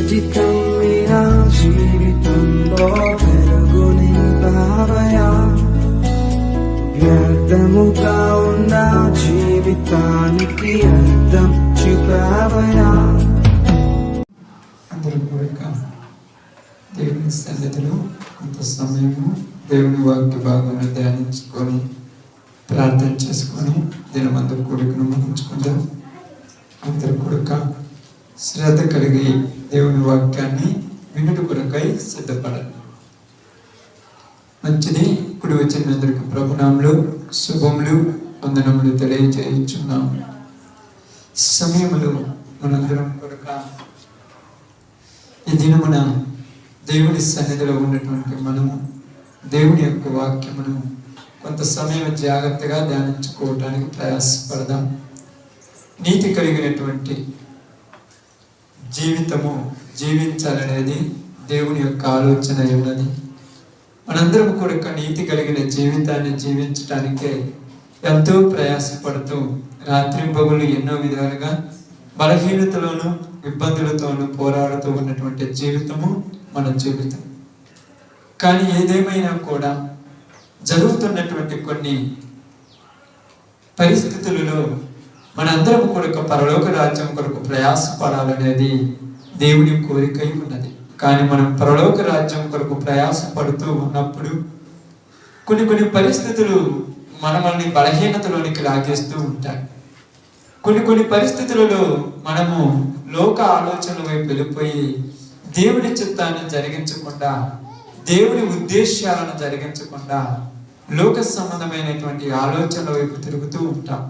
చిటికం మీరా జీవితంలో వెలుగు నింపావయా. వ్యర్థముగా ఉన్న జీవితానికి అర్థం చూపావయా. అందరూ కూడా దేవుని సన్నిధిలో కొంత సమయము దేవుని వాక్య భాగాన్ని ధ్యానించుకొని ప్రార్థన చేసుకొని దినమంతా కోరికను ముగించుకుందాం. అందరూ కూడా శ్రద్ధ కలిగి దేవుని వాక్యాన్ని వినుట కొరకై సిద్ధపడాలి. మంచిది. ఇప్పుడు వచ్చిన అందరికి ప్రభునామములు శుభములు వందనములు తెలియజేయుచున్నాము. సమయములు మనందరం కొరక ఈ దినమున దేవుని సన్నిధిలో ఉన్నటువంటి మనము దేవుని యొక్క వాక్యమును కొంత సమయం జాగ్రత్తగా ధ్యానించుకోవటానికి ప్రయాసపడదాం. నీతి కలిగినటువంటి జీవితము జీవించాలనేది దేవుని యొక్క ఆలోచన ఉన్నది. మనందరం కూడా నీతి కలిగిన జీవితాన్ని జీవించటానికే ఎంతో ప్రయాసపడుతూ రాత్రింపగలు ఎన్నో విధాలుగా బలహీనతలోను ఇబ్బందులతోనూ పోరాడుతూ ఉన్నటువంటి జీవితము మన జీవితం. కానీ ఏదేమైనా కూడా జరుగుతున్నటువంటి కొన్ని పరిస్థితులలో మనందరం కొరకు పరలోక రాజ్యం కొరకు ప్రయాసపడాలనేది దేవుని కోరికై ఉన్నది. కానీ మనం పరలోక రాజ్యం కొరకు ప్రయాసపడుతూ ఉన్నప్పుడు కొన్ని పరిస్థితులు మనల్ని బలహీనతలోనికి లాగేస్తూ ఉంటాయి. కొన్ని పరిస్థితులలో మనము లోక ఆలోచనల వైపు వెళ్ళిపోయి దేవుని చిత్తాన్ని జరిగించకుండా, దేవుని ఉద్దేశాలను జరిగించకుండా లోక సంబంధమైనటువంటి ఆలోచనల వైపు తిరుగుతూ ఉంటాం.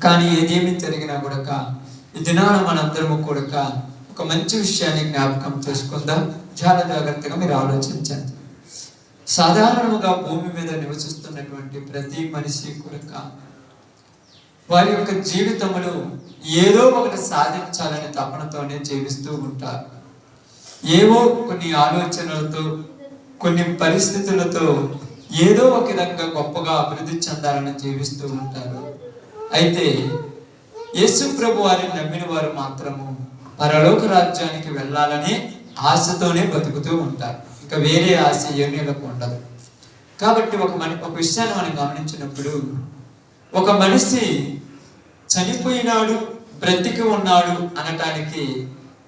కానీ ఏదేమి జరిగినా కూడా ఈ దినాన మనందరము కూడా ఒక మంచి విషయాన్ని జ్ఞాపకం చేసుకుందాం. చాలా జాగ్రత్తగా మీరు ఆలోచించండి. సాధారణంగా భూమి మీద నివసిస్తున్నటువంటి ప్రతి మనిషి కూడా వారి యొక్క జీవితంలో ఏదో ఒకటి సాధించాలనే తపనతోనే జీవిస్తూ ఉంటారు. ఏవో కొన్ని ఆలోచనలతో కొన్ని పరిస్థితులతో ఏదో ఒక విధంగా గొప్పగా అభివృద్ధి చెందాలని జీవిస్తూ ఉంటారు. అయితే యేసు ప్రభు వారిని నమ్మిన వారు మాత్రము పరలోక రాజ్యానికి వెళ్ళాలనే ఆశతోనే బతుకుతూ ఉంటారు. ఇంకా వేరే ఆశ ఏమీలకు ఉండదు. కాబట్టి ఒక విషయాన్ని మనం గమనించినప్పుడు ఒక మనిషి చనిపోయినాడు బ్రతికి ఉన్నాడు అనటానికి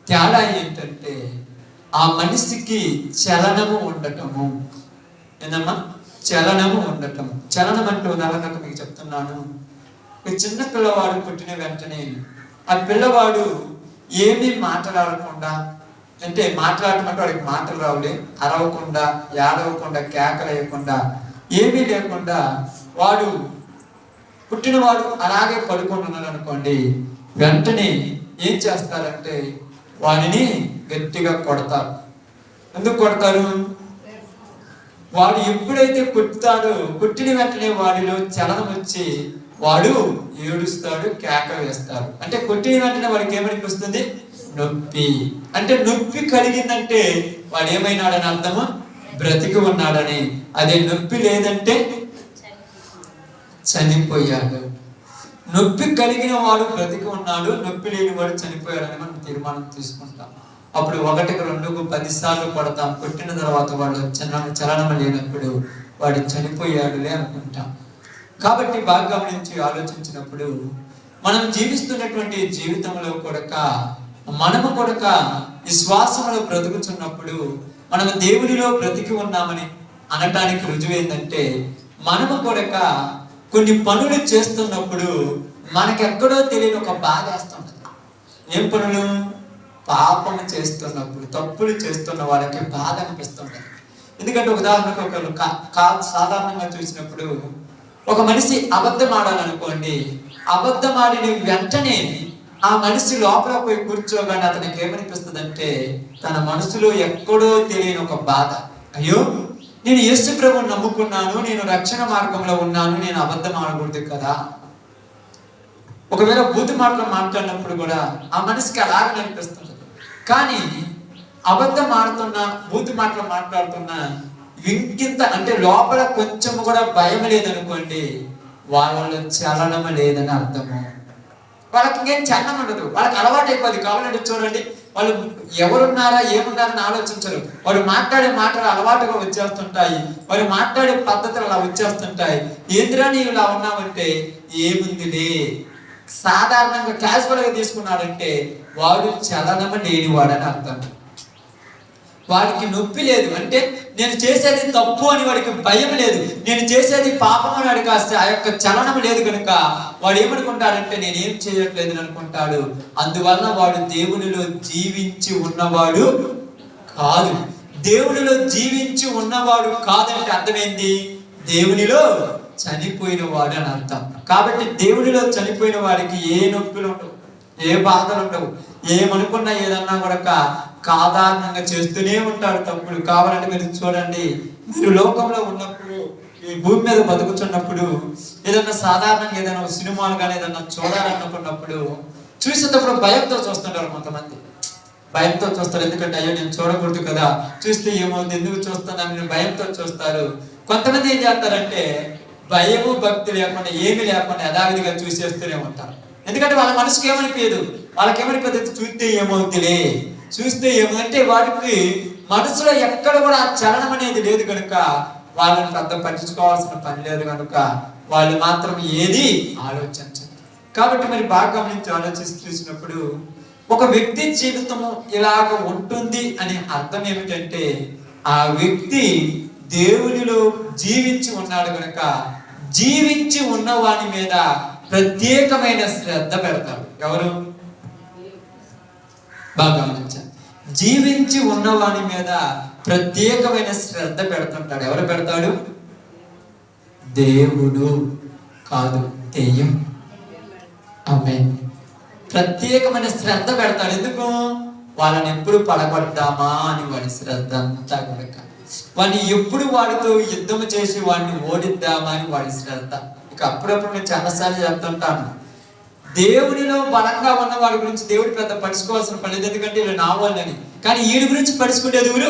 తేడా ఏంటంటే ఆ మనిషికి చలనము ఉండటము. ఏందమ్మా? చలనము ఉండటము. చలనం అంటే ఉదాహరణకు మీకు చెప్తున్నాను. ఒక చిన్న పిల్లవాడు పుట్టిన వెంటనే ఆ పిల్లవాడు ఏమీ మాట్లాడకుండా, అంటే మాట్లాడమంటే వాడికి మాటలు రావులే, అరవకుండా ఏడవకుండా కేకలేయకుండా ఏమీ లేకుండా వాడు పుట్టినవాడు అలాగే పడుకుంటున్నాడు అనుకోండి, వెంటనే ఏం చేస్తారంటే వాడిని గట్టిగా కొడతారు. ఎందుకు కొడతారు? వాడు ఎప్పుడైతే పుట్టాడో పుట్టిన వెంటనే వాడిలో చలనం వచ్చి వాడు ఏడుస్తాడు, కేక వేస్తాడు. అంటే కొట్టిన వెంటనే వాడికి ఏమనిపిస్తుంది? నొప్పి. అంటే నొప్పి కలిగిందంటే వాడు ఏమైనాడని అర్థము? బ్రతికి ఉన్నాడని. అదే నొప్పి లేదంటే చనిపోయాడు. నొప్పి కలిగిన వాడు బ్రతికి ఉన్నాడు, నొప్పి లేని వాడు చనిపోయాడని మనం తీర్మానం తీసుకుంటాం. అప్పుడు 1కి 2కు 10 సార్లు కొడతాం. కొట్టిన తర్వాత వాడు చలనం లేనప్పుడు వాడు చనిపోయాడులే అనుకుంటాం. కాబట్టి బాగా గమనించి ఆలోచించినప్పుడు మనం జీవిస్తున్నటువంటి జీవితంలో కూడా మనము కూడా విశ్వాసంలో బ్రతుకుతున్నప్పుడు మనము దేవునిలో బ్రతికి ఉన్నామని అనటానికి రుజువు ఏంటంటే మనము కూడా కొన్ని పనులు చేస్తున్నప్పుడు మనకెక్కడో తెలియని ఒక బాధ వేస్తుంటది. ఏం పనులు? పాపము చేస్తున్నప్పుడు, తప్పులు చేస్తున్న వాళ్ళకి బాధ అనిపిస్తుంటది. ఎందుకంటే ఉదాహరణకు ఒకరు సాధారణంగా చూసినప్పుడు ఒక మనిషి అబద్ధం ఆడాలనుకోండి, అబద్ధం ఆడిన వెంటనే ఆ మనిషి లోపల పోయి కూర్చోగానే అతనికి ఏమనిపిస్తుంది అంటే తన మనసులో ఎక్కడో తెలియని ఒక బాధ. అయ్యో, నేను యేసు ప్రభువుని నమ్ముకున్నాను, నేను రక్షణ మార్గంలో ఉన్నాను, నేను అబద్ధం ఆడకూడదు కదా. ఒకవేళ బూతు మాటలు మాట్లాడినప్పుడు కూడా ఆ మనిషికి అలాగే అనిపిస్తుంది. కానీ అబద్ధం ఆడుతున్నా, బూతు మాటలు మాట్లాడుతున్నా ఇంకింత అంటే లోపల కొంచెం కూడా భయం లేదనుకోండి, వాళ్ళలో చలనం లేదని అర్థము. వాళ్ళకి ఇంకేం చలనం ఉండదు, వాళ్ళకి అలవాటు అయిపోద్ది. కావాలంటే చూడండి, వాళ్ళు ఎవరున్నారా ఏమున్నారని ఆలోచించరు. వాడు మాట్లాడే మాటలు అలవాటుగా వచ్చేస్తుంటాయి, వాడు మాట్లాడే పద్ధతులు అలా వచ్చేస్తుంటాయి. ఏందిరా నీవు ఇలా ఉన్నావంటే ఏముందిలే, సాధారణంగా క్యాజువల్ గా తీసుకున్నాడంటే వాడు చలనము లేనివాడని అర్థం. వాడికి నొప్పి లేదు అంటే నేను చేసేది తప్పు అని వాడికి భయం లేదు, నేను చేసేది పాపం అని వాడికి ఆ యొక్క చలనం లేదు కనుక వాడు ఏమనుకుంటాడంటే నేనేం చేయట్లేదు అని అనుకుంటాడు. అందువలన వాడు దేవునిలో జీవించి ఉన్నవాడు కాదు. దేవునిలో జీవించి ఉన్నవాడు కాదంటే అర్థమైంది, దేవునిలో చనిపోయిన వాడు అని అర్థం. కాబట్టి దేవునిలో చనిపోయిన వాడికి ఏ నొప్పులు ఉండవు, ఏ బాధలు ఉండవు, ఏమనుకున్నా ఏదన్నా కూడా సాధారణంగా చేస్తూనే ఉంటాడు తప్పులు. కావాలంటే మీరు చూడండి, మీరు లోకంలో ఉన్నప్పుడు, ఈ భూమి మీద బతుకుతున్నప్పుడు ఏదన్నా సాధారణంగా ఏదైనా సినిమాలు కానీ ఏదన్నా చూడాలనుకున్నప్పుడు చూసేటప్పుడు భయంతో చూస్తుంటారు. కొంతమంది భయంతో చూస్తారు, ఎందుకంటే అయ్యో నేను చూడకూడదు కదా, చూస్తే ఏమవుతుంది, ఎందుకు చూస్తానని భయంతో చూస్తారు. కొంతమంది ఏం చేస్తారంటే భయము భక్తి లేకుండా ఏమీ లేకుండా యథావిధిగా చూసేస్తూనే ఉంటారు. ఎందుకంటే వాళ్ళ మనసుకి ఏమనిపించదు, వాళ్ళకేమనిపోతుంది, చూస్తే ఏమవుతుందిలే, చూస్తే ఏమంటే వాడికి మనసులో ఎక్కడ కూడా ఆ చలనం అనేది లేదు కనుక వాళ్ళని పెద్ద పట్టించుకోవాల్సిన పని లేదు కనుక వాళ్ళు మాత్రం ఏది ఆలోచించరు. కాబట్టి మరి బాగా గమనించి ఆలోచిస్తూ చూసినప్పుడు ఒక వ్యక్తి జీవితము ఇలాగ ఉంటుంది అనే అర్థం ఏమిటంటే ఆ వ్యక్తి దేవునిలో జీవించి ఉన్నాడు కనుక జీవించి ఉన్న వాని మీద ప్రత్యేకమైన శ్రద్ధ పెడతాడు. ఎవరు? బాగా గమనించాలి, జీవించి ఉన్నవాని మీద ప్రత్యేకమైన శ్రద్ధ పెడుతుంటాడు. ఎవరు పెడతాడు? దేవుడు కాదు, దెయ్యం. ఆమేన్. ప్రత్యేకమైన శ్రద్ధ పెడతాడు. ఎందుకు? వాళ్ళని ఎప్పుడు పడగొట్టామా అని వాడి శ్రద్ధ అంతా కనుక, వాడిని ఎప్పుడు వాడితో యుద్ధం చేసి వాడిని ఓడిద్దామా అని వాడి శ్రద్ధ. ఇక అప్పుడప్పుడు నేను చాలాసార్లు చెప్తుంటాను, దేవునిలో బలంగా ఉన్న వాడి గురించి దేవుడు పెద్ద పట్టించుకోవాల్సిన పని లేదు, ఎందుకంటే వీళ్ళు నా వాళ్ళని. కానీ వీడి గురించి పట్టించుకునేది ఎవరు?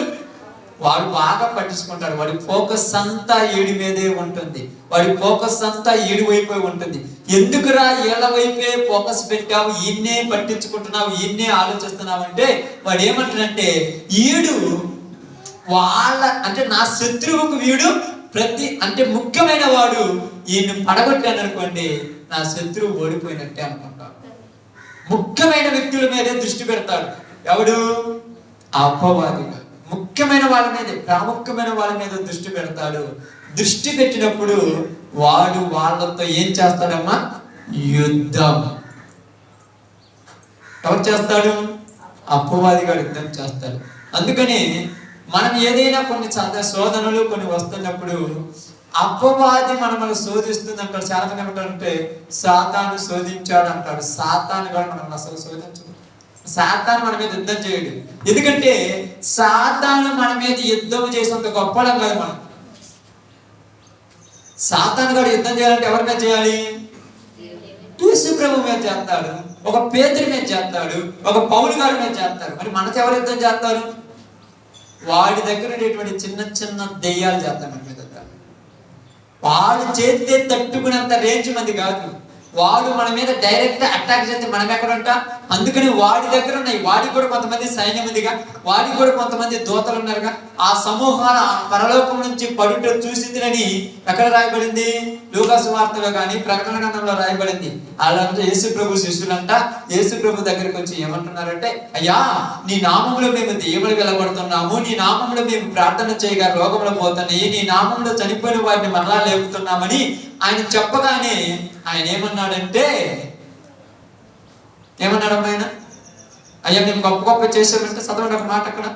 వాడు బాగా పట్టించుకుంటాడు. వాడి ఫోకస్ అంతా ఏడి మీదే ఉంటుంది, వాడి ఫోకస్ అంతా ఏడి వైపే ఉంటుంది. ఎందుకురా ఏళ్ళ వైపే ఫోకస్ పెట్టావు, ఈయన్నే పట్టించుకుంటున్నావు, ఈయన్నే ఆలోచిస్తున్నావు అంటే వాడు ఏమంటాడంటే ఈడు వాళ్ళ అంటే నా శత్రువుకు వీడు అంటే ముఖ్యమైన వాడు, ఈయన్ని పడగొట్టాను అనుకోండి నా శత్రువు ఓడిపోయినట్టే అనుకుంటాడు. ముఖ్యమైన వ్యక్తుల మీదే దృష్టి పెడతాడు. ఎవడు? అపవాదిగా ముఖ్యమైన వాళ్ళ మీదే, ప్రాముఖ్యమైన వాళ్ళ మీద దృష్టి పెడతాడు. దృష్టి పెట్టినప్పుడు వాడు వాళ్ళతో ఏం చేస్తాడమ్మా? యుద్ధం. ఎవరు చేస్తాడు? అపవాదిగా యుద్ధం చేస్తాడు. అందుకని మనం ఏదైనా కొన్ని శోధనలు కొన్ని వస్తున్నప్పుడు అపవాది మనల్ని శోధిస్తుంది అంటారు. చాలా మంది ఏమంటారంటే సాతాను శోధించాడు అంటాడు. సాతాను కూడా మనం అసలు శోధించడు. సాతాను మన మీద యుద్ధం చేయడు. ఎందుకంటే సాతాను మన మీద యుద్ధం చేసేంత గొప్పడం కాదు మనం. సాతాను కూడా యుద్ధం చేయాలంటే ఎవరి మీద చేయాలి? యేసు ప్రభు మీద చేస్తాడు, ఒక పేతురు మీద చేస్తాడు, ఒక పౌలు గారి మీద చేస్తాడు. మరి మనతో ఎవరు యుద్ధం చేస్తారు? వాడి దగ్గర ఉండేటువంటి చిన్న చిన్న దెయ్యాలు చేస్తాడు మన మీద. వాడు చేస్తే తట్టుకునేంత రేంజ్ మంది కాదు. వాడు మన మీద డైరెక్ట్ అటాక్ చేస్తే మనం ఎక్కడ ఉంటా? అందుకని వాడి దగ్గర ఉన్నాయి. వాడికి కూడా కొంతమంది సైన్యం ఉందిగా, వాడికి కూడా కొంతమంది దూతలు ఉన్నారుగా. ఆ సమూహాల పరలోకం నుంచి పడుట చూసిందని ఎక్కడ రాయబడింది? లూకాసు వార్తలో కానీ ప్రకటన గ్రంథంలో రాయబడింది. వాళ్ళంతా యేసు ప్రభు శిష్యులంట యేసు ప్రభు దగ్గరికి వచ్చి ఏమంటున్నారంటే, అయ్యా నీ నామంలో మేము దెయ్యములు వెలగొడుతున్నాము, నీ నామంలో మేము ప్రార్థన చేయగా రోగములు పోతున్నాయి, నీ నామంలో చనిపోయిన వారిని మరలా లేపుతున్నామని ఆయన చెప్పగానే ఆయన ఏమన్నాడంటే, ఏమన్నాడు ఆయన? అయ్యా మేము గొప్ప గొప్ప చేసామంటే చదవండి ఒక మాట అక్కడ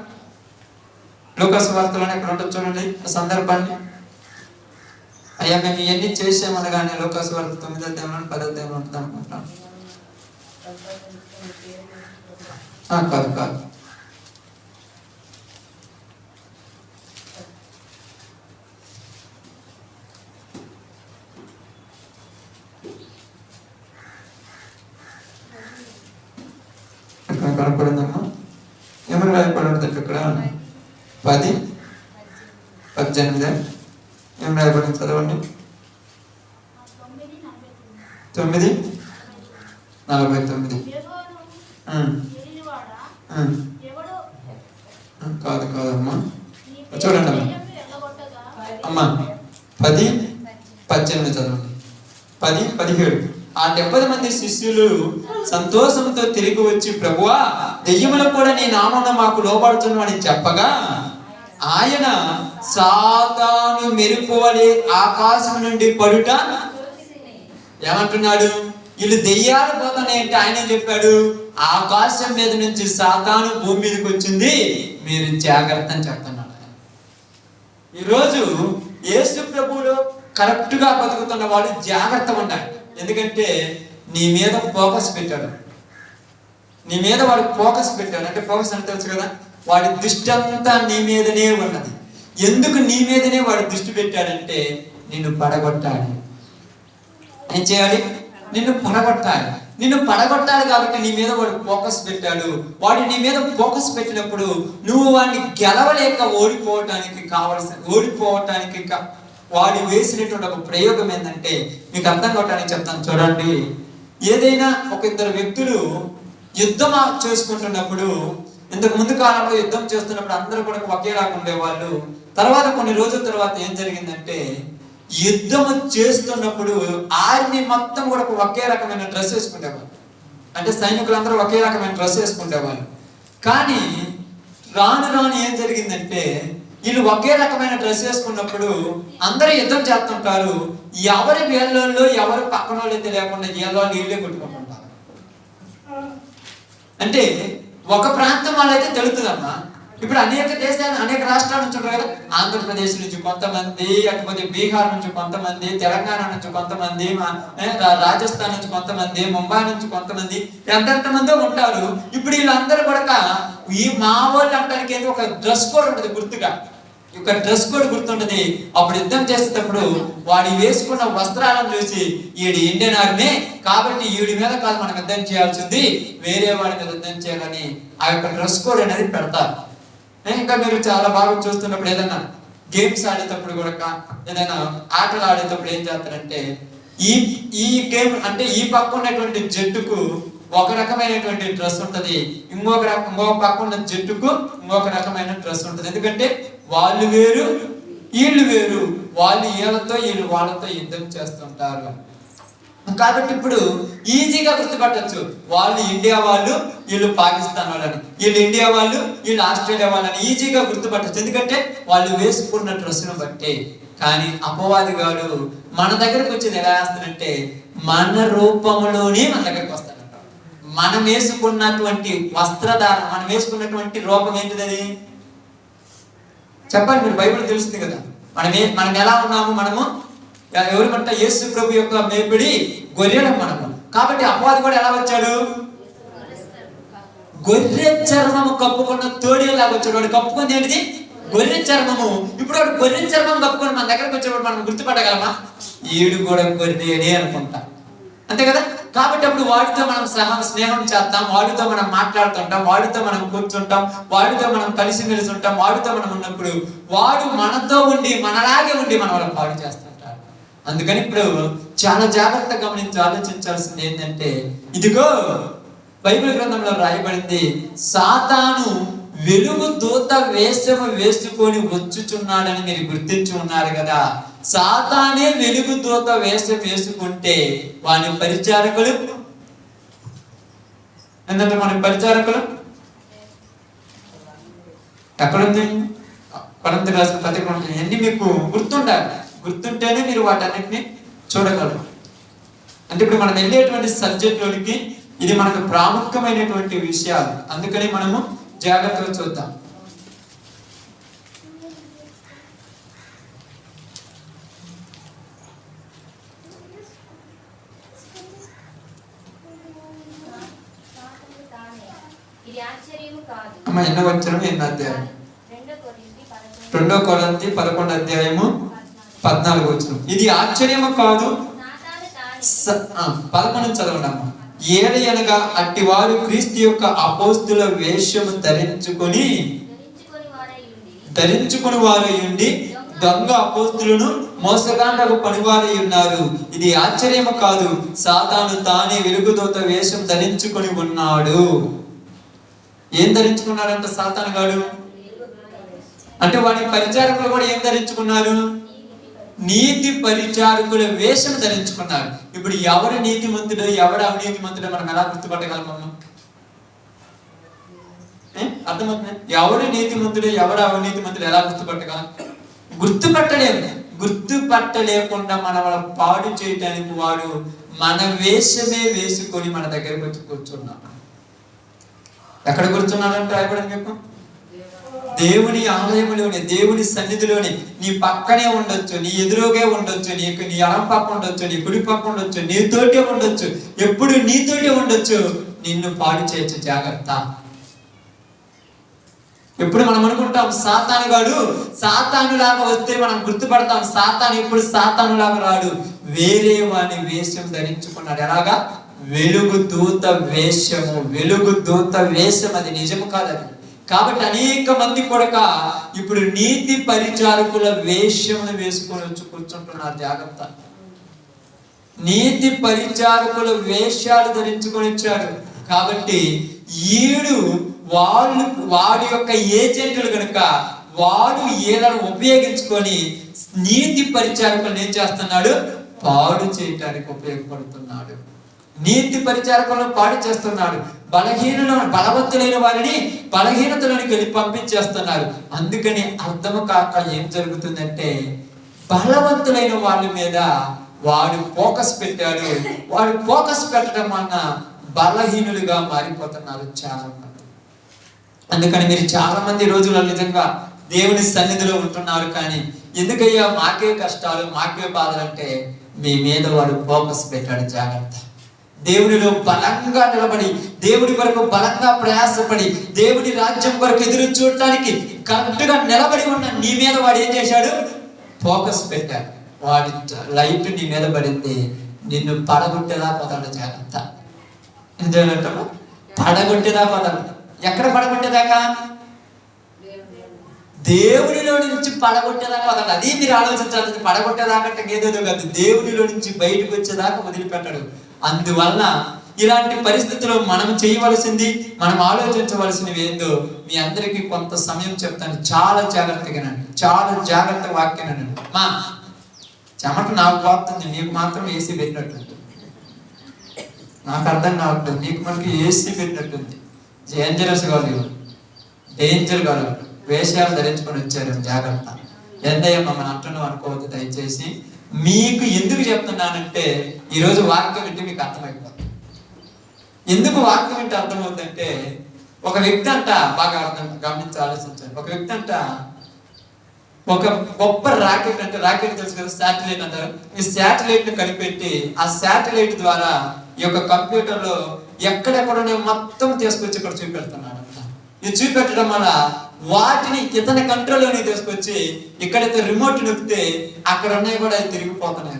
లూకాసు వార్తలోనే అక్కడ ఉంటుంది చూడండి ఆ సందర్భాన్ని. అయ్యా మేము ఇవన్నీ చేసామనగానే లూకాసు వార్త 9వ అధ్యాయం 10వ అధ్యాయం ఉంటుంది అనుకుంటాను. కాదు కనపడిందమ్మా. ఏమని రాయబడి ఉంటుంది ఇక్కడ? 10:18 ఏం రాయబడింది చదవండి. 9 49. కాదు కాదమ్మా, చూడండి అమ్మా. 10:18 చదవండి. 10:17. ఆ 70 మంది శిష్యులు సంతోషంతో తిరిగి వచ్చి, ప్రభువా, దెయ్యములు కూడా నీ నామమున మాకు లోబడుతున్నావు అని చెప్పగా, ఆయన సాతాను మెరుపు వలె ఆకాశం నుండి పడుట ఏమంటున్నాడు? వీళ్ళు దెయ్యాలు పోతానంటే ఆయన చెప్పాడు, ఆకాశం మీద నుంచి సాతాను భూమి మీదకి వచ్చింది, మీరు జాగ్రత్త అని చెప్తున్నాడు. ఈరోజు యేసు ప్రభువులో కరెక్ట్ గా బతుకుతున్న వాళ్ళు జాగ్రత్త ఉండాలి. ఎందుకంటే నీ మీద ఫోకస్ పెట్టాడు, నీ మీద వాడు ఫోకస్ పెట్టాడు. అంటే ఫోకస్ అంటే తెలుసు కదా, వాడి దృష్టి అంతా నీ మీదనే ఉన్నది. ఎందుకు నీ మీదనే వాడు దృష్టి పెట్టాడంటే నిన్ను పడగొట్టాలి. ఏం చేయాలి? నిన్ను పడగొట్టాలి. నిన్ను పడగొట్టాలి కాబట్టి నీ మీద వాడు ఫోకస్ పెట్టాడు. వాడు నీ మీద ఫోకస్ పెట్టినప్పుడు నువ్వు వాడిని గెలవలేక ఓడిపోవటానికి వాడు వేసినటువంటి ఒక ప్రయోగం ఏంటంటే మీకు అర్థం కావటానికి చెప్తాను చూడండి. ఏదైనా ఒక ఇద్దరు వ్యక్తులు యుద్ధం చేసుకుంటున్నప్పుడు, ఇంతకు ముందు కాలంలో యుద్ధం చేస్తున్నప్పుడు అందరూ కూడా ఒకేలాగా ఉండేవాళ్ళు. తర్వాత కొన్ని రోజుల తర్వాత ఏం జరిగిందంటే, యుద్ధం చేస్తున్నప్పుడు ఆర్మీ మొత్తం కూడా ఒకే రకమైన డ్రెస్ వేసుకునేవాళ్ళు. అంటే సైనికులందరూ ఒకే రకమైన డ్రెస్ వేసుకునేవాళ్ళు. కానీ రాను రాను ఏం జరిగిందంటే, వీళ్ళు ఒకే రకమైన డ్రెస్ వేసుకున్నప్పుడు అందరూ యుద్ధం చేస్తుంటారు. ఎవరి వేళ్ళల్లో ఎవరు పక్కన వాళ్ళు తెలియకుండా వీళ్ళే కొట్టుకుంటుంటారు. అంటే ఒక ప్రాంతం వాళ్ళైతే తెలుస్తుందమ్మా. ఇప్పుడు అనేక దేశాలు, అనేక రాష్ట్రాల నుంచి ఉంటారు కదా. ఆంధ్రప్రదేశ్ నుంచి కొంతమంది, అటుపోతే బీహార్ నుంచి కొంతమంది, తెలంగాణ నుంచి కొంతమంది, రాజస్థాన్ నుంచి కొంతమంది, ముంబై నుంచి కొంతమంది, ఎంతమందో ఉంటారు. ఇప్పుడు వీళ్ళందరూ కూడా ఈ మా వాళ్ళు అంటానికి ఏదో ఒక డ్రెస్ కోడ్ ఉంటుంది, గుర్తుగా ఒక డ్రెస్ కోడ్ గుర్తుంటది. అప్పుడు యుద్ధం చేసేటప్పుడు వాడి వేసుకున్న వస్త్రాలను చూసి ఈడి ఇండియన్ ఆర్మీ కాబట్టి ఈడి మీద కాదు మనం యుద్ధం చేయాల్సింది, వేరే వాడి మీద యుద్ధం చేయాలని ఆ యొక్క డ్రెస్ కోడ్ అనేది పెడతారు. ఇంకా మీరు చాలా బాగా చూస్తున్నప్పుడు ఏదైనా గేమ్స్ ఆడేటప్పుడు కూడా, ఏదైనా ఆటలు ఆడేటప్పుడు ఏం చేస్తారంటే, ఈ గేమ్ అంటే ఈ పక్క ఉన్నటువంటి జట్టుకు ఒక రకమైనటువంటి డ్రెస్ ఉంటది, ఇంకొక పక్క ఉన్న జట్టుకు ఇంకొక రకమైన డ్రెస్ ఉంటది. ఎందుకంటే వాళ్ళు వేరు వీళ్ళు వేరు, వాళ్ళు వీళ్ళతో వీళ్ళు వాళ్ళతో యుద్ధం చేస్తుంటారు. కాబట్టి ఇప్పుడు ఈజీగా గుర్తుపట్టచ్చు, వాళ్ళు ఇండియా వాళ్ళు, వీళ్ళు పాకిస్తాన్ వాళ్ళని, వీళ్ళు ఇండియా వాళ్ళు, వీళ్ళు ఆస్ట్రేలియా వాళ్ళని ఈజీగా గుర్తుపట్టచ్చు. ఎందుకంటే వాళ్ళు వేసుకున్న డ్రెస్సును బట్టి. కానీ అపవాదిగాడు మన దగ్గరకు వచ్చేది ఎలా వేస్తాడంటే, మన రూపంలోనే మన దగ్గరకు వస్తాడంట. మనం వేసుకున్నటువంటి వస్త్రధారణ, మనం వేసుకున్నటువంటి రూపం ఏంటిది? చెప్పండి, మీరు బైబిల్ తెలుస్తుంది కదా. మనం ఎలా ఉన్నాము? మనము ఎవరిమంట? యేసు ప్రభు యొక్క మేపిడి గొర్రెలం మనము. కాబట్టి అపవాది కూడా ఎలా వచ్చాడు? గొర్రె చర్మము కప్పుకున్న తోడేలాగా వచ్చాడు. వాడు కప్పుకుంది ఏంటిది? గొర్రె చర్మము. ఇప్పుడు వాడు గొర్రె చర్మం కప్పుకొని మన దగ్గరకు వచ్చేవాడు మనం గుర్తుపట్టగలమా? ఈడు కూడా గొర్రెనే అనుకుంటా, అంతే కదా. కాబట్టి అప్పుడు వాడితో మనం స్నేహం చేస్తాం, వాడితో మనం మాట్లాడుతుంటాం, వాడితో మనం కూర్చుంటాం, వాడితో మనం కలిసిమెలిసి ఉంటాం. వాడితో మనం ఉన్నప్పుడు వాడు మనతో ఉండి మనలాగే ఉండి మన వాళ్ళని పాడు చేస్తుంటాడు. అందుకని ఇప్పుడు చాలా జాగ్రత్తగా గమనించి ఆలోచించాల్సింది ఏంటంటే, ఇదిగో బైబిల్ గ్రంథంలో రాయబడింది, సాతాను వెలుగు దూత వేషము వేసుకొని వచ్చుచున్నాడని మీరు గుర్తించి ఉన్నారు కదా. సాతానే వెలుగు దూత వేషం వేసుకుంటే వాని పరిచారకులు ఏంటంటే, మన పరిచారకులు ఎక్కడుంది? కొరింథీ రాసిన పత్రిక ఎన్ని మీకు గుర్తుండాలి. గుర్తుంటేనే మీరు వాటన్నిటిని చూడగలరు. అంటే ఇప్పుడు మనం వెళ్ళేటువంటి సబ్జెక్టులోనికి ఇది మనకు ప్రాముఖ్యమైనటువంటి విషయాలు. అందుకని మనము జాగ్రత్తగా చూద్దాం. అమ్మ ఎన్నో వచ్చాము, ఎన్నో అధ్యాయం? 2 కొరింథీ 11 అధ్యాయము 14 వచనం. ఇది ఆశ్చర్యము కాదు. 11 చదవండి అమ్మ. ఏలయనగా అట్టివారు క్రీస్తు యొక్క అపోస్తుల వేషము ధరించుకొని వారై ఉండి దొంగ అపోస్తులను మోసగాండకు పనివారై ఉన్నారు. ఇది ఆశ్చర్యము కాదు, సాతాను తానే వెలుగుదూత వేషం ధరించుకొని ఉన్నాడు. ఏం ధరించుకున్నాడంట సాతాను గాడు? అంటే వాడి పరిచారకులు కూడా ఏం ధరించుకున్నారు? నీతి పరిచారకుల వేషం ధరించుకున్నారు. ఇప్పుడు ఎవరు నీతిమంతుడో ఎవరు అవినీతిమంతుడో మనం ఎలా గుర్తుపట్టగలమమ్మా? అర్థమవుతుంది? ఎవరు నీతిమంతుడో ఎవరు అవినీతిమంతుడు ఎలా గుర్తుపట్టగలం? గుర్తుపట్టలేము. గుర్తుపట్టలేకుండా మనం పాడు చేయటానికి వాడు మన వేషమే వేసుకొని మన దగ్గరకు వచ్చి కూర్చున్నాడు. ఎక్కడ కూర్చున్నాడంటే రాయబడింది మీకు? దేవుని ఆలయంలోని, దేవుని సన్నిధిలోని. నీ పక్కనే ఉండొచ్చు, నీ ఎదురుగే ఉండొచ్చు, నీకు నీ ఎడం పక్క ఉండొచ్చు, నీ కుడి పక్క ఉండొచ్చు, నీతోటే ఉండొచ్చు, ఎప్పుడు నీతోటే ఉండొచ్చు. నిన్ను పాడు చేయొచ్చు, జాగ్రత్త. ఎప్పుడు మనం అనుకుంటాం సాతానుగాడు సాతానులాగా వస్తే మనం గుర్తుపడతాం. సాతాను ఇప్పుడు సాతానులాగా రాడు, వేరే వాని వేషం ధరించుకున్నాడు. ఎలాగా? వెలుగు దూత వేషము. వెలుగు దూత వేషం, అది నిజము కాదని. కాబట్టి అనేక మంది కూడా ఇప్పుడు నీతి పరిచారకుల వేషమును వేసుకొని వచ్చి కూర్చుంటున్నారు. జాగ్రత్త. నీతి పరిచారకుల వేషాలు ధరించుకొని వచ్చాడు. కాబట్టి ఈడు వాడి యొక్క ఏజెంట్లు కనుక వాడు ఈలను ఉపయోగించుకొని నీతి పరిచారకులను ఏం చేస్తున్నాడు? పాడు చేయటానికి ఉపయోగపడుతున్నాడు. నీతి పరిచారకులను పాడు చేస్తున్నాడు. బలవంతులైన వారిని బలహీనతలోనికి వెళ్ళి పంపించేస్తున్నారు. అందుకని అర్థము కాక ఏం జరుగుతుందంటే బలవంతులైన వాళ్ళ మీద వాడు ఫోకస్ పెట్టాడు. వాడు ఫోకస్ పెట్టడం వలన బలహీనులుగా మారిపోతున్నారు చాలా మంది. అందుకని మీరు చాలా మంది రోజుల్లో నిజంగా దేవుని సన్నిధిలో ఉంటున్నారు, కానీ ఎందుకయ్యా మాకే కష్టాలు మాకే బాధలు అంటే మీ మీద వాడు ఫోకస్ పెట్టాడు. జాగ్రత్త. దేవునిలో బలంగా నిలబడి, దేవుడి కొరకు బలంగా ప్రయాసపడి, దేవుని రాజ్యం కొరకు ఎదురు చూడటానికి కరెక్ట్ గా నిలబడి ఉన్న నీ మీద వాడు ఏం చేశాడు? ఫోకస్ పెట్టాడు. వాడి లైట్ నీ మీద పడింది, నిన్ను పడగొట్టేదా పోతాడు. జాగ్రత్త. ఎందుకంటే పడగొట్టేదా పోతాడు. ఎక్కడ పడగొట్టేదాకా? దేవునిలో నుంచి పడగొట్టేదాకా వదలడు. అది మీరు ఆలోచించాల్సింది. పడగొట్టేదాకంటే ఏదేదో కాదు, దేవునిలో నుంచి బయటకు వచ్చేదాకా వదిలిపెట్టాడు. అందువల్ల ఇలాంటి పరిస్థితుల్లో మనం చేయవలసింది, మనం ఆలోచించవలసినవి ఏందో మీ అందరికీ కొంత సమయం చెప్తాను. చాలా జాగ్రత్తగానండి, చాలా జాగ్రత్త వాక్యానండి. మా చెమట నాకు పోతుంది, నీకు మాత్రం ఏసీ పెట్టినట్టుంది. నాకు అర్థం కావట్లేదు, నీకు మనకి ఏసీ పెట్టినట్టుంది. డేంజరస్ కాదు, డేంజర్ కాదు. వేషాలు ధరించుకొని వచ్చారు. జాగ్రత్త. ఎంతయ్యా మమ్మల్ని అంటున్నాం అనుకోవద్దు దయచేసి. మీకు ఎందుకు చెప్తున్నానంటే ఈరోజు వాక్యం వింటే మీకు అర్థమైపోతుంది. ఎందుకు వాక్యం వింటే అర్థమవుతుందంటే ఒక వ్యక్తి అంట, బాగా అర్థం గమనించి ఆలోచించండి. ఒక వ్యక్తి అంట ఒక గొప్ప రాకెట్, అంటే రాకెట్ తెలుసు కదా, శాటిలైట్ అంటారు. ఈ శాటిలైట్ ని కనిపెట్టి ఆ శాటిలైట్ ద్వారా ఈ యొక్క కంప్యూటర్ లో ఎక్కడెక్కడ మొత్తం తీసుకొచ్చి ఇక్కడ చూపెడుతున్నాడు. ఇది చూపెట్టడం వల్ల వాటిని ఇతని కంట్రోల్లోనే తీసుకొచ్చి ఇక్కడైతే రిమోట్ నొక్కితే అక్కడ ఉన్నాయి కూడా అది తిరిగిపోతున్నాయి.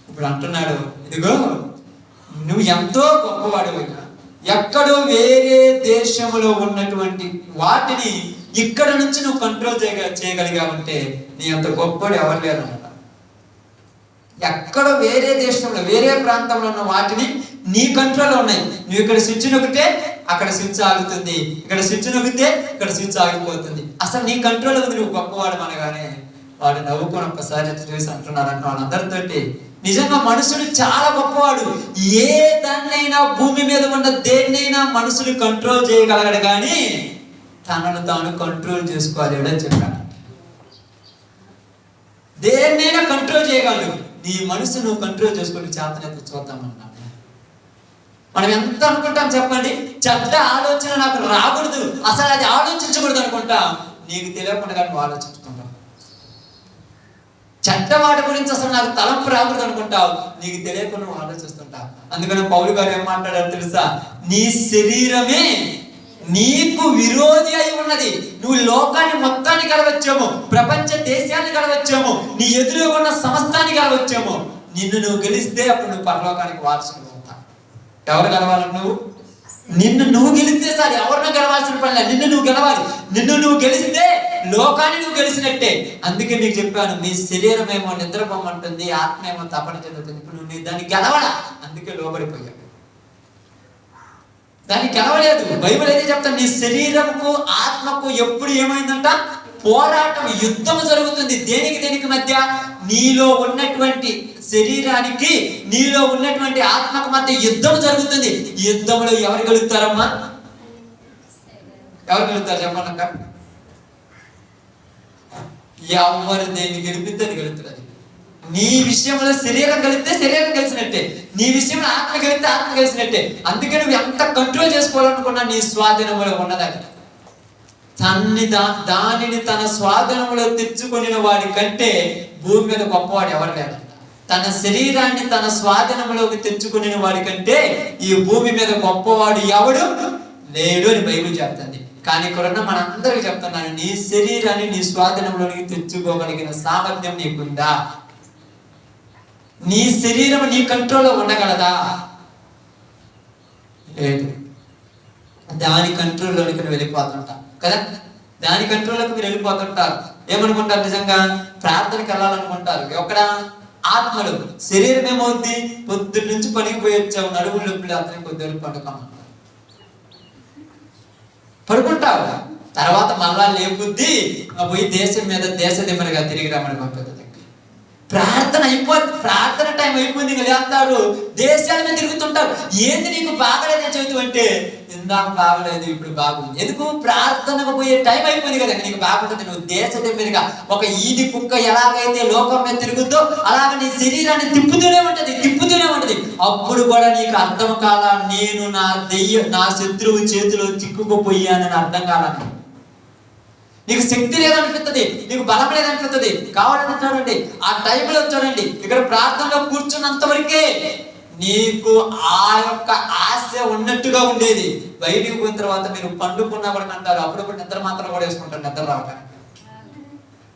ఇప్పుడు అంటున్నాడు, ఇదిగో నువ్వు ఎంతో గొప్పవాడివైనా ఎక్కడో వేరే దేశంలో ఉన్నటువంటి వాటిని ఇక్కడ నుంచి నువ్వు కంట్రోల్ చేయగలిగావంటే నీ అంత గొప్పవాడు ఎవరు లేరు అన్నమాట. ఎక్కడో వేరే దేశంలో వేరే ప్రాంతంలో ఉన్న వాటిని నీ కంట్రోల్లో ఉన్నాయి. నువ్వు ఇక్కడ స్విచ్ నొక్కితే అక్కడ స్విచ్ ఆగుతుంది, ఇక్కడ స్విచ్ నొక్కితే ఇక్కడ స్విచ్ ఆగిపోతుంది. అసలు నీ కంట్రోల్ ఉంది, నువ్వు గొప్పవాడు అనగానే వాడు నవ్వుకొని ఒక్కసారి చూసి అంటున్నారంట వాళ్ళందరితోటి, నిజంగా మనుషుడు చాలా గొప్పవాడు. ఏ దాన్నైనా భూమి మీద ఉన్న దేన్నైనా మనుషులు కంట్రోల్ చేయగలగడు, కానీ తనను తాను కంట్రోల్ చేసుకోలేడు అని చెప్పాడు. దేన్నైనా కంట్రోల్ చేయగలడు, నీ మనసు నువ్వు కంట్రోల్ చేసుకుని చేతనైతే చూద్దామన్నా. మనం ఎంత అనుకుంటాం చెప్పండి, చెడ్డ ఆలోచన నాకు రాకూడదు, అసలు అది ఆలోచించకూడదు అనుకుంటాం. నీకు తెలియకుండా నువ్వు ఆలోచించుకుంటావు. చెడ్డవాడి గురించి అసలు నాకు తలంపు రాకూడదు అనుకుంటావు, నీకు తెలియకుండా నువ్వు ఆలోచిస్తుంటావు. అందుకని పౌలు గారు ఏం మాట్లాడారు తెలుసా? నీ శరీరమే నీకు విరోధి అయి ఉన్నది. నువ్వు లోకాన్ని మొత్తాన్ని గెలవచ్చేమో, ప్రపంచ దేశాన్ని గెలవచ్చేమో, నీ ఎదురుగా ఉన్న సమస్తాన్ని గెలవచ్చేమో. నిన్ను నువ్వు గెలిస్తే అప్పుడు నువ్వు పరలోకానికి వారసుడు అవుతావు. ఎవరు గెలవాలి? నిన్ను నువ్వు గెలిస్తే సార్, ఎవరినో గెలవాల్సిన పని లేదు, నిన్ను నువ్వు గెలవాలి. నిన్ను నువ్వు గెలిస్తే లోకాన్ని నువ్వు గెలిచినట్టే. అందుకే నీకు చెప్పాను, మీ శరీరం ఏమో నిద్రపోమంటుంది, ఆత్మ ఏమో తపన చెందుతుంది. ఇప్పుడు నువ్వు దాన్ని గెలవడా, అందుకే లోబడిపోయావు. దాన్ని గెలవలేదు. బైబిల్ అయితే చెప్తాను, నీ శరీరంకు ఆత్మకు ఎప్పుడు ఏమైందంట, పోరాటం, యుద్ధం జరుగుతుంది. దేనికి మధ్య? నీలో ఉన్నటువంటి శరీరానికి నీలో ఉన్నటువంటి ఆత్మకు మధ్య యుద్ధం జరుగుతుంది. ఈ యుద్ధంలో ఎవరు గెలుస్తారమ్మా? ఎవరు గెలుస్తారు చెప్పండి. ఎవరు దేన్ని గెలిపితే అది గెలుస్తుంది. నీ విషయంలో శరీరం గెలిస్తే శరీరం గెలిచినట్టే, నీ విషయంలో ఆత్మ గెలిస్తే ఆత్మ గెలిచినట్టే. అందుకే నువ్వు ఎంత కంట్రోల్ చేసుకోవాలనుకున్నా నీ స్వాధీనంలో ఉన్నదని. దానిని తన స్వాధీనంలో తెచ్చుకుని వాడి కంటే భూమి మీద గొప్పవాడు ఎవరు లేడు. తన శరీరాన్ని తన స్వాధీనంలోకి తెచ్చుకుని వాడి కంటే ఈ భూమి మీద గొప్పవాడు ఎవడు లేడు అని బైబిల్ చెప్తుంది. కానీ ఇక్కడ మనందరికీ చెప్తున్నాను, నీ శరీరాన్ని నీ స్వాధీనంలోకి తెచ్చుకోగలిగిన సామర్థ్యం నీకుందా? నీ శరీరం నీ కంట్రోల్లో ఉండగలదా? లేదు. దాని కంట్రోల్లోనికి నువ్వు వెళ్ళిపోతుంటా కదా, దాని కంట్రోల్లోకి మీరు వెళ్ళిపోతుంటారు. ఏమనుకుంటారు? నిజంగా ప్రార్థనకి వెళ్ళాలనుకుంటారు. ఎక్కడ? ఆత్మలు. శరీరం ఏమవుద్ది? పొద్దున్న నుంచి పనికి పోయి వచ్చావు, నడుములు నొప్పులు, అతనికి కొద్దిగా పడుకుంటావు. తర్వాత మళ్ళా లేపుద్ది, పోయి దేశం మీద దేశ దిమ్మలుగా తిరిగి రమ్మని పంపుతుంది. ప్రార్థన అయిపోద్ది, ప్రార్థన టైం అయిపోయింది, ఇంకా లేస్తారు, దేశాల మీద తిరుగుతుంటారు. ఏంది నీకు బాగలేదని చెబుతూ అంటే, ఇందాక బాగలేదు ఇప్పుడు బాగుంది. ఎందుకు? ప్రార్థనకు పోయే టైం అయిపోయింది కదా, నీకు బాగుంటుంది. నువ్వు దేశ మీదుగా ఒక ఈది కుక్క ఎలాగైతే లోకం మీద తిరుగుద్దో అలాగ నీ శరీరాన్ని తిప్పుతూనే ఉంటది. అప్పుడు కూడా నీకు అర్థం కాల, నేను నా శత్రువు చేతిలో చిక్కుకుపోయానని అర్థం కాలని. నీకు శక్తి లేదనిపిస్తుంది, నీకు బలం లేదనిపిస్తుంది. కావాలంటే చూడండి, ఆ టైంలో చూడండి, ఇక్కడ ప్రార్థనలో కూర్చున్నంత వరకే నీకు ఆ యొక్క ఆశ ఉన్నట్టుగా ఉండేది. బయటికి పోయిన తర్వాత మీరు పండుకున్నా కూడా అంటారు, అప్పుడప్పుడు నిద్ర మాత్రం కూడా వేసుకుంటారు, నిద్ర రావడానికి.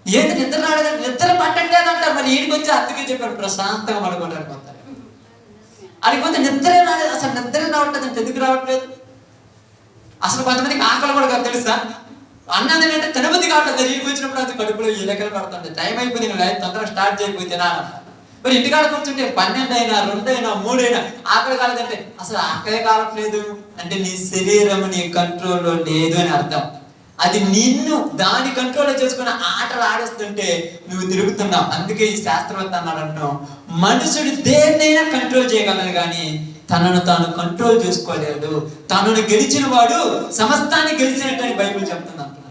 ఏంటి నిద్ర రాలేదంటే? నిద్ర పట్టట్లేదంటారు. మరి ఈడికి వచ్చి అందుకే చెప్పారు, ప్రశాంతంగా పడుకోవడానికి పోతారు. అడిగి పోతే నిద్రే రాలేదు. అసలు నిద్రే రావట్లేదు అంటే ఎందుకు రావట్లేదు? అసలు కొంతమందికి ఆకలి కూడా తెలుసా? అన్నం ఏంటంటే తినబుద్ధి కావట్లేదు. ఇంటికి వచ్చినప్పుడు అది కడుపులో ఎలకలు పడుతుంది. టైం అయిపోయింది, నువ్వు తొందరగా స్టార్ట్ చేయకపోతే తినాలి. మరి ఇంటికాడ కూర్చుంటే 12 అయినా 2 అయినా 3 అయినా ఆకలి కాలేదంటే అసలు ఆకలి కావట్లేదు అంటే నీ శరీరం నీ కంట్రోల్లో లేదు అని అర్థం. అది నిన్ను దాని కంట్రోల్లో చేసుకున్న ఆటలు ఆడిస్తుంటే నువ్వు తిరుగుతున్నావు. అందుకే ఈ శాస్త్రవేత్త అన్నాడు, మనుషుడు దేన్నైనా కంట్రోల్ చేయగలడు కానీ తనను తాను కంట్రోల్ చేసుకోలేడు. తనను గెలిచిన వాడు సమస్తాన్ని గెలిచినట్టు అని బైబిల్ చెప్తుంది అంటున్నాడు.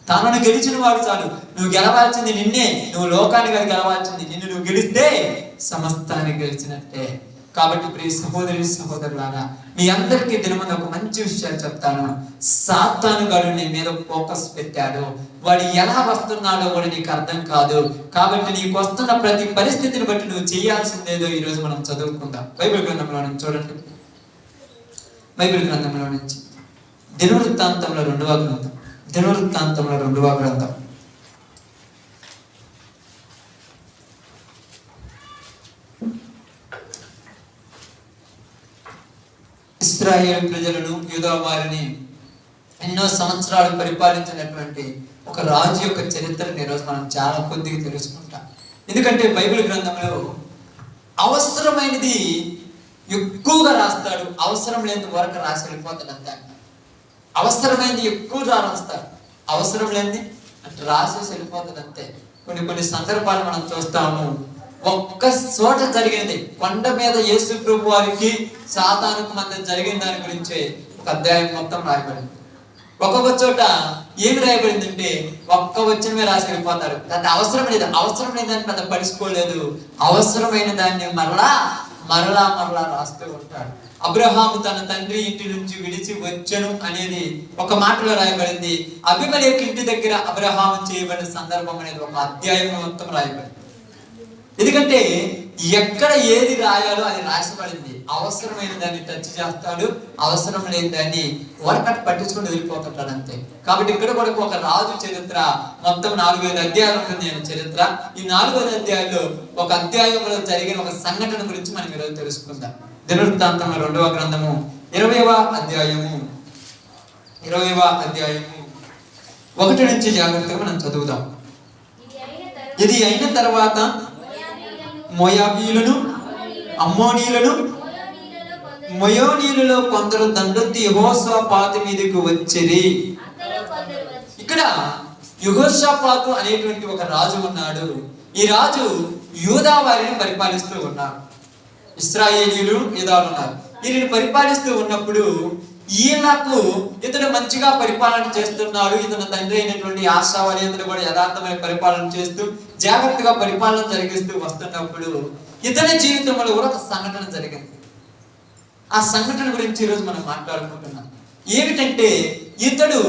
తనను గెలిచిన వాడు చాలు. నువ్వు గెలవాల్సింది నిన్నే, నువ్వు లోకాన్ని కాదు గెలవాల్సింది. నిన్ను నువ్వు గెలిస్తే సమస్తాన్ని గెలిచినట్టే. కాబట్టి ప్రియ సహోదరి సహోదరులారా, మీ అందరికీ దినమంది ఒక మంచి విషయాలు చెప్తాను. సాతాను గాడు నీ మీద ఫోకస్ పెట్టాడు. వాడు ఎలా వస్తున్నాడో కూడా నీకు అర్థం కాదు. కాబట్టి నీకు వస్తున్న ప్రతి పరిస్థితిని బట్టి నువ్వు చేయాల్సిందేదో ఈరోజు మనం చదువుకుందాం. బైబిల్ గ్రంథంలో నుంచి చూడండి. బైబిల్ గ్రంథంలో నుంచి దినవృత్తాంతంలో 2వ గ్రంథం. దినవృత్తాంతంలో 2వ గ్రంథం. ఇశ్రాయేలు ప్రజలను, యూదా వారిని ఎన్నో సంవత్సరాలు పరిపాలించినటువంటి ఒక రాజు యొక్క చరిత్రని ఈరోజు మనం చాలా కొద్దిగా తెలుసుకుంటాం. ఎందుకంటే బైబిల్ గ్రంథంలో అవసరమైనది ఎక్కువగా రాస్తాడు, అవసరం లేని వరకు రాసి వెళ్ళిపోతాడు. అంతే. అవసరమైనది ఎక్కువగా రాస్తాడు, అవసరం లేనిది అంటే రాసేసి వెళ్ళిపోతాడు అంతే. కొన్ని సందర్భాలు మనం చూస్తాము. ఒక్క చోట జరిగింది, కొండ మీద యేసు ప్రభు వారికి సాతానుకు మధ్య జరిగిన దాని గురించి ఒక అధ్యాయం మొత్తం రాయబడింది. ఒక్కొక్క చోట ఏమి రాయబడిందంటే ఒక్క వచనమే రాసి వెళ్ళిపోతారు. దాన్ని అవసరం లేదని పెద్ద పడుచుకోలేదు. అవసరమైన దాన్ని మరలా రాస్తూ ఉంటాడు. అబ్రహాము తన తండ్రి ఇంటి నుంచి విడిచి వచ్చెను అనేది ఒక మాటలో రాయబడింది. అబీమెలెకు ఇంటి దగ్గర అబ్రహాము చేయబడిన సందర్భం అనేది ఒక అధ్యాయం మొత్తం రాయబడింది. ఎందుకంటే ఎక్కడ ఏది రాయాలో అది రాసిపడింది. అవసరమైన దాన్ని టచ్ చేస్తాడు, అవసరం లేని దాన్ని వరకట్ పట్టించుకుని వెళ్ళిపోతుంటాడు అంతే. కాబట్టి ఇక్కడ కూడా ఒక రాజు చరిత్ర మొత్తం 4-5 అధ్యాయాలు ఉంటుంది ఆయన చరిత్ర. ఈ 4వ అధ్యాయంలో ఒక అధ్యాయంలో జరిగిన ఒక సంఘటన గురించి మనం ఈరోజు తెలుసుకుందాం. దినవృత్తాంతంలో 2వ గ్రంథము 20వ అధ్యాయము 1 నుంచి జాగ్రత్తగా మనం చదువుదాం. ఇది అయిన తర్వాత మోయాబీయులను, అమ్మోనీయులను, మోయోనీయులలో కొందరు దండెత్తి యెహోషాపాతు మీదకు వచ్చిరి. ఇక్కడ యెహోషాపాతు అనేటువంటి ఒక రాజు ఉన్నాడు. ఈ రాజు యూదా వారిని పరిపాలిస్తూ ఉన్నాడు. ఇశ్రాయేలీయులు యూదాలు ఉన్నారు. వీరిని పరిపాలిస్తూ ఉన్నప్పుడు ఇతడు మంచిగా పరిపాలన చేస్తున్నాడు. ఇతను తండ్రి అయినటువంటి ఆశా వారి ఇతను కూడా యథార్థమైన పరిపాలన చేస్తూ జాగ్రత్తగా పరిపాలన జరిగిస్తూ వస్తున్నప్పుడు ఇతని జీవితంలో కూడా ఒక సంఘటన జరిగింది. ఆ సంఘటన గురించి ఈరోజు మనం మాట్లాడుకుంటున్నాం. ఏమిటంటే ఇతడు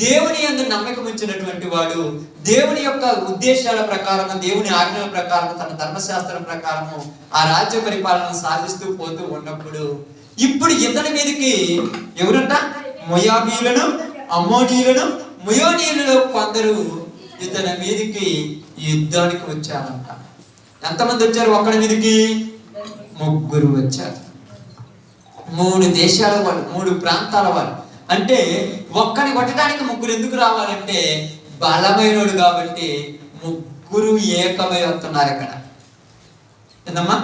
దేవుని యందు నమ్మకం ఉంచినటువంటి వాడు. దేవుని యొక్క ఉద్దేశాల ప్రకారము, దేవుని ఆజ్ఞల ప్రకారము, తన ధర్మశాస్త్రం ప్రకారము ఆ రాజ్య పరిపాలన సాధిస్తూ పోతూ ఉన్నప్పుడు ఇప్పుడు ఇతని మీదకి ఎవరంట? మోయాబీయులను, అమ్మోనీయులను, మోయోనీయులలో కొందరు ఇతని మీదకి యుద్ధానికి వచ్చారంట. ఎంతమంది వచ్చారు? ఒక్కడి మీదకి 3 వచ్చారు. 3 దేశాల వాళ్ళు, 3 ప్రాంతాల వాళ్ళు. అంటే ఒక్కని కొట్టడానికి 3 ఎందుకు రావాలంటే బలమైనడు కాబట్టి 3 ఏకమై వస్తున్నారు. ఇక్కడ ఏందమ్మా?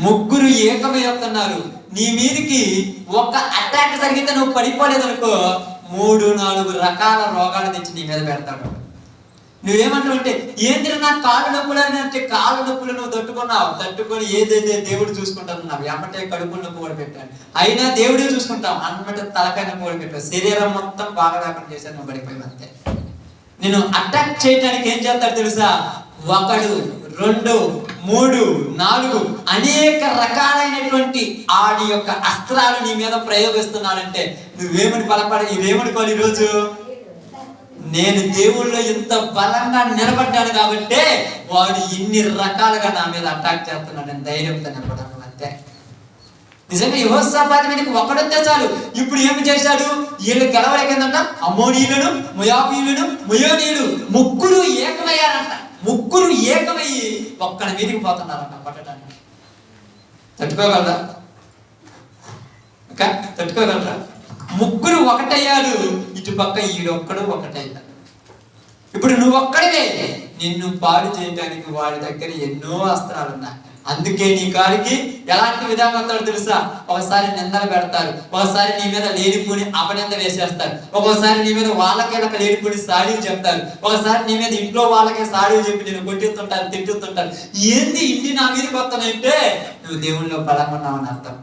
3 ఏకమై వస్తున్నారు. నీ మీదకి ఒక అటాక్ జరిగితే నువ్వు పడిపోలేదనుకో 3-4 రకాల రోగాలు తెచ్చి నీ మీద పెడతాడు. నువ్వేమంటావు అంటే ఏంటి నా కాళ్ళు నొప్పులు అని అంటే కాళ్ళు నొప్పులు నువ్వు తట్టుకొని ఏదైతే దేవుడు చూసుకుంటాను. ఎమ్మటే కడుపు నొప్పి కూడా పెట్టాను, అయినా దేవుడే చూసుకుంటాం అన్నమాట. తలకాయ నొప్పి కూడా పెట్టావు, శరీరం మొత్తం బాగా లేకుండా చేశాను, నువ్వు పడిపోయి అంతే. నేను అటాక్ చేయడానికి ఏం చేస్తాడు తెలుసా? 1, 2, 3, 4 అనేక రకాలైనటువంటి ఆడి యొక్క అస్త్రాలు నీ మీద ప్రయోగిస్తున్నాడంటే ఇవేమనుకోవాలి? ఈరోజు నేను దేవుళ్ళో ఇంత బలంగా నిలబడ్డాను కాబట్టి వాడు ఇన్ని రకాలుగా నా మీద అటాక్ చేస్తున్నాడు అని ధైర్యంతో నిలబడ్డాను అంతే. నిజంగా యెహోషాపాతు మీదకి ఒక్కడొస్తే చాలు. ఇప్పుడు ఏమి చేశాడు? వీళ్ళు గెలవలేకందంట. అమ్మోనీయులను, మోయాబీయులను, మోయోనీయులు 3 ఏకమయ్యారంట. 3 ఏకమయ్యి ఒక్కడి మీదకి పోతున్నారంట పట్టడానికి. తట్టుకోగలరా? తట్టుకోగలరా? 3 ఒకటయ్యాడు. ఇటు పక్క ఈడొక్కడు ఒకటయ్యాడు. ఇప్పుడు నువ్వు ఒక్కడివే. నిన్ను పాడు చేయడానికి వాడి దగ్గర ఎన్నో అస్త్రాలు ఉన్నాయి. అందుకే నీ కాడికి ఎలాంటి విధంగా వస్తాడు తెలుసా? ఒకసారి నిందలు పెడతారు, ఒకసారి నీ మీద లేనిపోని అపనింద వేసేస్తారు, ఒక్కోసారి నీ మీద వాళ్ళకే లేనిపోని సాడీలు చెప్తారు, ఒకసారి నీ మీద ఇంట్లో వాళ్ళకే సాడీలు చెప్పి నేను కొట్టిస్తుంటారు, తిట్టుతుంటారు. ఏంది ఇన్ని నా మీదకి వస్తానంటే నువ్వు దేవుళ్ళలో బలంగా ఉన్నావని అర్థం.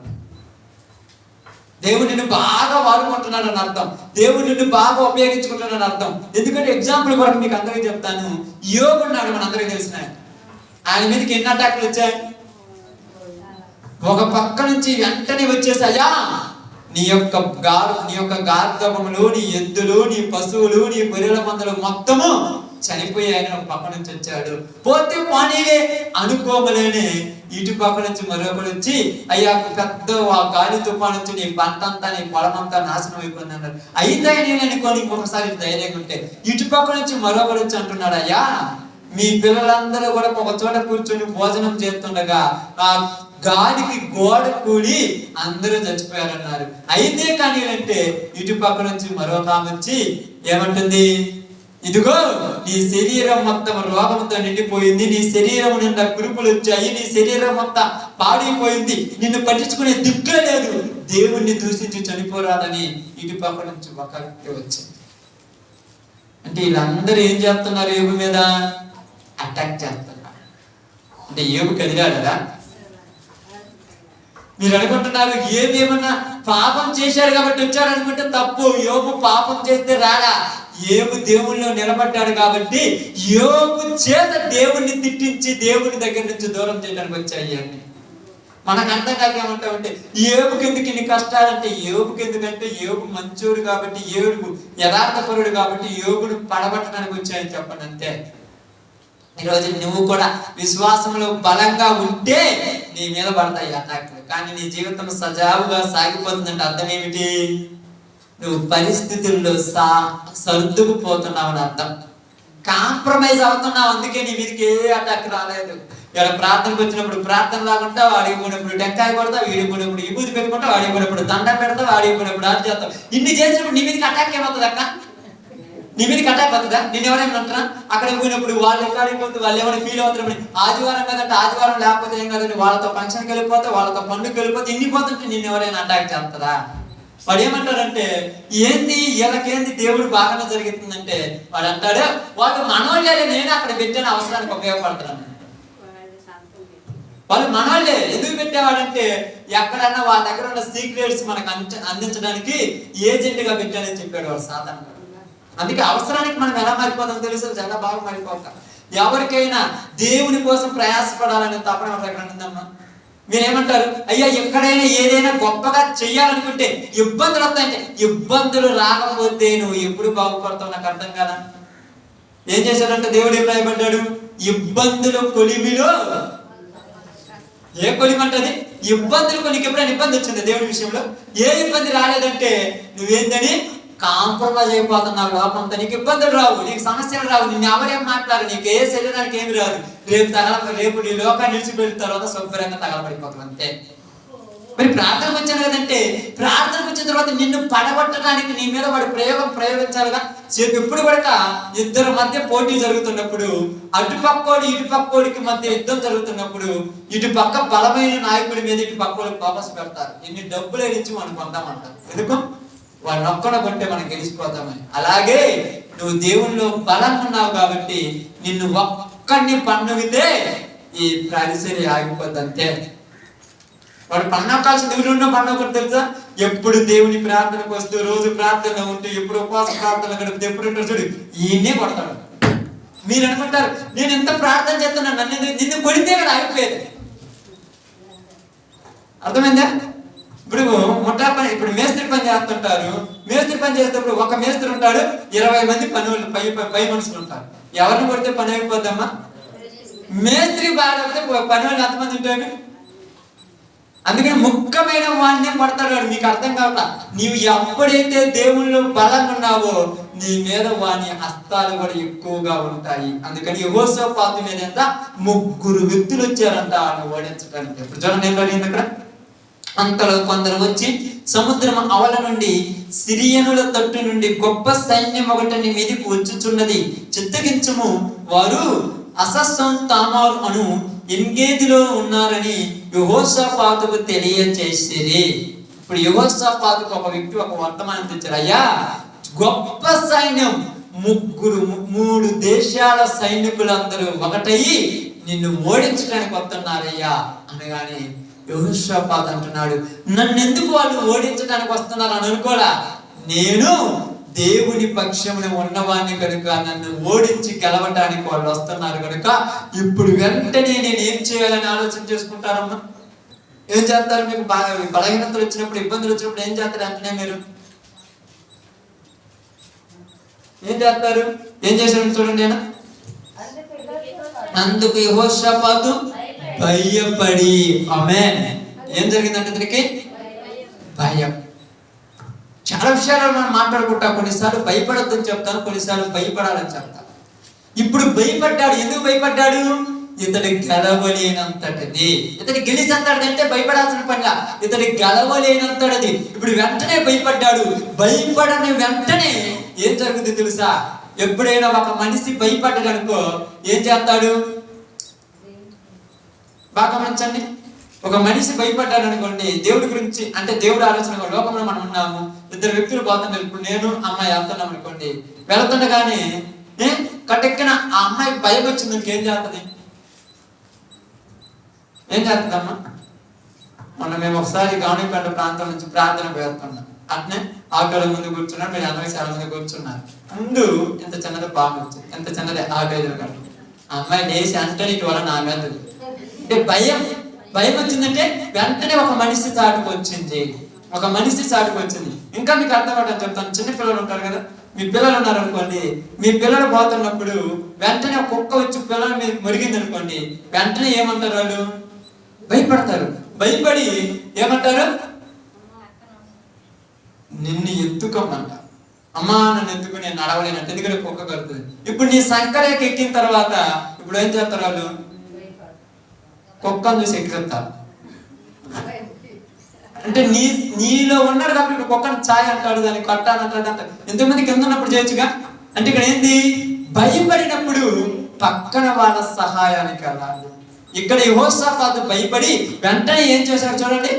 దేవుడు నిన్ను బాగా వాడుకుంటున్నాడు అని అర్థం. దేవుడు నిన్ను బాగా ఉపయోగించుకుంటున్నాడు అని అర్థం. ఎందుకంటే ఎగ్జాంపుల్ కొరకు మీకు అందరికీ చెప్తాను. యోబు ఉన్నాడు, మనందరికీ తెలిసిన ఆయన మీదకి ఎన్ని అటాకులు వచ్చాయి? ఒక పక్క నుంచి వెంటనే వచ్చేసాయా నీ యొక్క గార్ధములు, నీ ఎద్దులు, నీ పశువులు, నీ గొర్రెల మందలు మొత్తము చనిపోయాయని ఒక పక్క నుంచి వచ్చాడు. పోతే పానీలే అనుకోమలేని ఇటు పక్క నుంచి మరొకడు వచ్చి అయ్యా పెద్ద గాలి తుఫాను నుంచి నీ పంట అంతా, నీ పొలమంతా నాశనం అయిపోయింది అన్నాడు. అయితే నేను అనుకోని ఇంకొకసారి ధైర్యంగా ఉంటే ఇటు పక్క నుంచి మరొకడు వచ్చి అంటున్నాడు, అయ్యా మీ పిల్లలందరూ కూడా ఒక చోట కూర్చొని భోజనం చేస్తుండగా ఆ గాలికి గోడ కూడి అందరూ చచ్చిపోయారన్నారు. అయితే కానీ అంటే ఇటు పక్క నుంచి మరొక ఆమె వచ్చి ఏమంటుంది? ఇదిగో నీ శరీరం మొత్తం రోగంతో నిండిపోయింది, నీ శరీరం నిండా కురుపులు వచ్చాయి, నీ శరీరం మొత్తం పాడైపోయింది, నిన్ను పట్టించుకునే దిక్కే లేదు, దేవుణ్ణి దూషించి చనిపోరాదని ఇటు పక్క నుంచి ఒక వచ్చింది. అంటే వీళ్ళందరూ ఏం చేస్తున్నారు? యోబు మీద అటాక్ చేస్తున్నారు. అంటే యోబు కదిలాడరా? మీరు అనుకుంటున్నారు ఏమన్నా పాపం చేశాడు కాబట్టి వచ్చాడు అనుకుంటే తప్పు. యోబు పాపం చేస్తే రాడా? యోబు దేవుళ్ళలో నిలబడ్డాడు కాబట్టి యోబు చేత దేవుణ్ణి తిట్టించి దేవుని దగ్గర నుంచి దూరం చేయడానికి వచ్చాయి అని మనకు అర్థం కాక ఏమంటామంటే యోబుకి ఎందుకు ఇన్ని కష్టాలంటే యోబుకి ఎందుకంటే యోబు మంచోడు కాబట్టి, యోబు యథార్థపరుడు కాబట్టి యోబును పడబట్టడానికి వచ్చాయని చెప్పండి అంతే. ఈరోజు నువ్వు కూడా విశ్వాసంలో బలంగా ఉంటే నీ మీద పడతాయి అటాక్లు, కానీ నీ జీవితం సజావుగా సాగిపోతుందంటే అర్థం ఏమిటి? నువ్వు పరిస్థితుల్లో సర్దుకుపోతున్నావు అని అర్థం. కాంప్రమైజ్ అవుతున్నావు, అందుకే నీ మీదకి ఏ అటాక్ రాలేదు. ఇలా ప్రార్థనకు వచ్చినప్పుడు ప్రార్థన లాగుంటావు, ఆడిపోయినప్పుడు టెంకాయ కొడతావు, వీడిపోయినప్పుడు విభూతి పెట్టుకుంటావు, ఆడిపోయినప్పుడు దండ పెడతావు, ఆడిపోయినప్పుడు అది చేస్తావు. ఇన్ని చేసినప్పుడు నీ మీదకి అటాక్ ఏమవుతుంది అక్క? నీ మీదకి అటాక్ అవుతుందా? నేను ఎవరైనా అంటారా? అక్కడ పోయినప్పుడు వాళ్ళు ఎక్కడికి వాళ్ళు ఏమైనా ఫీల్ అవుతారని, ఆదివారం కదంటే ఆదివారం లేకపోతే ఏం కదండి, వాళ్ళతో ఫంక్షన్కి వెళ్ళిపోతే, వాళ్ళతో పండుగకి వెళ్ళిపోతే, ఇన్ని పోతుంటే నిన్ను ఎవరైనా అటాక్ చేస్తారా? వాడు ఏమంటాడంటే, ఏంది వీళ్ళకేంది దేవుడు బాగానే జరుగుతుందంటే, వాడు అంటాడు వాళ్ళు మనోళ్ళే, నేను అక్కడ పెట్టిన అవసరానికి ఉపయోగపడతాను. వాళ్ళు మనోళ్ళే. ఎందుకు పెట్టేవాడంటే, ఎక్కడన్నా వాళ్ళ దగ్గర ఉన్న సీక్రెట్స్ మనకు అందించడానికి ఏజెంట్ గా పెట్టానని చెప్పాడు వాడు సాతాను. అందుకే అవసరానికి మనం ఎలా మారిపోతాం తెలుసు, చాలా బాగా మారిపోతాం. ఎవరికైనా దేవుని కోసం ప్రయాసపడాలనే తపన మన దగ్గర ఉందమ్మా. మీరేమంటారు? అయ్యా ఎక్కడైనా ఏదైనా గొప్పగా చెయ్యాలనుకుంటే ఇబ్బందులు వస్తాయంటే, ఇబ్బందులు రాకపోతే నువ్వు ఎప్పుడు బాగుపడతావు నాకు అర్థం కదా. ఏం చేశాడంటే దేవుడు ఏం రాయబడ్డాడు? ఇబ్బందులు కొలిమిలో. ఏ కొలిమంటది? ఇబ్బందులు. నీకు ఎప్పుడైనా ఇబ్బంది వచ్చింది దేవుడి విషయంలో? ఏ ఇబ్బంది రాలేదంటే నువ్వేందని కాంప్రమైజ్ అయిపోతున్నావు. లోపంతో నీకు ఇబ్బందులు రావు, నీకు సమస్యలు రావు, నిన్ను ఎవరేం మాట్లాడు, నీకు ఏ శరీరానికి ఏమి రాదు. రేపు నీ లోకాన్ని నిలిచిపెట్టిన తర్వాత శుభ్రంగా తగలబడిపోతావు అంతే. మరి ప్రార్థనకు వచ్చాను కదంటే, ప్రార్థనకు వచ్చిన తర్వాత నిన్ను పడగొట్టడానికి నీ మీద వాడి ప్రయోగించాలిగా. ఎప్పుడు కూడా ఇద్దరి మధ్య పోటీ జరుగుతున్నప్పుడు, అటుపక్కోడి ఇటుపక్కోడికి మధ్య యుద్ధం జరుగుతున్నప్పుడు, ఇటు పక్క బలమైన నాయకుడి మీద ఇటు పక్కోడికి ఫోకస్ పెడతారు. ఇన్ని డబ్బులు ఇచ్చి మనం కొందామంటారు. ఎందుకు? వాడిని ఒక్కడ కొంటే మనం గెలిచిపోతామని. అలాగే నువ్వు దేవునిలో బలంగా ఉన్నావు కాబట్టి నిన్ను ఒక్కడిని పన్నుగితే ఈ పరిచర్య ఆగిపోద్ది అంతే. వాడు పన్నొక్కాల్సిన దేవుడు పన్నొకటి తెలుసా? ఎప్పుడు దేవుని ప్రార్థనకు వస్తూ, రోజు ప్రార్థన ఉంటూ, ఎప్పుడు ఉపవాస ప్రార్థన గడిపితే, ఎప్పుడు ఉంటారు చూడు, ఈయన్నే కొడతాడు. మీరు అనుకుంటారు నేను ఎంత ప్రార్థన చేస్తున్నాను, నిన్ను కొడితే కదా ఆగిపోయేది. అర్థమైందా? ఇప్పుడు మేస్త్రి పని చేస్తుంటారు. మేస్త్రి పని చేసేటప్పుడు ఒక మేస్త్రి ఉంటాడు, 20 మంది పై మనుషులు ఉంటారు. ఎవరిని కొడితే పని అయిపోద్దమ్మా? మేస్త్రి బాగా పని వాళ్ళు ఎంతమంది ఉంటారు? అందుకని ముఖ్యమైన వాడినే పడతాడు. మీకు అర్థం కావట్లా. నీవు ఎప్పుడైతే దేవుళ్ళు బలంగా ఉన్నావో నీ మీద వాని హస్తాలు కూడా ఎక్కువగా ఉంటాయి. అందుకని యెహోషాపాతు మీద ఎంత 3 వ్యక్తులు వచ్చారంట ఆయన ఓడించడానికి. ఇప్పుడు చూడండి ఏం జరిగింది అక్కడ. అంతలో కొందరు వచ్చి సముద్రం అవల నుండి సిరియనుల తట్టు నుండి గొప్ప సైన్యం ఒకటి మీదకి వచ్చుచున్నది, చిత్తగించుము, వారు అసస్సం తామారు అను ఎన్గేదిలో ఉన్నారని యెహోషాపాతుకు తెలియచేసిరి. ఇప్పుడు యెహోషాపాతుకు ఒక వ్యక్తి ఒక వర్తమానం తెచ్చారు. అయ్యా గొప్ప సైన్యం 3 దేశాల సైనికులందరూ ఒకటయ్యి నిన్ను ఓడించడానికి వస్తున్నారయ్యా అనగానే యెహోషాపాతు అంటున్నాడు, నన్ను ఎందుకు వాళ్ళు ఓడించడానికి వస్తున్నారు అని అనుకోలా. నేను దేవుని పక్షమున ఉన్నవాడిని కనుక నన్ను ఓడించి గెలవటానికి వాళ్ళు వస్తున్నారు కనుక ఇప్పుడు వెంటనే నేను ఏం చేయాలని ఆలోచన చేసుకుంటారమ్మా. ఏం చేస్తారు? మీకు బలహీనతలు వచ్చినప్పుడు, ఇబ్బందులు వచ్చినప్పుడు ఏం చేస్తారు? వెంటనే మీరు ఏం చేస్తారు? ఏం చేశారు చూడండి. నేను అందుకు యెహోషాపాతు భయపడి. ఆమేన్. ఏం జరిగిందంటే అతనికి భయం. చాలా విషయాలు మనం మాట్లాడుకుంటాం. కొన్నిసార్లు భయపడొద్దని చెప్తాను, కొన్నిసార్లు భయపడాలని చెప్తాను. ఇప్పుడు భయపడ్డాడు. ఎందుకు భయపడ్డాడు? ఇతడి గెలవలేనంతటిది. ఇతడి గెలిచంతటిది అంటే భయపడాల్సిన పనిలా, ఇతడి గెలవలేనంతటిది. ఇప్పుడు వెంటనే భయపడ్డాడు. భయపడని వెంటనే ఏం జరుగుతుంది తెలుసా? ఎప్పుడైనా ఒక మనిషి భయపడ్డాడు అనుకో ఏం చేస్తాడు? బాగా గమనించండి. ఒక మనిషి భయపడ్డాడు అనుకోండి, దేవుడి గురించి అంటే దేవుడి ఆలోచన, లోకంలో మనం ఉన్నాము, 2 వ్యక్తులు పోతున్నారు. ఇప్పుడు నేను అమ్మాయి వెళ్తున్నాం అనుకోండి, వెళ్తుండగానే కట్టెక్కిన ఆ అమ్మాయికి భయం వచ్చింది, ఇంకేం చేస్తుంది? ఏం చేస్తుందమ్మా? మొన్న మేము ఒకసారి గౌనీపేట ప్రాంతం నుంచి ప్రార్థన పెడుతున్నాం. అట్నే ఆటోల ముందు కూర్చున్నారు, మీరు అందరూ చాలా మంది కూర్చున్నారు. ముందు ఎంత చిన్నది పాము వచ్చింది, ఎంత చిన్నది ఆటో ఎదురుగాడు. ఆ అమ్మాయి లేచి అంటనికి వల్ల నా మీద అంటే భయం వచ్చిందంటే వెంటనే ఒక మనిషి చాటుకు వచ్చింది. ఇంకా మీకు అర్థమవుతుంది చెప్తాను. చిన్న పిల్లలు ఉంటారు కదా, మీ పిల్లలు ఉన్నారు అనుకోండి, మీ పిల్లలు పోతున్నప్పుడు వెంటనే ఒక కుక్క వచ్చి పిల్లల మీద మురిగింది అనుకోండి, వెంటనే ఏమంటారు? వాళ్ళు భయపడతారు. భయపడి ఏమంటారు? నిన్ను ఎత్తుకోమంట. అమ్మా నన్ను ఎత్తుకుని నేను నడవలేనంటే, ఎందుకంటే కుక్క కడుతుంది. ఇప్పుడు నీ సంకరేకి ఎక్కిన తర్వాత ఇప్పుడు ఏం చేస్తారు? వాళ్ళు కుక్కను చూసి ఎక్కిస్తారు. అంటే నీలో ఉన్నాడు కాబట్టి ఇప్పుడు కుక్కను ఛాయ్ అంటాడు, దాన్ని కట్టాలంటాడు అంట. ఎంతమంది కింద ఉన్నప్పుడు చేయొచ్చుగా, అంటే ఇక్కడ ఏంది, భయపడినప్పుడు పక్కన వాళ్ళ సహాయానికి వెళ్ళాలి. ఇక్కడ యెహోషాపాతు భయపడి వెంటనే ఏం చేశాడు చూడండి,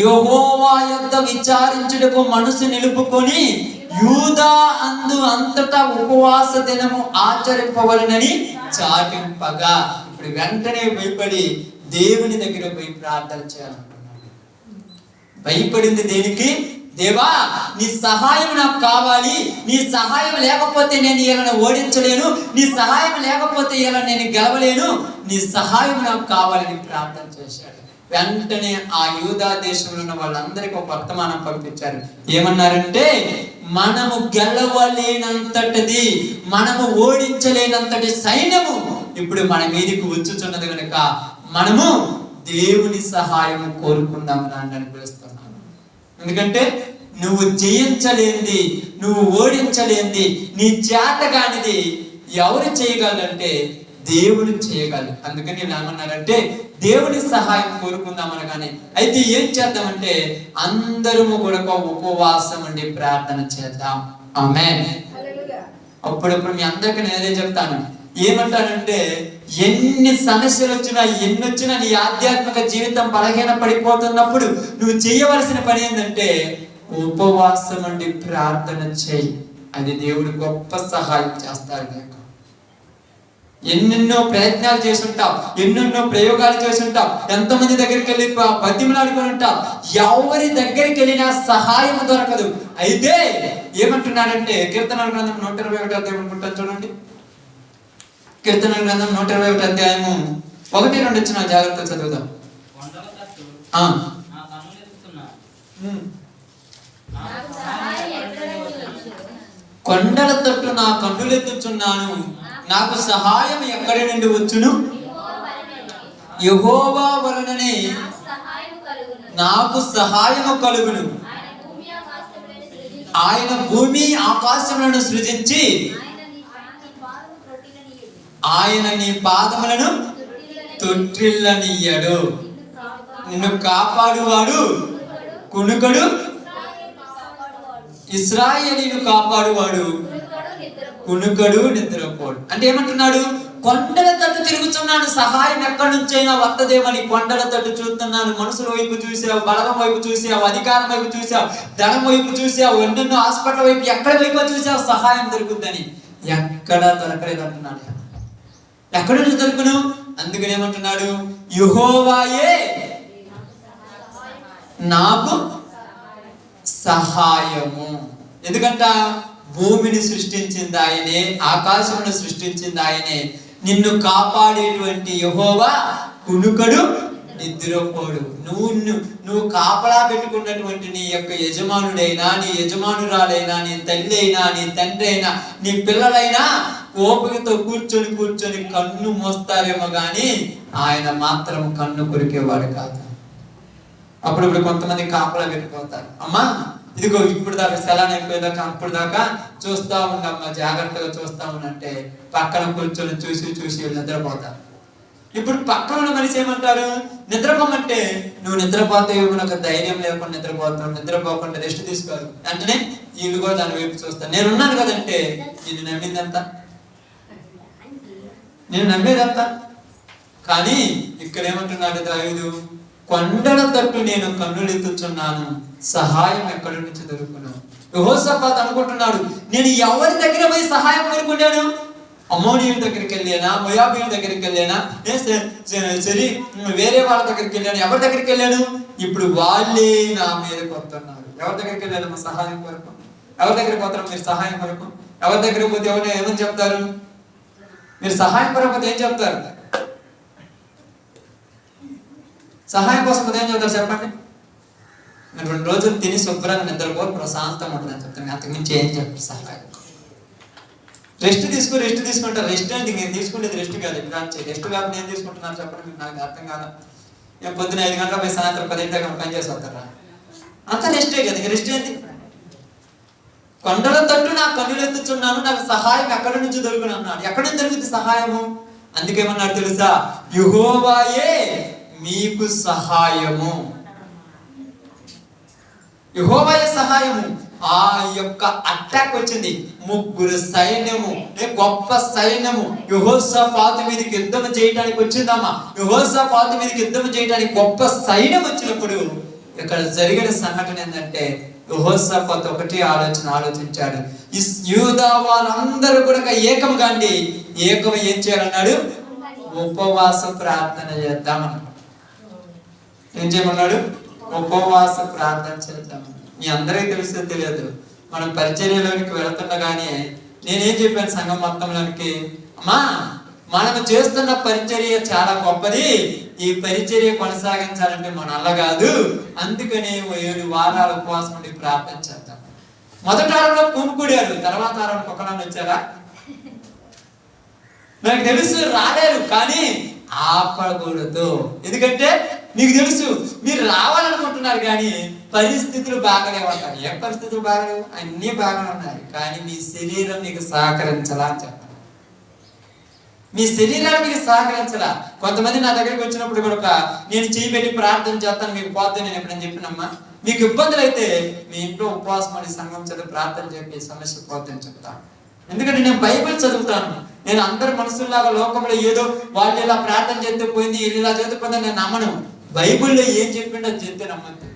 యెహోవా యొద్ద విచారించుటకు మనసు నిలుపుకొని యూదా అంతటా ఉపవాస దినము ఆచరింపవలనని చాటింపగా. ఇప్పుడు వెంటనే భయపడి దేవుని దగ్గర పోయి ప్రార్థన చేయాలనుకున్నాడు. భయపడింది దేనికి, దేవా నీ సహాయం నాకు కావాలి, నీ సహాయం లేకపోతే నేను వీళ్ళని ఓడించలేను, నీ సహాయం లేకపోతే వీళ్ళని నేను గెలవలేను, నీ సహాయం నాకు కావాలని ప్రార్థన చేశాడు. వెంటనే ఆ యూదా దేశంలో ఉన్న వాళ్ళందరికీ ఒక వర్తమానం పంపించారు. ఏమన్నారంటే, మనము గెలవలేనంతటిది, మనము ఓడించలేనంతటి సైన్యము ఇప్పుడు మన మీదకి వచ్చుచున్నది కనుక మనము దేవుని సహాయం కోరుకుందాం అని పిలుస్తున్నాను. ఎందుకంటే నువ్వు జయించలేంది, నువ్వు ఓడించలేంది, నీ చేతగానిది ఎవరు చేయగలరంటే దేవుడు చేయగలరు. అందుకని నేను ఏమన్నానంటే దేవుని సహాయం కోరుకుందామనగానే అయితే ఏం చేద్దామంటే అందరము కూడా ఉపవాసం ఉండి ప్రార్థన చేద్దాం. ఆమేన్. అప్పుడప్పుడు మీ అందరికీ నేనే చెప్తాను, ఏమంటానంటే ఎన్ని సమస్యలు వచ్చినా ఎన్ని వచ్చినా నీ ఆధ్యాత్మిక జీవితం బలహీన పడిపోతున్నప్పుడు నువ్వు చేయవలసిన పని ఏంటంటే ఉపవాసం ఉండి ప్రార్థన చేయి. అది దేవుడు గొప్ప సహాయం చేస్తాడు నీకు. ఎన్నెన్నో ప్రయత్నాలు చేసి ఉంటావు, ఎన్నెన్నో ప్రయోగాలు చేసి ఉంటావు, ఎంతమంది దగ్గరికి వెళ్ళి బతిమలాడుకొని ఉంటావు, ఎవరి దగ్గరికి వెళ్ళినా సహాయం దొరకదు. అయితే ఏమంటున్నాడంటే కీర్తనల గ్రంథం 121 అధ్యాయం అనుకుంటాను చూడండి. కీర్తనల గ్రంథం 121 అధ్యాయము 1-2 వచ్చిన జాగ్రత్త చదువుదాం. కొండల తట్టు నా కన్నులెత్తుచున్నాను, నాకు సహాయం ఎక్కడి నుండి వచ్చును, యెహోవా వలననే నాకు సహాయము కలుగును. ఆయన భూమి ఆకాశములను సృజించి ఆయన నీ పాదములను తొట్టిల్లనియ్యడు. నిన్ను కాపాడువాడు కునుకడు, ఇశ్రాయేలీను కాపాడువాడు కునుకడు నిద్రపోడు. అంటే ఏమంటున్నాడు, కొండల తట్టు తిరుగుతున్నాను, సహాయం ఎక్కడి నుంచైనా వత్తదేమని కొండల తట్టు చూస్తున్నాను. మనుషుల వైపు చూసావు, బలగం వైపు చూసావు, అధికారం వైపు చూసావు, ధనం వైపు చూసావు, ఎన్నెన్నో హాస్పిటల్ వైపు ఎక్కడి వైపు చూసావు సహాయం దొరుకుద్దని, ఎక్కడా దొరకలేదు అంటున్నాడు. ఎక్కడి నుంచి దొరుకును? అందుకని ఏమంటున్నాడు, యెహోవాయే నాకు సహాయము. ఎందుకంట భూమిని సృష్టించింది ఆయనే, ఆకాశమును సృష్టించింది ఆయనే. నిన్ను కాపాడేటువంటి యెహోవా కునుకడు నిద్రపోడు. నువ్వు కాపలా పెట్టుకున్నటువంటి నీ యొక్క యజమానుడైనా, నీ యజమానురాలైనా, నీ తల్లి అయినా, నీ తండ్రి అయినా, నీ పిల్లలైనా ఓపికతో కూర్చొని కన్ను మోస్తారేమో గాని ఆయన మాత్రం కన్ను కొరికేవాడు కాదు. అప్పుడప్పుడు కొంతమంది కాపలా పెట్టిపోతారు, అమ్మా ఇదిగో ఇప్పుడు దాకా సెలవు అయిపోయేదాకా అప్పుడు దాకా చూస్తా ఉండమ్మా, జాగ్రత్తగా చూస్తా ఉన్నంటే పక్కన కూర్చొని చూసి నిద్రపోతారు. ఇప్పుడు పక్కన ఉన్న మనిషి ఏమంటారు, నిద్రపోమంటే నువ్వు నిద్రపోతే నాకు ధైర్యం లేకుండా నిద్రపోతావు, నిద్రపోకుండా రెస్ట్ తీసుకోరు. వెంటనే వీళ్ళు కూడా దాని వైపు చూస్తాను. నేనున్నాను కదంటే నేను నమ్మిందంతా, నేను నమ్మేదంతా. కానీ ఇక్కడ ఏమంటున్నాడు దావీదు, కొండల తట్టు నేను కన్నులెత్తుచున్నాను, సహాయం ఎక్కడి నుంచి దొరుకును. యెహోషాపాతు అనుకుంటున్నాడు, నేను ఎవరి దగ్గర పోయి సహాయం కోరుకున్నాను? అమ్మోనీయుల దగ్గరికి వెళ్ళానా, మోయాబీయుల దగ్గరికి వెళ్ళానా, సరే వేరే వాళ్ళ దగ్గరికి వెళ్ళాను, ఎవరి దగ్గరికి వెళ్ళాను? ఇప్పుడు వాళ్ళే నా మీదకి వస్తున్నారు. ఎవరి దగ్గరికి వెళ్ళాను మా సహాయం కొరకు? ఎవరి దగ్గరికి పోతారు మీరు సహాయం కొరకు? ఎవరి దగ్గరికి పోతే ఎవరైనా ఏమని చెప్తారు? మీరు సహాయం కొరకు ఏం చెప్తారు? సహాయం కోసం ఏం చెప్తారు చెప్పండి? మీరు 2 రోజులు తిని శుభ్రంగా నిద్రపో, ప్రశాంతం ఉంటుందని చెప్తాను. అంతకుమించి ఏం చెప్పారు? సహాయం రెస్ట్ తీసుకుంటారు. రెస్ట్ అంటే నేను తీసుకునేది రెస్ట్ కాదు. రెస్ట్ కాకుండా ఏం తీసుకుంటున్నారు చెప్పండి? మీకు నాకు అర్థం కాదు. నేను పొద్దున 5 గంటలకు పోయి సాయంత్రం 10 గంటలకు పని చేసి వస్తారా? అంతా రెస్టే కదా. రెస్ట్ ఏంటి? కొండల తట్టు నా కన్నులెత్తుచున్నాను, నాకు సహాయం ఎక్కడి నుంచి దొరుకును అన్నాడు. ఎక్కడి నుంచి దొరుకుతుంది సహాయము? అందుకేమన్నాడు తెలుసా, యెహోవాయే మీకు సహాయము. యెహోవాయే సహాయము. ఆ యొక్క అటాక్ వచ్చింది. 3 సైన్యము, గొప్ప సైన్యము యెహోషాపాతు మీదకి యుద్ధం చేయడానికి వచ్చిందమ్మా. యెహోషాపాతు మీదకి యుద్ధం చేయడానికి గొప్ప సైన్యం వచ్చినప్పుడు ఇక్కడ జరిగిన సంఘటన ఏంటంటే, యెహోషాపాతు ఒకటి ఆలోచించాడు. యూదా వారందరూ కూడా ఏకం కాండి, ఏకం ఏం చేయాలన్నాడు? ఉపవాస ప్రార్థన చేద్దామన్నాడు. ఏం చేయమన్నాడు? ఉపవాస ప్రార్థన చేద్దాం. మీ అందరికీ తెలిస్తే తెలియదు, మనం పరిచర్యలోనికి వెళుతుండగానే నేనేం చెప్పాను సంఘం మొత్తంలోనికి, అమ్మా మనం చేస్తున్న పరిచర్య చాలా గొప్పది, ఈ పరిచర్య కొనసాగించాలంటే మన వల్ల కాదు, అందుకనే 7 వారాలు ఉపవాసం ఉండి ప్రార్థన చేద్దాం. మొదటి వారంలో పూనుకూడారు, తర్వాత వారానికి ఒకనాడు వచ్చారా? నాకు తెలుసు రాలేరు, కానీ ఆపకూడదు. ఎందుకంటే మీకు తెలుసు మీరు రావాలనుకుంటున్నారు కానీ పరిస్థితులు బాగాలేవంటారు. ఏ పరిస్థితులు బాగాలేవు? అన్నీ బాగానే ఉన్నాయి, కానీ మీ శరీరం మీకు సహకరించలా అని చెప్పాలి. మీ శరీరాన్ని మీకు సహకరించలా. కొంతమంది నా దగ్గరికి వచ్చినప్పుడు కూడా నేను చేయబెట్టి ప్రార్థన చేస్తాను మీకు పోతే, నేను ఎప్పుడైనా చెప్పినమ్మా మీకు ఇబ్బందులు అయితే మీ ఇంట్లో ఉపవాసం అని సంఘం చదువు ప్రార్థన చెప్పి సమస్య పోతుందని చెప్తాను. ఎందుకంటే నేను బైబిల్ చదువుతాను. నేను అందరి మనుషుల్లాగా లోకంలో ఏదో వాళ్ళు ఇలా ప్రార్థన చేస్తే పోయింది, వీళ్ళు ఇలా చేస్తే పోయింది నేను నమ్మను. బైబిల్లో ఏం చెప్పిండో చెప్తే నమ్మద్దు.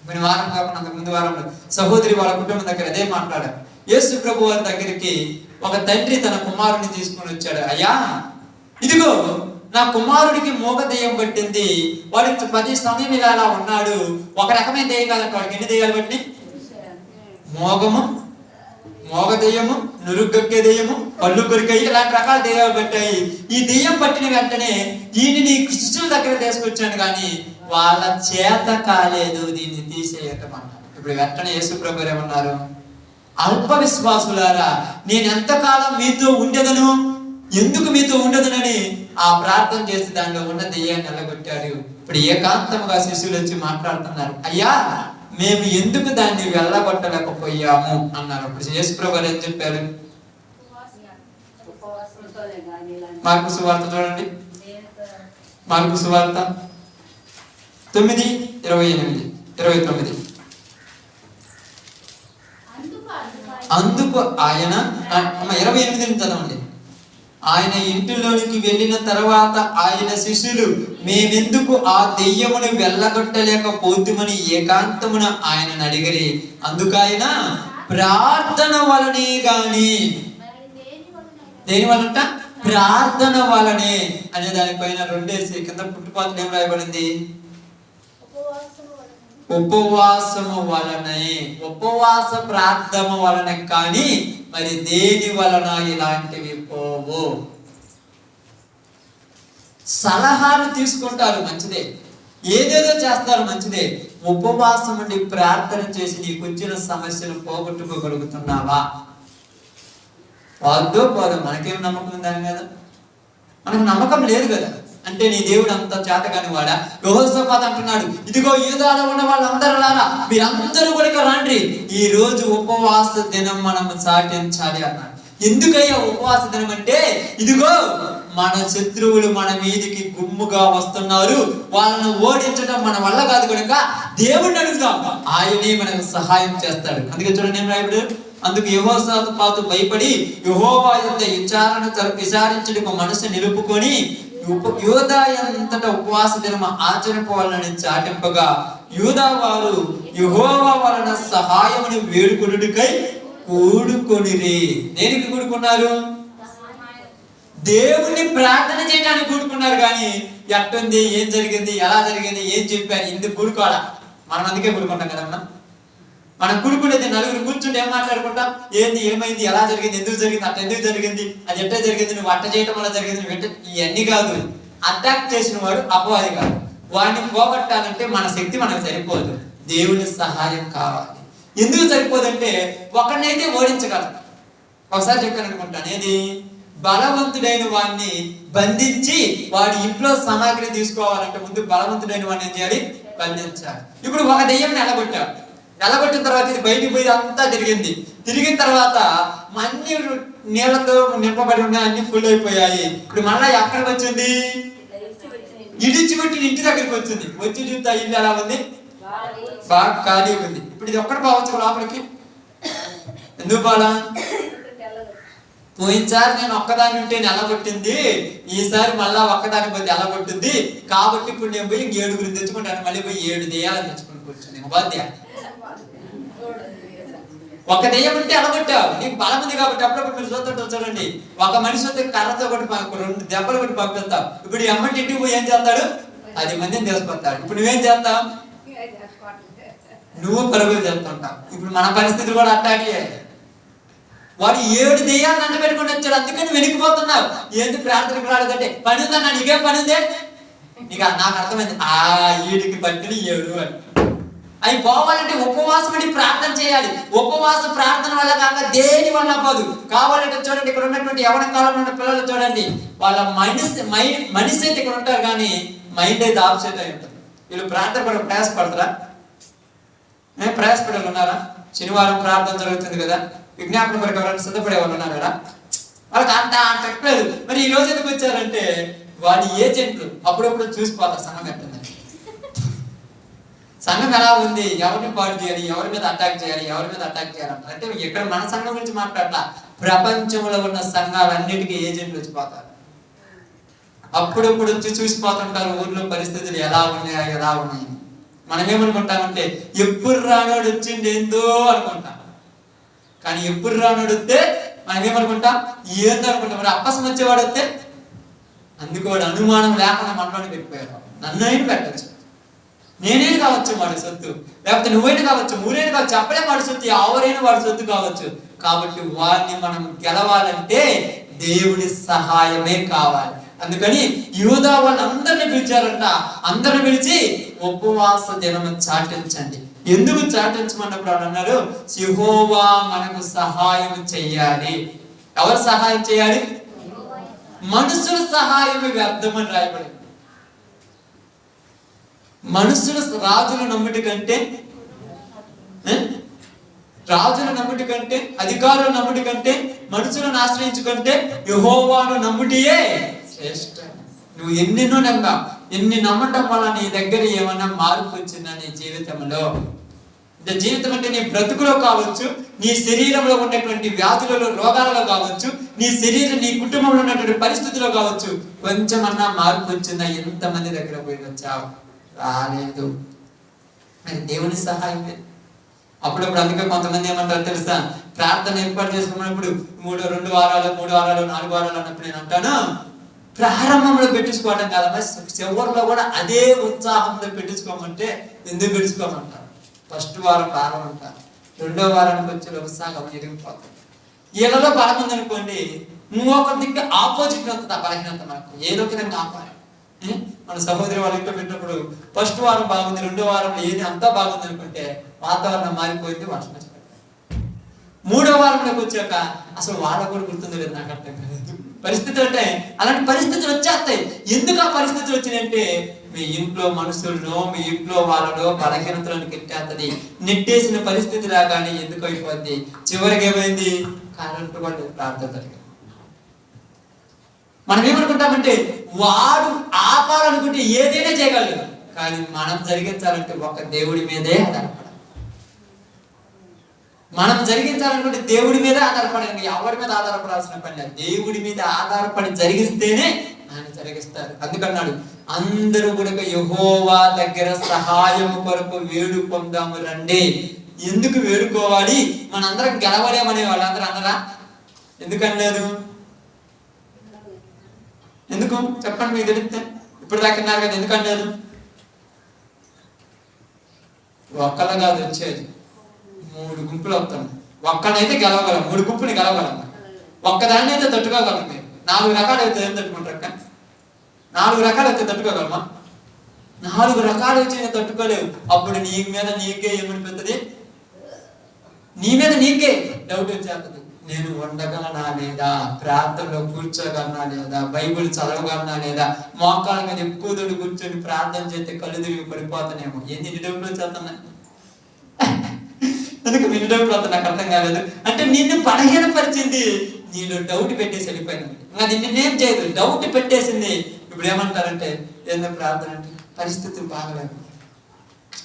పోయిన వారం కాకుండా అంతకు ముందు వారంలో సహోదరి వాళ్ళ కుటుంబం దగ్గర అదే మాట్లాడారు. యేసు ప్రభు వారి దగ్గరికి ఒక తండ్రి తన కుమారుని తీసుకుని వచ్చాడు. అయ్యా ఇదిగో నా కుమారుడికి మూగ దెయ్యం పట్టింది, వాడికి 10 సమయం ఇలా అలా ఉన్నాడు. ఒక రకమైన దెయ్యం కాదంట, వాడికి ఎన్ని దెయ్యాలు పట్టి? మోగ దెయ్యము, నురుగక్కే దెయ్యము, పళ్ళు కొరికాయి, ఇలాంటి రకాల దెయ్యాలు పట్టాయి. ఈ దెయ్యం పట్టిన వెంటనే ఈయనని శిష్యుల దగ్గర తీసుకొచ్చాను, కానీ వాళ్ళ చేత కాలేదు దీన్ని తీసేయటం అన్నారు. ఇప్పుడు వెంటనే యేసు ప్రభు ఏమన్నారు? అల్ప విశ్వాసులారా, నేను ఎంతకాలం మీతో ఉండేదను, ఎందుకు మీతో ఉండదనని ఆ ప్రార్థన చేసి దానిలో ఉన్న దెయ్యాన్ని వెళ్ళగొట్టాడు. ఇప్పుడు ఏకాంతముగా శిష్యులు వచ్చి మాట్లాడుతున్నారు, అయ్యా మేము ఎందుకు దాన్ని వెళ్ళగొట్టలేకపోయాము అన్నారు. అప్పుడు యేసు ప్రభువు ఏం చెప్పారు? మార్కు సువార్త చూడండి, మార్కు సువార్త 9:28-29. అందుకు ఆయన 28 చదవండి. ఆయన ఇంటిలోనికి వెళ్ళిన తర్వాత ఆయన శిష్యులు మేమెందుకు ఆ దెయ్యమును వెళ్ళగొట్టలేకపోతుమని ఏకాంతమున ఆయనను అడిగిరి. అందుకు ఆయన ప్రార్థన వలనే గాని, దేని వలన? ప్రార్థన వలనే అనే దానిపైన 2 కింద పుట్టుపాత్ర ఏం రాయబడింది? ఉపవాసము వలనే, ఉపవాస ప్రార్థన వలన, కానీ మరి దేని వలన ఇలాంటివి పోవు. సలహాలు తీసుకుంటారు మంచిదే, ఏదేదో చేస్తారు మంచిదే. ఉపవాసం ఉండి ప్రార్థన చేసి నీకు వచ్చిన సమస్యలు పోగొట్టుకోగలుగుతున్నావా? పోదో పోదో, మనకేం నమ్మకం దాని మీద? మనకు నమ్మకం లేదు కదా. అంటే నీ దేవుడు అంత చేతగాని వాడా? యెహోషాపాతు అంటున్నాడు, ఇదిగో యూదాలో ఉన్న వాళ్ళందరూ మీరందరూ కూడా రండి, ఈ రోజు ఉపవాస దినం మనం సాటించాలి అన్నాడు. ఎందుకయ్యా ఉపవాస దినం అంటే, ఇదిగో మన శత్రువులు మన మీదికి గుమ్ముగా వస్తున్నారు, వాళ్ళను ఓడించడం మన వల్ల కాదు కనుక దేవుడిని అడుగుదాం, ఆయనే మనకు సహాయం చేస్తాడు. అందుకే చూడండి ఏం రాయబడు, అందుకు యెహోషాపాతు భయపడి యెహోవా యొద్ద విచారించుటకు మనసు నిలుపుకొని యూదా అంతటా ఉపవాస దినం ఆచరింపవాలని చాటింపగా యూదా వారు యెహోవా వలన సహాయముని వేడుకొనుటకై కూడుకొనిరి. దేనికి కూడుకున్నారు? దేవుణ్ణి ప్రార్థన చేయడానికి కూడుకున్నారు. కానీ ఎట్టుంది, ఏం జరిగింది, ఎలా జరిగింది, ఏం చెప్పారు, ఇందుకు కూడుకోవాలా? మనం అందుకే కూడుకుంటాం కదమ్మా. మనం కూడుకునేది నలుగురు కూర్చుంటే ఏం మాట్లాడుకుంటాం, ఏంది, ఏమైంది, ఎలా జరిగింది, ఎందుకు జరిగింది, అట్లా ఎందుకు జరిగింది, అది ఎట్లా జరిగింది, నువ్వు అట్ట చేయటం వల్ల జరిగింది, ఇవన్నీ కాదు. అటాక్ చేసిన వాడు అపవాది కాదు. వాడిని పోగొట్టాలంటే మన శక్తి మనకు సరిపోదు, దేవుని సహాయం కావాలి. ఎందుకు సరిపోదంటే ఒకరినైతే ఓడించగలం. ఒకసారి చెప్పాను అనుకుంటాను, ఏది, బలవంతుడైన వాడిని బంధించి వాడి ఇంట్లో సామాగ్రి తీసుకోవాలంటే ముందు బలవంతుడైన వాడిని ఏం చేయాలి? బంధించాలి. ఇప్పుడు ఒక దెయ్యం నెలగొట్టిన తర్వాత ఇది బయటికి పోయి అంతా తిరిగిన తర్వాత అన్ని నీళ్లతో నింపబడి ఉన్నాయి, అన్ని ఫుల్ అయిపోయాయి. ఇప్పుడు మళ్ళీ ఎక్కడికి వచ్చింది? ఇడిచిపెట్టి ఇంటి దగ్గరికి వచ్చింది. వచ్చి చూస్తే ఇల్లు ఎలా ఉంది? బాగా ఖాళీ ఉంది. ఇప్పుడు ఇది ఒక్కటి పోవచ్చు లోపలికి. ఎందుకు బాలా? పోయినసారి నేను ఒక్కదాని ఉంటే నెలగొట్టింది, ఈసారి మళ్ళా ఒక్కదాని పోతే ఎలగొట్టింది. కాబట్టి ఇప్పుడు నేను పోయి 7 తెచ్చుకుంటాను, మళ్ళీ పోయి 7 దెయ్యాలను తెచ్చుకుని కూర్చుని బాధ్య. ఒక దెయ్యం ఉంటే ఎలగొట్టావు, నీకు బలం ఉంది కాబట్టి. అప్పుడప్పుడు మీరు చూస్తుంటారు చూడండి, ఒక మనిషి వస్తే కర్రతో కొట్టి 2 దెబ్బలు కొట్టి పంపిస్తావు. ఇప్పుడు ఈ అమ్మటి ఇంటికి పోయి ఏం చేస్తాడు? 10 మందిని తీసుకొస్తాడు. ఇప్పుడు నువ్వేం చేస్తావు? నువ్వు పరుగులు చేస్తుంటావు. ఇప్పుడు మన పరిస్థితి కూడా అట్టాగే. వాడు 7 దెయ్యాలను అంట పెట్టుకుని వచ్చాడు, అందుకని వెనికిపోతున్నావు. ఏంది ప్రార్థనకు రాలేదంటే? పని ఉందన్నా, నీకేం పని ఉందే? నీకు నాకు అర్థమైంది, వీడికి పట్టిన 7 అని. అవి పోవాలంటే ఉపవాసం అని ప్రార్థన చేయాలి. ఉపవాస ప్రార్థన వల్ల కాక దేని వల్ల పోదు. కావాలంటే చూడండి, ఇక్కడ ఉన్నటువంటి యవ్వన కాలంలో ఉన్న పిల్లలు చూడండి, వాళ్ళ మనిషి అయితే ఇక్కడ ఉంటారు కానీ మైండ్ అయితే ఆప్సెట్ అయి ఉంటుంది. వీళ్ళు ప్రార్థన పడ ప్రయాసపడతారా? ప్రయాసపడే ఉన్నారా? శనివారం ప్రార్థన జరుగుతుంది కదా, విజ్ఞాపన కొరకు ఎవరైనా సిద్ధపడే వాళ్ళు ఉన్నారు కదా, వాళ్ళకి అంత చెప్పలేదు. మరి ఈ రోజు ఎందుకు వచ్చారంటే వాడి ఏజెంట్లు అప్పుడప్పుడు చూసిపోతారు సంఘం ఎట్టుందని. సంఘం ఎలా ఉంది, ఎవరిని పాడు చేయాలి, ఎవరి మీద అటాక్ చేయాలి, ఎవరి మీద అటాక్ చేయాలంటారు. అంటే ఇక్కడ మన సంఘం గురించి మాట్లాడలా, ప్రపంచంలో ఉన్న సంఘాలన్నిటికీ ఏజెంట్లు వచ్చిపోతారు. అప్పుడప్పుడు వచ్చి చూసిపోతుంటారు ఊర్లో పరిస్థితులు ఎలా ఉన్నాయి. మనం ఏమనుకుంటామంటే ఎప్పుడు రానోడు వచ్చింది ఏందో అనుకుంటాం. కానీ ఎప్పుడు రానోడు వస్తే మనం ఏమనుకుంటాం? ఏందో అనుకుంటాం. మరి అప్పసం వచ్చేవాడు వస్తే అందుకు వాడు అనుమానం లేకుండా మనలోనే పెట్టిపోయాడు. నన్నైనా పెట్టచ్చు, నేనేం కావచ్చు వాడి సొత్తు, లేకపోతే నువ్వైనా కావచ్చు, ఊరైనా కావచ్చు, అప్పుడే వాడి సొత్తు, ఎవరైనా వాడి సొత్తు కావచ్చు. కాబట్టి వాడిని మనం గెలవాలంటే దేవుడి సహాయమే కావాలి. అందుకని యూదా వాళ్ళందరినీ పిలిచారంట. అందరిని పిలిచి ఉపవాస దినం చాటించండి. ఎందుకు చాటించమన్నప్పుడు వాళ్ళు అన్నారు, యెహోవా మనకు సహాయం చెయ్యాలి. ఎవరు సహాయం చేయాలి? మనుషుల సహాయం వ్యర్థమని రాయబడింది. మనుషులు రాజులు నమ్ముటి కంటే, అధికారులు నమ్ముటి కంటే, మనుషులను ఆశ్రయించుకుంటే యెహోవాను నమ్ముటియే శ్రేష్ఠ. నువ్వు ఎన్నెన్నో నమ్మా, ఎన్ని నమ్మటం వల్ల నీ దగ్గర ఏమన్నా మార్పు వచ్చిందా నీ జీవితంలో? జీవితం అంటే నీ బ్రతుకులో కావచ్చు, నీ శరీరంలో ఉన్నటువంటి వ్యాధులలో, రోగాలలో కావచ్చు, నీ కుటుంబంలో ఉన్నటువంటి పరిస్థితుల్లో కావచ్చు, కొంచెమన్నా మార్పు వచ్చిందా? ఎంతమంది దగ్గర పోయి వచ్చావు? రాలేదు. మరి దేవుని సహాయం లేదు. అప్పుడప్పుడు అందుకే కొంతమంది ఏమంటారు తెలుసా, ప్రార్థన ఏర్పాటు చేసుకున్నప్పుడు 2 వారాలు 3 వారాలు 4 వారాలు అన్నప్పుడు నేను అంటాను, ప్రారంభంలో పెట్టించుకోవడం కాదమ్మా, చివరిలో కూడా అదే ఉత్సాహంతో పెట్టించుకోమంటే ఎందుకు పెట్టించుకోమంటారు? ఫస్ట్ వారం బలం అంటారు, 2వ వారానికి వచ్చే ఉత్సాహం ఎదిగిపోతుంది. వీళ్ళలో బలం ఉందనుకోండి, ఇంకొక దిక్కు ఆపోజిట్ అవుతుంది ఆ బలహీనత. మనకు ఏదో ఒక విధంగా ఆపాలి. మన సహోదరి వాళ్ళ ఇంట్లో పెట్టినప్పుడు ఫస్ట్ వారం బాగుంది, 2వ వారంలో ఏది అంతా బాగుంది అనుకుంటే వాతావరణం మారిపోయింది, వర్షం వచ్చి 3వ వారంలోకి వచ్చాక అసలు వాళ్ళ కూడా గుర్తుంది లేదు, నాకు అర్థం కాలేదు. పరిస్థితి అంటే అలాంటి పరిస్థితులు వచ్చేస్తాయి. ఎందుకు ఆ పరిస్థితులు వచ్చినాయంటే మీ ఇంట్లో మనుషుల్లో, మీ ఇంట్లో వాళ్ళలో బలహీనతలను నెట్టేస్తుంది. నెట్టేసిన పరిస్థితి రాగానే ఎందుకు అయిపోద్ది? చివరికి ఏమైంది? కరెంటు వాళ్ళు ప్రార్థన జరిగింది. మనం ఏమనుకుంటామంటే వాడు ఆపాలనుకుంటే ఏదైనా చేయగలరు, కానీ మనం జరిగించాలంటే ఒక దేవుడి మీదే ఆధారపడాలి. మనం జరిగించాలనుకుంటే దేవుడి మీద ఆధారపడండి, ఎవరి మీద ఆధారపడాల్సిన పని లేదు. దేవుడి మీద ఆధారపడి జరిగిస్తేనే ఆయన జరిగిస్తారు. అందుకన్నాడు, అందరూ కూడా యెహోవా దగ్గర సహాయం కొరకు వేడుకొందాము రండి. ఎందుకు వేడుకోవాలి? మనందరం గెలవలేమనే వాళ్ళందరూ అన్నరా? ఎందుకనలేదు? ఎందుకు చెప్పండి, మీకు తెలిస్తే. ఇప్పుడు దాకా అన్నారు కదా, ఎందుకనలేదు? ఒక్కళ్ళ కాదు వచ్చేది, 3 గుంపులు వస్తాం. ఒక్కడైతే గెలవగలం, 3 గుంపుని గెలవగలం. ఒక్కదాన్ని అయితే తట్టుకోగలం. 4 రకాలు అయితే ఏం తట్టుకుంటారు అక్క? 4 రకాలు అయితే తట్టుకోగలమా? 4 రకాలు వచ్చి తట్టుకోలేవు. అప్పుడు నీ మీద నీకే ఏమనిపిస్తుంది? నీ మీద నీకే డౌట్ వచ్చేస్తుంది. నేను ఉండగలనా లేదా? ప్రార్థనలో కూర్చోగలనా లేదా? బైబిల్ చదవగలనా లేదా? మోకాళ్ళ మీద ఎక్కువ తోడు కూర్చొని ప్రార్థన చేస్తే కళ్ళు తిరిగి పడిపోతానేమో. ఎన్ని డౌట్లు వచ్చేస్తున్నా? అందుకే ఎన్ని డౌట్లు వస్తా నాకు అర్థం కాలేదు. అంటే నిన్ను బలహీనపరిచింది, నీలో డౌట్ పెట్టేసి వెళ్ళిపోయింది. అది నిన్నేం చేయదు, డౌట్ పెట్టేసింది. ఇప్పుడు ఏమంటారంటే ఏందో ప్రార్థన అంటే పరిస్థితులు బాగలేదు.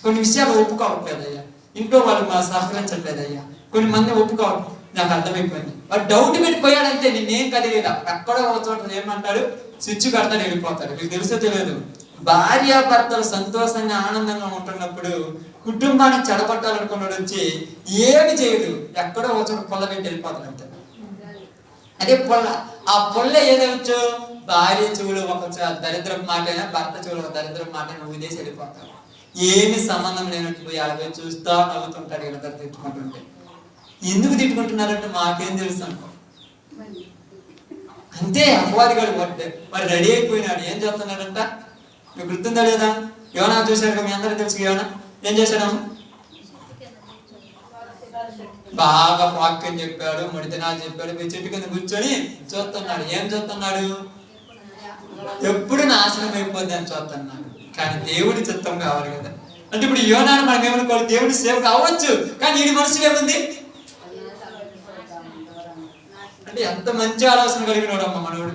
కొన్ని విషయాలు ఒప్పుకోవట్లేదయ్యా, ఇంట్లో వాళ్ళు మా సహకరించట్లేదయ్యా, కొన్ని మంది ఒప్పుకోవట్లేదు. నాకు అర్థమైపోయింది. వాడు డౌట్ పెట్టిపోయాడంటే నేనేం కదిలేదా, ఎక్కడో ఒక చోట ఏమంటాడు, స్విచ్ కడతాడు, వెళ్ళిపోతాడు. మీకు తెలుసో తెలియదు, భార్యాభర్తలు సంతోషంగా ఆనందంగా ఉంటున్నప్పుడు కుటుంబాన్ని చెడగొట్టాలనుకున్నాడు వచ్చి ఏమి చేయడు, ఎక్కడో ఒక చోట పొల్ల పెట్టి వెళ్ళిపోతాడు అంతే. అదే పొల్ల. ఆ పొల్ల ఏదవచ్చు, భార్య చెవులు ఒక దరిద్రపు మాట అయినా, భర్త చెవులు ఒక దరిద్రపు మాట అయినా ఉదేసి వెళ్ళిపోతాడు. ఏమి సంబంధం లేనట్టు పోయి అలా చూస్తా నవ్వుతుంటాడు. ఇద్దరు తిట్టుకుంటుంటే ఎందుకు తిట్టుకుంటున్నారంటే మాకేం తెలుసు అనుకో. అంతే అపవాది గారు వాడు రెడీ అయిపోయినాడు. ఏం చేస్తున్నాడంట మీకు గుర్తుందా లేదా? యోనా చూశారు, మీ అందరూ తెలుసు. యోనా ఏం చేశాడు? బాగా వాక్యం చెప్పాడు, 3 దినాలు చెప్పాడు, మీ చెట్టు కింద కూర్చొని చూస్తున్నాడు. ఏం చూస్తున్నాడు? ఎప్పుడు నాశనం అయిపోద్ది అని చూస్తున్నాడు. కానీ దేవుడి చిత్తం కావాలి కదా. అంటే ఇప్పుడు యోనాను మనం ఏమనుకోవాలి, దేవుడి సేవ కావచ్చు, కానీ వీడి మనసులో ఏముంది అంటే ఎంత మంచి ఆలోచన కలిగినాడు అమ్మ మనోడు.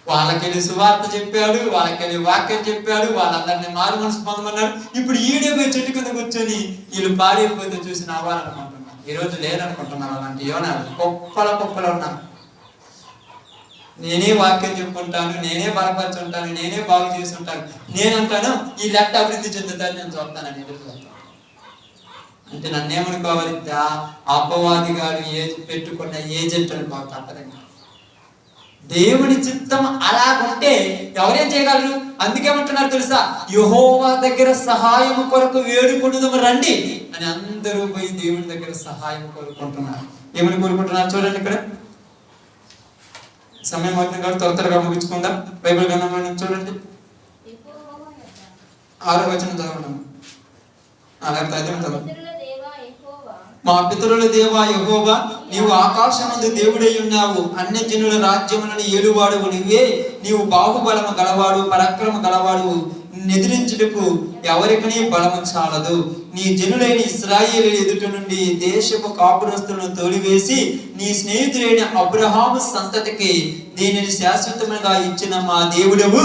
వాళ్ళకెళ్ళి సువార్త చెప్పాడు, వాళ్ళకెళ్ళి వాక్యం చెప్పాడు, వాళ్ళందరినీ మారు మనసు పొందమన్నాడు. ఇప్పుడు ఈడే పోయి చెట్టు కింద కూర్చొని వీళ్ళు పాడైపోతే చూసి నవ్వాలనుకుంటున్నాను. ఈరోజు లేదనుకుంటున్నాను అలాంటి యోనాలు. కుప్పలు ఉన్నారు. నేనే వాక్యం చెప్పుకుంటాను, నేనే బలపరుచుంటాను, నేనే బాగు చేసి ఉంటాను, నేనంటాను ఈ లెక్క అభివృద్ధి చెందుతాను, నేను చూస్తానని ఎదురు చూస్తాను. అంటే నన్నేమనుకోవాలి, అపవాది గారు పెట్టుకున్న ఏజెంట్ అనుకోవాలి తప్పదండి. దేవుని చిత్తం అలాగుంటే ఎవరేం చేయగలరు? అందుకేమంటున్నారు తెలుసా, యెహోవా దగ్గర సహాయం కొరకు వేడుకొనుదము రండి అని అందరూ పోయి దేవుని దగ్గర సహాయం కోరుకుంటున్నారు. ఏమని కోరుకుంటున్నారు చూడండి. ఇక్కడ సమయం అవుతుంది కాబట్టి త్వరగా ముగించుకుందాం. బైబిల్ గ్రంథంలో నుంచి చూడండి, 6వ వచనం చదవండి. మా పితరుల దేవా యెహోవా, నీవు ఆకాశమందు దేవుడై ఉన్నావు, అన్య జనుల రాజ్యములను ఏలువాడు నువ్వే. నీవు బాహుబలము గలవాడు, పరాక్రమ గలవాడు, ఎదిరించుటకు ఎవరికనీ బలము చాలదు. నీ జనులైన ఇశ్రాయేలు ఎదుట నుండి దేశపు కాపురస్తులను తోలివేసి నీ స్నేహితుడైన అబ్రహాము సంతతికి దీనిని శాశ్వతముగా ఇచ్చిన మా దేవుడవు.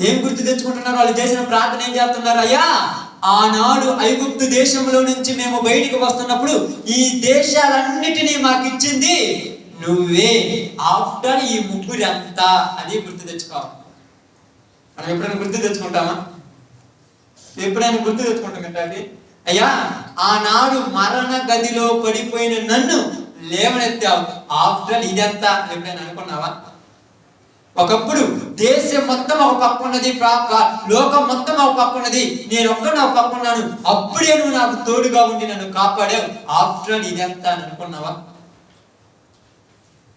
ఏం గుర్తు తెచ్చుకుంటున్నారు? వాళ్ళు చేసిన ప్రార్థన ఏం చేస్తున్నారు? అయ్యా, ఆనాడు ఐగుప్తు దేశంలో నుంచి మేము బయటికి వస్తున్నప్పుడు ఈ దేశాలన్నిటినీ మాకు ఇచ్చింది నువ్వే. ఆఫ్టర్ ఈ ముగ్గురు అంతా అని గుర్తు తెచ్చుకోవాలి. మనం ఎప్పుడైనా గుర్తు తెచ్చుకుంటామా? ఎప్పుడైనా గుర్తు తెచ్చుకుంటామంటే, అయ్యా ఆనాడు మరణ గదిలో పడిపోయిన నన్ను లేవనెత్తావు, ఆఫ్టర్ ఇదంతా ఎప్పుడైనా అనుకున్నావా? ఒకప్పుడు దేశం మొత్తం ఒక పక్క ఉన్నది, లోకం మొత్తం ఒక పక్క ఉన్నది, నేను ఒక్కడిని ఒక పక్క ఉన్నాను, అప్పుడే నువ్వు నాకు తోడుగా ఉండి నన్ను కాపాడావు, ఆఫ్టర్ ఇదంతా అని అనుకున్నావా?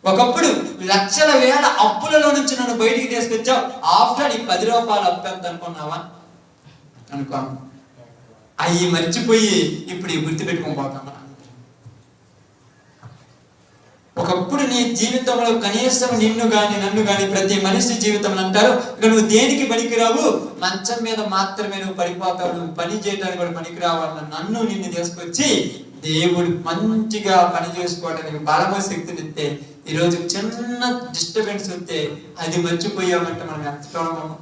ఒకప్పుడు లక్షల వేల అప్పులలో నుంచి నన్ను బయటికి తీసుకొచ్చావు, ఆఫ్టర్ ఈ 10 రూపాయలు అప్పు ఎంత అనుకున్నావా? అనుకోను. అవి మర్చిపోయి ఇప్పుడు ఈ గుర్తు పెట్టుకొని పోతామా? ఒకప్పుడు నీ జీవితంలో కనీసం నిన్ను గాని నన్ను గాని ప్రతి మనిషి జీవితంలో అంటారు, ఇక నువ్వు దేనికి పనికిరావు, మంచం మీద మాత్రమే నువ్వు పడిపోతావు, నువ్వు పని చేయడానికి కూడా పనికిరావు అన్న నన్ను నిన్ను తీసుకొచ్చి దేవుడు మంచిగా పని చేసుకోవడానికి బలమ శక్తిని ఇస్తే, ఈరోజు చిన్న డిస్టర్బెన్స్ వస్తే అది మర్చిపోయామంటే మనం ఎంత చూడము.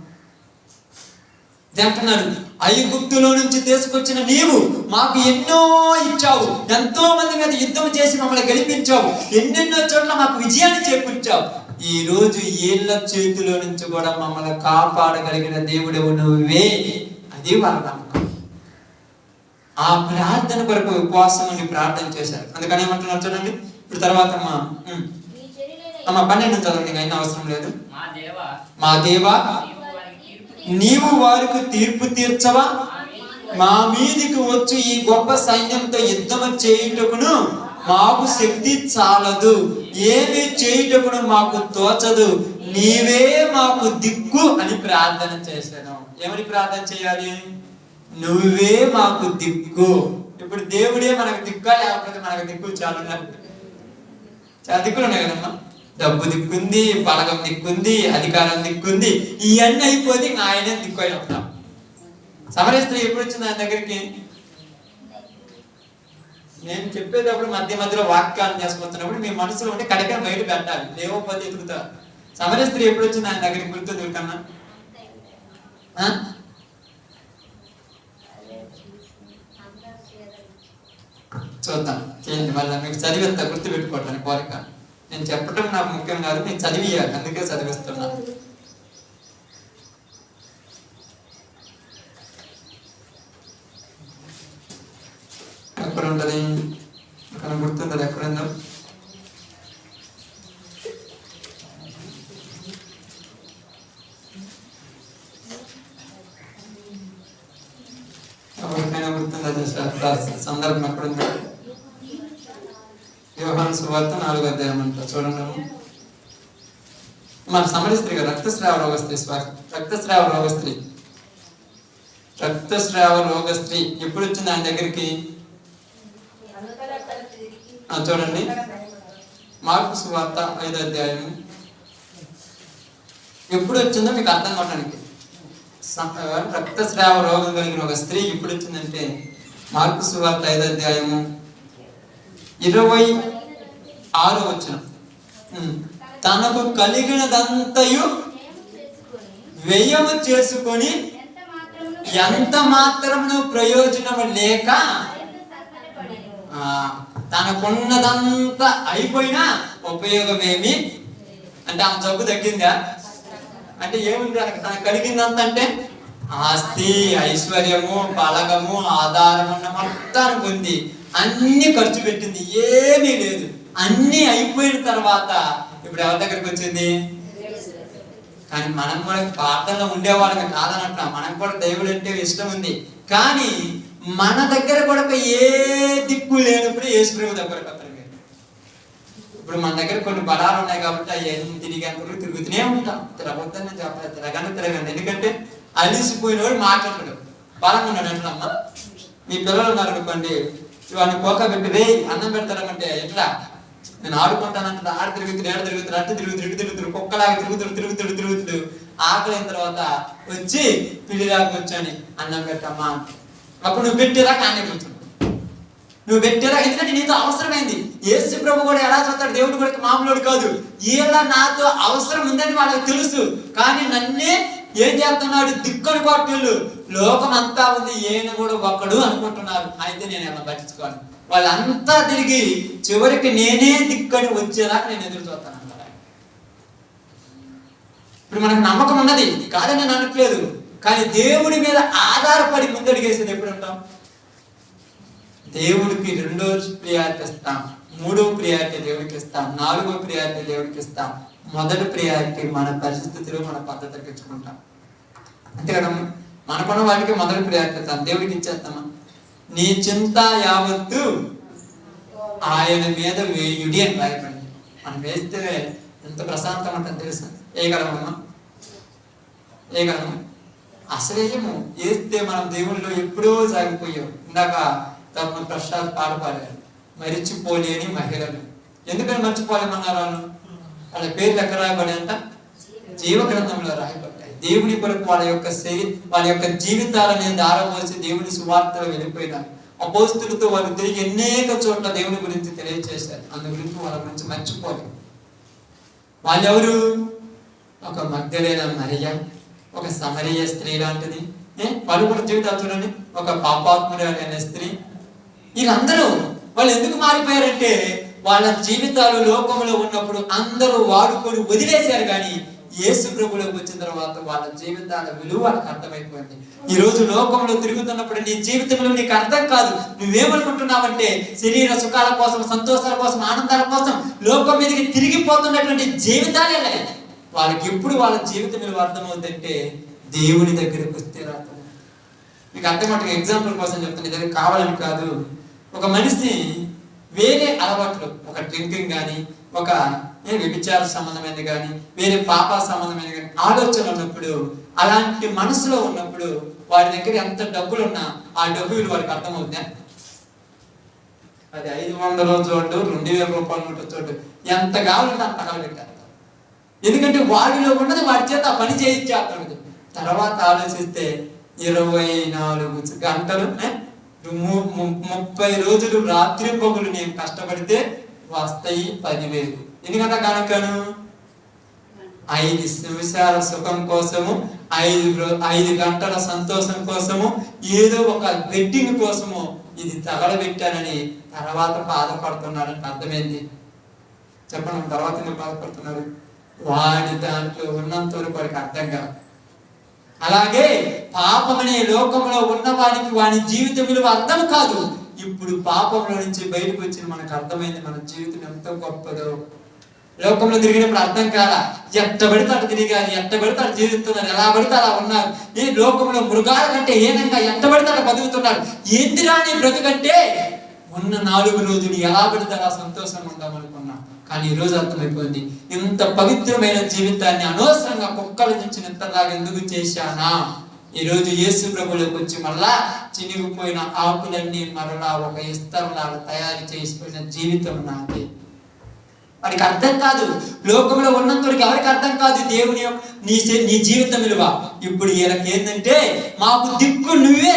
అంటున్నాడు, ఐగుప్తులో నుంచి తీసుకొచ్చిన నీవు మాకు ఎన్నో ఇచ్చావు, ఎంతో మంది మీద యుద్ధం చేసి మమ్మల్ని గెలిపించావు, ఎన్నెన్నో చోట్ల మాకు విజయాన్ని చేకూర్చావు. ఈ రోజు ఏళ్ళ చేతిలో నుంచి కూడా మమ్మల్ని కాపాడగలిగిన దేవుడవు నువ్వే. అది వాళ్ళ నమ్మకం. ఆ ప్రార్థన కొరకు ఉపవాసం ఉండి ప్రార్థన చేశారు. అందుకని ఏమంటున్నారు చూడండి. ఇప్పుడు తర్వాత అమ్మ 12 చదవండి, అయినా అవసరం లేదు. మా దేవా, నీవు వారికి తీర్పు తీర్చవా? మా మీదికి వచ్చి ఈ గొప్ప సైన్యంతో యుద్ధము చేయుటకును మాకు శక్తి చాలదు, ఏమి చేయుటకును మాకు తోచదు, నీవే మాకు దిక్కు అని ప్రార్థన చేశాను. ఏమని ప్రార్థన చేయాలి? నువ్వే మాకు దిక్కు. ఇప్పుడు దేవుడే మనకు దిక్కా, లేకపోతే మనకు దిక్కు చాలా దిక్కులు ఉన్నాయి కదమ్మా. డబ్బు దిక్కుంది, బలగం దిక్కుంది, అధికారం దిక్కుంది, ఇవన్నీ అయిపోతే ఇంకా ఆయనే దిక్కు అయిన ఉంటాం. సమరయ స్త్రీ ఎప్పుడు వచ్చింది ఆయన దగ్గరికి? నేను చెప్పేటప్పుడు మధ్య మధ్యలో వాక్యాలు చేసుకుంటున్నప్పుడు మీ మనసులో ఉంటే కడకని బయట పెట్టాలి, లేవకపోతే ఎదుగుతారు. సమరయ స్త్రీ ఎప్పుడు వచ్చింది ఆయన దగ్గరికి? గుర్తుంది కన్నా? చూద్దాం చేయండి. మళ్ళీ మీకు చదివేస్తా, గుర్తు పెట్టుకోవటానికి కోరిక. నేను చెప్పటం నాకు ముఖ్యం కాదు, మీకు చదివియాలి, అందుకే చదివిస్తున్నాను. ఎక్కడ ఉంటుంది, అక్కడ గుర్తుంటుంది ఎక్కడుందో. ఎవరికైనా గుర్తుందా సందర్భం ఎక్కడుందో? యోహాను సువార్త 4వ అధ్యాయం అంట, చూడండి. మన సమరి స్త్రీ, రక్తస్రావ రోగస్త్రీ ఎప్పుడు వచ్చింది ఆయన దగ్గరికి? చూడండి, మార్కు సువార్త 5వ అధ్యాయం. ఎప్పుడు వచ్చిందో మీకు అర్థం కావడానికి. రక్తస్రావ రోగం కలిగిన ఒక స్త్రీ ఎప్పుడు వచ్చిందంటే మార్కు సువార్త 5వ అధ్యాయము 26వ వచనం. తనకు కలిగినదంతయు వ్యయము చేసుకొని ఎంత మాత్రమును ప్రయోజనము లేక, తనకున్నదంతా అయిపోయినా ఉపయోగమేమి అంటే ఆమె జబ్బు తగ్గిందా అంటే ఏముంది? తనకు కలిగిందంత అంటే ఆస్తి, ఐశ్వర్యము, బలగము, ఆధారం ఉన్న మొత్తాన్ని పొంది అన్ని ఖర్చు పెట్టింది, ఏమీ లేదు. అన్ని అయిపోయిన తర్వాత ఇప్పుడు ఎవరి దగ్గరికి వచ్చింది? కానీ మనం కూడా ప్రార్థనలో ఉండేవాళ్ళని కాదనట్లా, మనకు కూడా దేవుడు అంటే ఇష్టం ఉంది. కానీ మన దగ్గర కూడా ఏ దిక్కు లేనప్పుడు యేసు ప్రభు దగ్గరకు వస్తారు. ఇప్పుడు మన దగ్గర కొన్ని బలాలు ఉన్నాయి కాబట్టి అవన్నీ తిరిగేంతవరకు తిరుగుతూనే ఉంటాం. తిరగొద్దని నేను చెప్పలేదు, తిరగండి. ఎందుకంటే అలిసిపోయిన వాడు మాట్లాడతాడు, బలంగా ఉన్నాడు అంటున్నామ్మా. మీ పిల్లలు ఉన్నారు అనుకోండి, వాడిని కోక పెట్టి రే అన్నం పెడతారమంటే ఎట్లా? నేను ఆడుకుంటానంటే ఆడ తిరుగుతుడు, ఏడ తిరుగుతుడు, అట్టు తిరుగుతుడు, కుక్కలాగా తిరుగుతుడు. ఆకలి అయిన తర్వాత వచ్చి పిల్లిలాగా కూర్చొని అన్నం పెట్టమ్మా. అప్పుడు నువ్వు పెట్టేదాకా ఆయన కూర్చుంటావు, నువ్వు పెట్టేదాకా. ఎందుకంటే నీతో అవసరమైంది. యేసు ప్రభు కూడా ఎలా చూస్తాడు? దేవుడు కూడా మామూలుడు కాదు. ఇలా నాతో అవసరం ఉందని వాళ్ళకి తెలుసు, కానీ నన్నే ఏం చేస్తున్నాడు? దిక్కుని కొట్టేళ్ళు. లోకం అంతా ఉంది, ఈయన కూడా ఒక్కడు అనుకుంటున్నారు. అయితే నేను ఎలా పట్టించుకోను. వాళ్ళంతా తిరిగి చివరికి నేనే దిక్కని వచ్చేదాకా నేను ఎదురు చూస్తాను అన్నాడు. ఇప్పుడు మనకు నమ్మకం ఉన్నది కాదని నేను అనట్లేదు, కానీ దేవుడి మీద ఆధారపడి ముందడిగేసేది ఎప్పుడు ఉంటాం? దేవుడికి 2వ ప్రియారిటీ ఇస్తాం, 3వ ప్రియారిటీ దేవుడికి ఇస్తాం, 4వ ప్రియారిటీ దేవుడికి ఇస్తాం. మొదటి ప్రియారిటీ మన పరిస్థితులు, మన పద్ధతి తెచ్చుకుంటాం. అంతే కదా, మనకున్న వాటికి మొదటి ప్రియారిటీ ఇస్తాం, దేవుడికి ఇచ్చేస్తామా? నీ చింత యావత్తు ఆయన మీద వేయుడి అని రాయబడింది. మనం వేస్తే ఎంత ప్రశాంతం ఉంటుంది తెలుసా? వేయగలమమ్మా? అసలేమో వేస్తే మనం దేవుళ్ళు ఎప్పుడో సాగిపోయాం. ఇందాక తమ ప్రసాద్ పాట పాడారు, మరిచిపోలేని మహిళలు. ఎందుకని మర్చిపోలేమన్నారు? వాళ్ళ పేర్లు ఎక్కడ రాయబడి అంట? జీవ గ్రంథంలో రాయబడ్డాయి. దేవుని కొరకు వాళ్ళ యొక్క జీవితాలని దారపోసి దేవుని సువార్తలు వెళ్ళిపోయినారు. అపోస్తులతో వాళ్ళు తిరిగి అనేక చోట్ల దేవుని గురించి తెలియజేశారు. అందు గురించి వాళ్ళ గురించి మర్చిపోలేదు. వాళ్ళెవరు? ఒక మగ్దలేన మరియ, ఒక సమరయ స్త్రీ లాంటిది. వాళ్ళు కూడా జీవితాలు చూడండి, ఒక పాపాత్మురాలు అనే స్త్రీ. వీళ్ళందరూ వాళ్ళు ఎందుకు మారిపోయారంటే వాళ్ళ జీవితాలు లోకంలో ఉన్నప్పుడు అందరూ వాడుకొని వదిలేశారు, కానీ యేసు ప్రభువులోకి వచ్చిన తర్వాత వాళ్ళ జీవితాల విలువ వాళ్ళకి అర్థమైపోయింది. ఈ రోజు లోకంలో తిరుగుతున్నప్పుడు నీ జీవితంలో నీకు అర్థం కాదు. నువ్వేమనుకుంటున్నావంటే శరీర సుఖాల కోసం, సంతోషాల కోసం, ఆనందాల కోసం లోకం మీదకి తిరిగిపోతున్నటువంటి జీవితాలే లేదు. వాళ్ళకి ఎప్పుడు వాళ్ళ జీవితం విలువ అర్థమవుతుందంటే దేవుని దగ్గరికి వస్తే రాదు. మీకు అర్థమవుతుంది. ఎగ్జాంపుల్ కోసం చెప్తాను, ఇది కావాలని కాదు. ఒక మనిషి వేరే అలవాట్లు, ఒక డ్రింకింగ్ కానీ, ఒక వ్యభిచార సంబంధమైనది కానీ, వేరే పాప సంబంధమైనది కానీ ఆలోచన ఉన్నప్పుడు, అలాంటి మనసులో ఉన్నప్పుడు వాడి దగ్గర ఎంత డబ్బులు ఉన్నా ఆ డబ్బులు వాడికి అర్థమవుతుందా? అది 500 చోటు, 2000 రూపాయలు చోటు, ఎంత కావాలంటే అంత తగలబెట్టారు. ఎందుకంటే వాడిలో ఉన్నది వాడి చేత ఆ పని చేయించేస్తాడు. తర్వాత ఆలోచిస్తే 24 గంటలు 30 రోజులు రాత్రి పగులు నేను కష్టపడితే వస్తాయి 10,000. ఎందుకంటే కనుకను 5 నిమిషాల సుఖం కోసము, 5 గంటల సంతోషం కోసము, ఏదో ఒక వెడ్డింగ్ కోసము ఇది తగలబెట్టానని తర్వాత బాధపడుతున్నాడని అర్థమైంది. చెప్పండి, తర్వాత ఎందుకు బాధపడుతున్నారు? వాడి దాంట్లో ఉన్నంత వరకు వాడికి అర్థం కాదు. అలాగే పాపమనే లోకంలో ఉన్న వాడికి వాడి జీవిత విలువ అర్థం కాదు. ఇప్పుడు పాపంలో నుంచి బయటకు వచ్చిన మనకు అర్థమైంది మన జీవితం ఎంత గొప్పదో. లోకంలో తిరిగినప్పుడు అర్థం కాదా? ఎట్ట పడితే అటు తిరిగారు, ఎట్ట పడితే అటు జీవిస్తున్నారు, ఎలా పడితే అలా ఉన్నారు. ఈ లోకంలో మృగాల కంటే ఏనంగా ఎట్ట పడితే అలా బతుకుతున్నారు. ఏందిరా నీ బ్రతుకంటే ఉన్న 4 రోజులు ఎలా పడితే అలా సంతోషంగా ఉందామనుకున్నా. కానీ ఈ రోజు అర్థమైపోయింది, ఇంత పవిత్రమైన జీవితాన్ని అనవసరంగా కుక్కల నుంచి నిత్తలాగా ఎందుకు చేశానా? ఈ రోజు యేసు ప్రభువులోకి వచ్చి మళ్ళా చినిగిపోయిన ఆకులన్నీ మరలా ఒక ఇస్తరంలాగా తయారు చేసిపోయిన జీవితం నాది. వాడికి అర్థం కాదు. లోకంలో ఉన్నంత వరకు ఎవరికి అర్థం కాదు దేవుని నీ జీవితం విలువ. ఇప్పుడు వీళ్ళకి ఏంటంటే మాకు దిక్కు నువ్వే,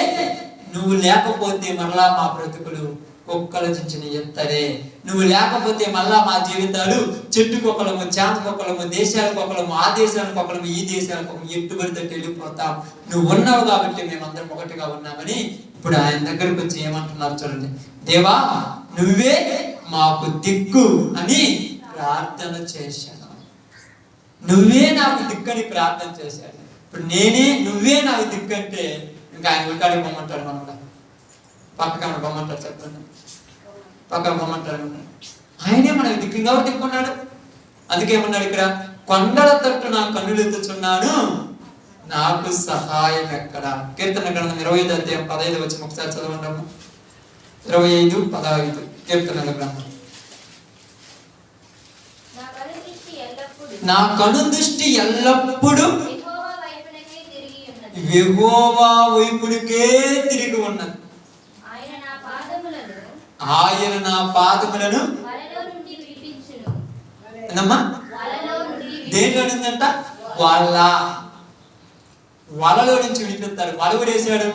నువ్వు లేకపోతే మరలా మా బ్రతుకులు కుక్కల చించిన ఎత్తరే, నువ్వు లేకపోతే మళ్ళా మా జీవితాలు చెట్టుకొకలము, చేతకొకలము, దేశాలకొకలము, ఆ దేశాలకొకలము, ఈ దేశాలకు ఎట్టుబడితో వెళ్ళిపోతాం. నువ్వు ఉన్నావు కాబట్టి మేమందరం ఒకటిగా ఉన్నామని ఇప్పుడు ఆయన దగ్గరకు వచ్చి ఏమంటున్నారు చూడండి. దేవా నువ్వే మాకు దిక్కు అని ప్రార్థన చేశాను. నువ్వే నాకు దిక్కు అని ప్రార్థన చేశాను. ఇప్పుడు నువ్వే నాకు దిక్కు అంటే ఇంకా ఆయన ఉల్కాడికి పొమ్మంటాడు, మనం పక్కన పొమ్మంటాడు. చెప్పండి, పక్కన పొమ్మంటాడు. ఆయనే మనకు దిక్కు. ఎవరు దిక్కున్నాడు? అందుకేమన్నాడు ఇక్కడ, కొండల తట్టు నా కన్నులు ఎత్తుచున్నాను, నాకు సహాయం ఎక్కడ? కీర్తన గ్రంథం 25 అధ్యాయం 15 వచ్చి ఒకసారి చదవండి. 25:15 కీర్తనల గ్రంథం. నా కను దృష్టి ఎల్లప్పుడూ యెహోవా వైపునకే తిరిగి ఉన్నది. ఆయన నా పాదములను దేంట్లో నుందంట? వలలో నుంచి విడిపిస్తాడు. వల ఊరేసాడు,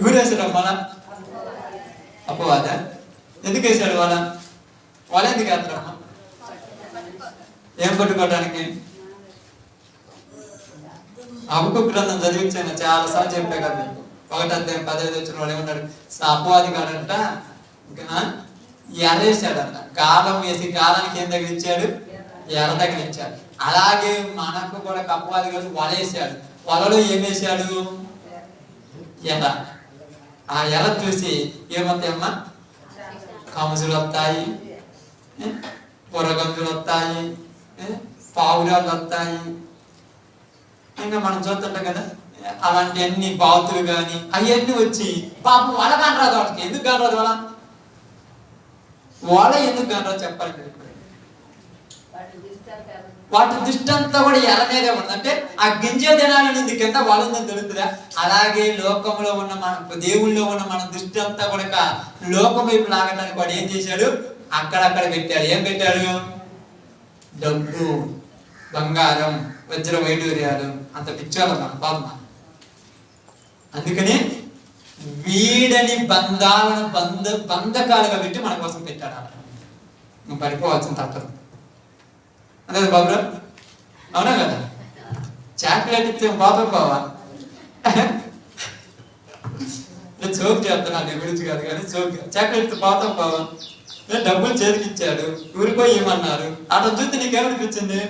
ఊరేసాడు మన అపవాద. ఎందుకు వేసాడు వల ఎందుకు వేస్తాడమ్మా? ఏం పట్టుకోవడానికి? హబక్కూకు గ్రంథం చదివించాను, చాలా సార్లు చెప్పే కదా. 1 అధ్యాయం 15 వచ్చిన వాడు ఏమన్నాడు? అపవాది కాడంట ఎరేసాడంట. గాలం వేసి గాలానికి ఏం తగిలించాడు? ఎర తగిలించాడు. అలాగే మనకు కూడా అపవాది కాదు వలేసాడు. వలలో ఏమేశాడు? ఎర. ఆ ఎర చూసి ఏమవుతాయమ్మా? కముజులు వస్తాయి, పొరగంజులు వస్తాయి, పావురాలు వస్తాయి. ఇంకా మనం చూస్తుంటాం కదా, అలాంటి అన్ని బాతులు కానీ అవన్నీ వచ్చి పాపం వల కానరాదు. వాటికి ఎందుకు కానరాదు? వల ఎందుకు కానరాదు చెప్పాలి. వాటి దృష్టి అంతా కూడా ఎర మీదే ఉంది. అంటే ఆ గింజ దినాలనుంది కింద వల ఉందని తెలుస్తుందా? అలాగే లోకంలో ఉన్న మన దేవుళ్ళలో ఉన్న మన దృష్టి అంతా కూడా లోకం వైపు లాగడానికి వాడు ఏం చేశాడు? అక్కడక్కడ పెట్టాడు. ఏం పెట్టాడు? డబ్బు, బంగారం, వజ్ర వైడూర్యాలు. అంత పిచ్చోళ్ళం మన పాపం. అందుకని వీడని బంధాలను బంధకాలుగా పెట్టి మన కోసం పెట్టాడు. నువ్వు పడిపోవాల్సిన తప్పదు. అదే బాబురా, అవునా కదా? చాక్లెట్ ఇచ్చే బాబు బావా చోక్ చేస్తున్నాను, నీ గురించి కాదు కానీ చోక్. చాక్లెట్ బాతం బావా, డబ్బులు చేతికి ఇచ్చాడు, ఊరిపోయి ఏమన్నారు? అతను చూస్తే నీకేమనిపించింది?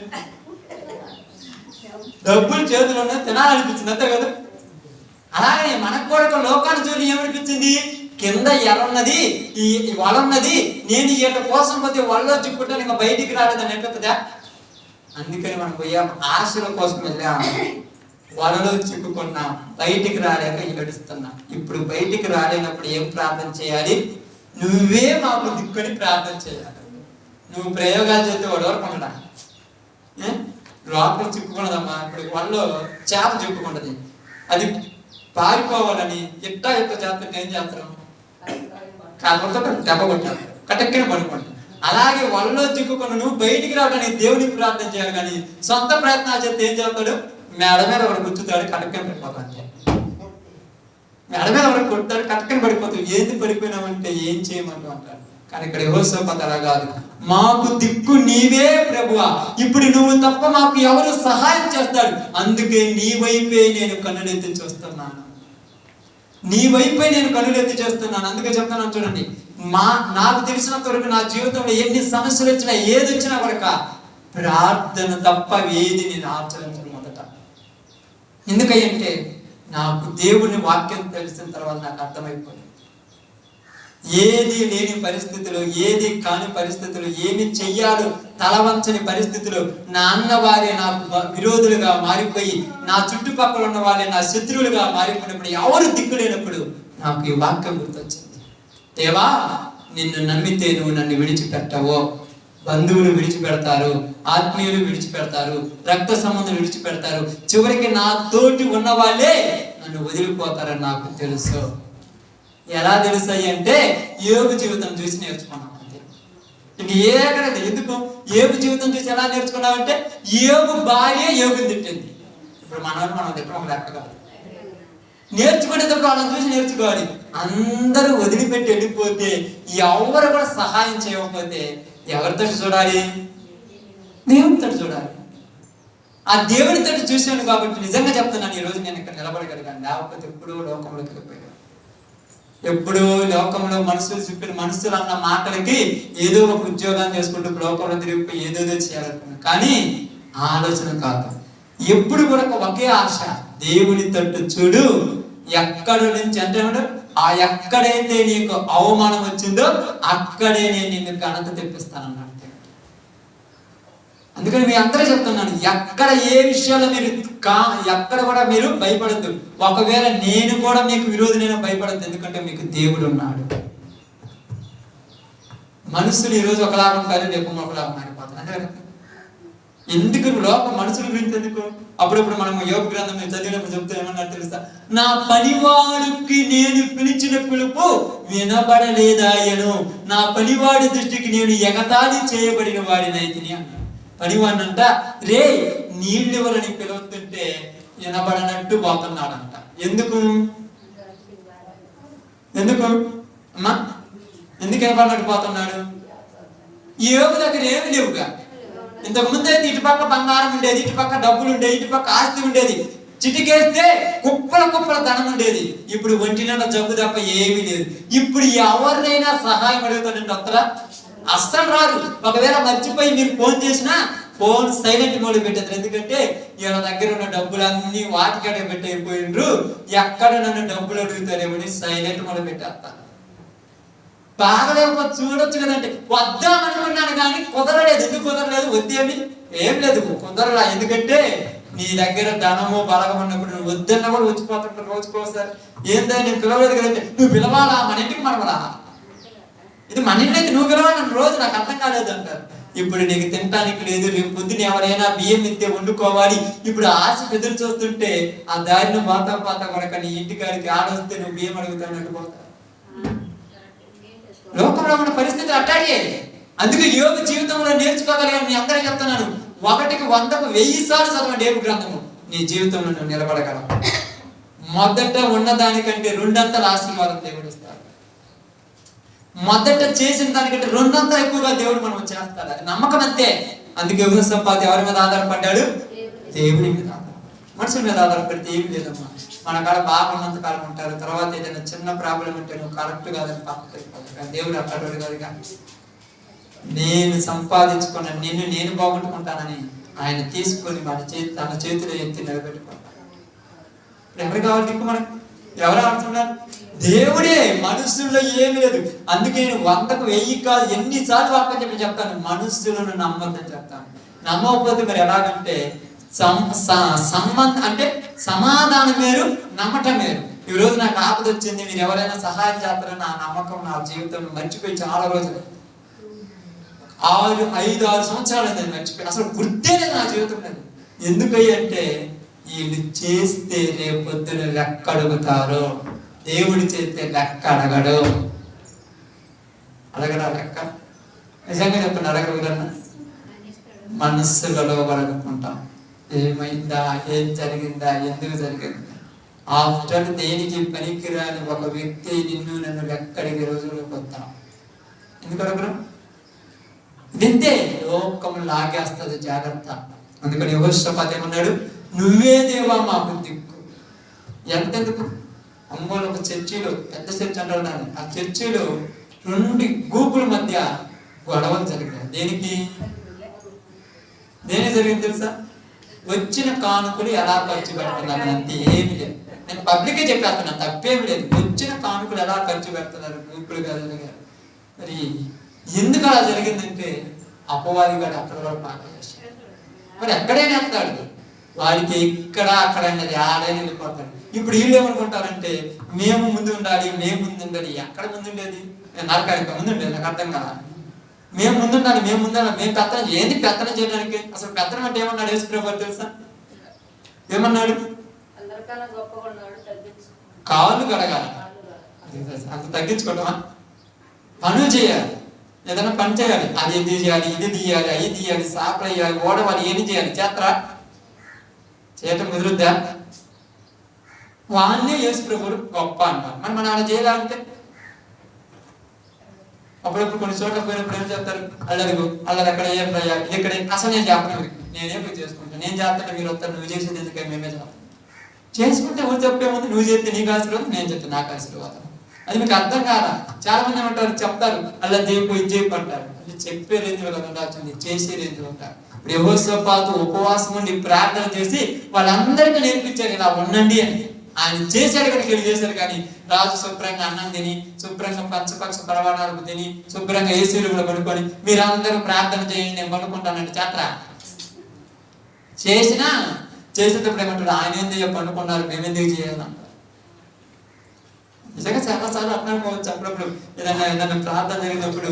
డబ్బులు చేతులు ఉన్నాయి, తినాలనిపించింది, అంతే కదా? అలాగే మనకు కూడా లోకాన్ని చూసి ఏమనిపించింది? కింద ఎరున్నది, ఈ వల ఉన్నది, నేను ఈట కోసం పోతే వలలో చిక్కుంటాను, ఇంకా బయటికి రాలేదని అనిపిస్తుందా? అందుకని మనం పోయాం, ఆశల కోసం వెళ్ళాం, వలలో చిక్కుకున్నాం, బయటికి రాలేక ఏడుస్తున్నాం. ఇప్పుడు బయటికి రాలేనప్పుడు ఏం ప్రార్థన చేయాలి? నువ్వే మాకు దిక్కుని ప్రార్థన చేయాలి. నువ్వు ప్రయోగాలు చేస్తే వాడు వరకు ఉండడా? లోపల చిక్కుకున్నదమ్మా. ఇప్పుడు వాళ్ళలో చేప చిక్కుకుంటది, అది పారిపోవాలని ఎట్టా చేస్తుంటే ఏం చేస్తాం? కాళ్ళతో దెబ్బ కొట్టాలి, కటక్కిన పడుకుంటాం. అలాగే వాళ్ళలో చిక్కుకున్న నువ్వు బయటికి రావడానికి దేవునికి ప్రార్థన చేయాలి. కానీ సొంత ప్రయత్నాలు చేస్తే ఏం చేస్తాడు? మేడ మీద ఒకటి గుచ్చుతాడు, కటక్కని పడిపోతాడు. మేడ మీద ఒకటి కొడతాడు, కటక్కని పడిపోతాడు. ఏంది పడిపోయినామంటే ఏం చేయమంటూ అంటాడు. కానీ ఇక్కడ యెహోషాపాతు అలా కాదు. మాకు దిక్కు నీవే ప్రభువా, ఇప్పుడు నువ్వు తప్ప మాకు ఎవరు సహాయం చేస్తాడు? అందుకే నీ వైపే నేను కన్నులెత్తి చూస్తున్నాను. నీ వైపే నేను కనులెత్తి చేస్తున్నాను. అందుకే చెప్తున్నాను చూడండి, నాకు తెలిసినంత వరకు నా జీవితంలో ఎన్ని సమస్యలు వచ్చినా ఏది వచ్చినా కూడా ప్రార్థన తప్ప ఏది నేను ఆచరించను మొదట. ఎందుకంటే నాకు దేవుని వాక్యం తెలిసిన తర్వాత నాకు అర్థమైపోయింది, ఏది లేని పరిస్థితులు, ఏది కాని పరిస్థితులు, ఏమి చెయ్యాలో తలవంచని పరిస్థితులు, నా అన్నవారే నాకు విరోధులుగా మారిపోయి, నా చుట్టుపక్కల ఉన్న వాళ్ళే నా శత్రువులుగా మారిపోయినప్పుడు, ఎవరు దిక్కు లేనప్పుడు నాకు ఈ వాక్యం గుర్తొచ్చింది. దేవా, నిన్ను నమ్మితే నువ్వు నన్ను విడిచిపెట్టవో. బంధువులు విడిచిపెడతారు, ఆత్మీయులు విడిచిపెడతారు, రక్త సంబంధం విడిచిపెడతారు, చివరికి నా తోటి ఉన్న వాళ్ళే నన్ను వదిలిపోతారని నాకు తెలుసు. ఎలా తెలుసాయి అంటే యోబు జీవితం చూసి నేర్చుకున్నాం అంతే. ఇంక ఎందుకు యోబు జీవితం చూసి ఎలా నేర్చుకున్నామంటే, యోబు భార్య యోబుని తిట్టింది. ఇప్పుడు మనం తిట్టడం ఒక లెక్క కాదు. నేర్చుకునేటప్పుడు వాళ్ళని చూసి నేర్చుకోవాలి. అందరూ వదిలిపెట్టి వెళ్ళిపోతే, ఎవరు కూడా సహాయం చేయకపోతే ఎవరితో చూడాలి? దేవునితో చూడాలి. ఆ దేవునితో చూశాను కాబట్టి నిజంగా చెప్తున్నాను, ఈ రోజు నేను ఇక్కడ నిలబడగలిగాను. లేకపోతే ఎప్పుడూ లోకంలోకి వెళ్ళిపోయాను. ఎప్పుడూ లోకంలో మనుషులు చెప్పిన మనుషులు అన్న మాటలకి ఏదో ఒక ఉద్యోగాన్ని చేసుకుంటూ లోకంలో తిరిగిపోయి ఏదేదో చేయాలనుకున్నాను. కానీ ఆ ఆలోచన కాదు. ఎప్పుడు కూడా ఒకే ఆశ, దేవుని తట్టు చూడు. ఎక్కడ నుంచి అంటే ఆ ఎక్కడైతే నీకు అవమానం వచ్చిందో అక్కడే నేను నిన్ను ఘనత తెప్పిస్తానన్నాడు. అందుకని మీ అందరూ చెప్తున్నాను, ఎక్కడ ఏ విషయాల్లో మీరు ఎక్కడ కూడా మీరు భయపడద్దు. ఒకవేళ నేను కూడా మీకు విరోధులైనా భయపడద్దు, ఎందుకంటే మీకు దేవుడు ఉన్నాడు. మనుషులు ఈరోజు ఒకలాగా ఉంటారు, రేపు ఒకలాగా మారిపోతారు. అంటే ఎందుకు లోకం మనుషుల గురించి ఎందుకు? అప్పుడప్పుడు మనం యోగ గ్రంథం చదివినప్పుడు చెప్తే ఏమన్నా తెలుసా? నా పనివాడికి నేను పిలిచిన పిలుపు వినబడలేదాయను, నా పనివాడి దృష్టికి నేను ఎగతాళి చేయబడిన వాడినైతిని అన్నాడు. పనివాడినంట, రే నీళ్ళు ఎవరని పిలుస్తుంటే వినబడనట్టు పోతున్నాడంట. ఎందుకు అమ్మా ఎందుకు వినబడినట్టు పోతున్నాడు? యోగు దగ్గర ఏమి లేవుగా. ఇంతకు ముందు అయితే ఇటుపక్క బంగారం ఉండేది, ఇటుపక్క డబ్బులు ఉండేది, ఇటుపక్క ఆస్తి ఉండేది, చిటికేస్తే కుప్పల ధనం ఉండేది. ఇప్పుడు ఒంటిన జబ్బు తప్ప ఏమీ లేదు. ఇప్పుడు ఎవరినైనా సహాయం అడుగుతానంటే వస్తారా? అస్సలు రాదు. ఒకవేళ మర్చిపోయి మీరు ఫోన్ చేసినా ఫోన్ సైలెంట్ మోడ్ పెట్టేది. ఎందుకంటే వీళ్ళ దగ్గర ఉన్న డబ్బులన్నీ వాటికడే పెట్టయిపోయిండ్రు, ఎక్కడ నన్ను డబ్బులు అడుగుతారేమని సైలెంట్ మోడ్ పెట్టేస్తాను. బాగలేకపోతే చూడొచ్చు కదంటే వద్దామనుకున్నాను కానీ కుదరలేదు. ఎందుకు కుదరలేదు? వద్దేమి ఏం లేదు, కుదరలా. ఎందుకంటే నీ దగ్గర ధనము బలగం ఉన్నప్పుడు నువ్వు వద్దన్నా కూడా వచ్చిపోతుంటారు రోజుకోసారి. ఏందా నేను పిలవలేదు కదంటే, నువ్వు పిలవాలా? మన ఇంటికి మనవలా? ఇది మన ఇంటి అయితే నువ్వు పిలవాలి నన్ను రోజు, నాకు అర్థం కాలేదు అంటారు. ఇప్పుడు నీకు తినటానికి లేదు, రేపు పొద్దున ఎవరైనా బియ్యం ఇస్తే వండుకోవాలి. ఇప్పుడు ఆశ ఎదురు చూస్తుంటే ఆ దారిని పాత కొడక నీ ఇంటికాడికి ఆడొస్తే నువ్వు బియ్యం అడుగుతానట్టు పోతా. లోకంలో ఉన్న పరిస్థితులు అట్టాడియే. అందుకే యోగ జీవితంలో నేర్చుకోగలిగాను. మీ అందరూ చెప్తున్నాను, 1కి 100కు 1000 సార్లు చదవండి యోగ గ్రంథము, నీ జీవితంలో నువ్వు నిలబడగలవు. మొదట ఉన్నదానికంటే 2 ఆశీర్వాదం దేవుడు ఇస్తాడు. మొదట చేసిన దానికంటే 2 ఎక్కువగా దేవుడు మనం చేస్తాడు. అది నమ్మకం అంతే. అందుకే సంపాది ఎవరి మీద ఆధారపడ్డాడు? దేవుడి మీద ఆధారపడ్డాడు. మనుషుల మీద ఆధారపడితే ఏమి లేదమ్మా. మన కాడ బాగున్నంత కాలం ఉంటారు, తర్వాత ఏదైనా చిన్న ప్రాబ్లం ఉంటే నువ్వు కరెక్ట్ కాదని పక్కకి వెళ్ళిపోతావు. కానీ దేవుడు అక్కడోడు కాదు. కానీ నేను సంపాదించుకున్న నేను బాగుంటుకుంటానని ఆయన తీసుకొని తన చేతిలో ఎత్తి నిలబెట్టుకుంటాను. ఎవరు కావాలి దిక్కు? మనకు ఎవరు ఆడుతున్నారు? దేవుడే. మనుషుల్లో ఏమి లేదు. అందుకే నేను 100కు 1000 కాదు, ఎన్నిసార్లు వాక్యం చెప్పి చెప్తాను, మనుషులను నమ్మొద్దని చెప్తాను. నమ్మకపోతే మరి ఎలాగంటే సంబంధం అంటే సమాధానం వేరు, నమ్మటం వేరు. ఈ రోజు నాకు ఆపద వచ్చింది, మీరు ఎవరైనా సహాయం చేస్తారని నా నమ్మకం నా జీవితంలో మర్చిపోయి చాలా రోజులు 5-6 సంవత్సరాలు నేను మర్చిపోయి, అసలు గుర్తే లేదు నా జీవితం లేదు. ఎందుకంటే వీళ్ళు చేస్తే రేపొద్దున లెక్క అడుగుతారు, దేవుడు చేస్తే లెక్క అడగడు. అడగడా లెక్క? నిజంగా చెప్పండి, అడగలుగుదన్నా? మనస్సులలో అడుగుకుంటాం, ఏమైందా, ఏం జరిగిందా, ఎందుకు జరిగింది. ఆఫ్టర్ దేనికి పనికిరాని ఒక వ్యక్తి నన్ను ఎక్కడికి రోజులకు వస్తాం. ఎందుకు అడగరు? ఇదంతే, లోకం లాగేస్తుంది, జాగ్రత్త. అందుకని యెహోషాపాతు ఏమన్నాడు? నువ్వే దేవా మాకు దిక్కు. ఎంతెందుకు ఒంగోలు ఒక చర్చిలో, పెద్ద చర్చి అంటారు దాన్ని, ఆ చర్చిలో 2 గ్రూపుల మధ్య గొడవలు జరిగాయి. దేనికి జరిగింది తెలుసా? వచ్చిన కానుకలు ఎలా ఖర్చు పెడుతున్నారు అంతే, ఏమి లేదు. నేను పబ్లికే చెప్పేస్తున్నాను, తప్పేమి లేదు. వచ్చిన కానుకలు ఎలా ఖర్చు పెడుతున్నారు గ్రూపులు కాదు. మరి ఎందుకు అలా జరిగిందంటే అపవాది గారు అక్కడ కూడా పాట చేశాడు. మరి ఎక్కడైనా వస్తాడు, వాడికి ఇక్కడ అక్కడ అనేది ఆడైనా వెళ్ళిపోతాడు. ఇప్పుడు వీళ్ళు ఏమనుకుంటారంటే మేము ముందు ఉండాలి, మేము ముందు ఉండాలి. ఎక్కడ ముందు ఉండేది? నరకానికి ముందు ఉండేది, నాకు అర్థం కదా. మేము ముందుండాలి, మేము పెత్తనం. ఏంది పెత్తనం చేయడానికి? అసలు పెత్తనం అంటే ఏమన్నాడు యేసుప్రభువు తెలుసా? ఏమన్నాడు? కాళ్ళు కడగాలి. అంత తగ్గించుకోవటమా? పనులు చేయాలి, ఏదైనా పని చేయాలి. అది తీయాలి, ఇది తీయాలి, అవి తీయాలి, సాపలు వేయాలి, ఓడవాలి, ఏమి చేయాలి? చేతరా? చేయటం కుదురుద్దా? వాళ్ళే యేసుప్రభువు గొప్ప అన్నారు. మరి మనం అలా చేయాలంటే అప్పుడప్పుడు కొన్ని చోట్ల పోయినప్పుడు ఏం చెప్తారు? అల్లరిగు అల్లరి అక్కడ ఏం ప్రయాలి, ఇక్కడ అసలు నేను చెప్పను, నేనేం చేసుకుంటాను, నేను చేస్తాను, మీరు వస్తారు, నువ్వు చేసేది ఎందుకంటే మేమే చేస్తాను. చేసుకుంటే ఎవరు చెప్పేముంది? నువ్వు చేస్తే నీకు ఆశీర్వాదం, నేను చెప్తే నాకు ఆశీర్వాదం. అది మీకు అర్థం కాదా? చాలా మంది ఏమంటారు, చెప్తారు అలా చేయకు ఇది చేయకు అంటారు. అంటే చెప్పే రేంజ్ వాళ్ళకి ఉండాల్సింది, చేసే రేంజ్ ఉంటారు. ఇప్పుడు యెహోషాపాతు ఉపవాసం ఉండి ప్రార్థన చేసి వాళ్ళందరికీ నేర్పించారు ఇలా ఉండండి అని. ఆయన చేశాడు కనుక వెళ్ళి చేశారు. కానీ రాజు శుభ్రంగా అన్నం తిని, శుభ్రంగా పంచపక్ష పరవాణాలకు తిని, శుభ్రంగా ఏసీలు కూడా పడుకొని మీరందరూ ప్రార్థన చేయండి నేను పడుకుంటానంటే చేతరా? చేసేటప్పుడు ఏమంటాడు, ఆయన ఏంది పండుకున్నారు, మేమెందుకు చేయాలంట. నిజంగా చాలాసార్లు అర్థమైపోవచ్చు. అప్పుడప్పుడు ఏదైనా ప్రార్థన జరిగినప్పుడు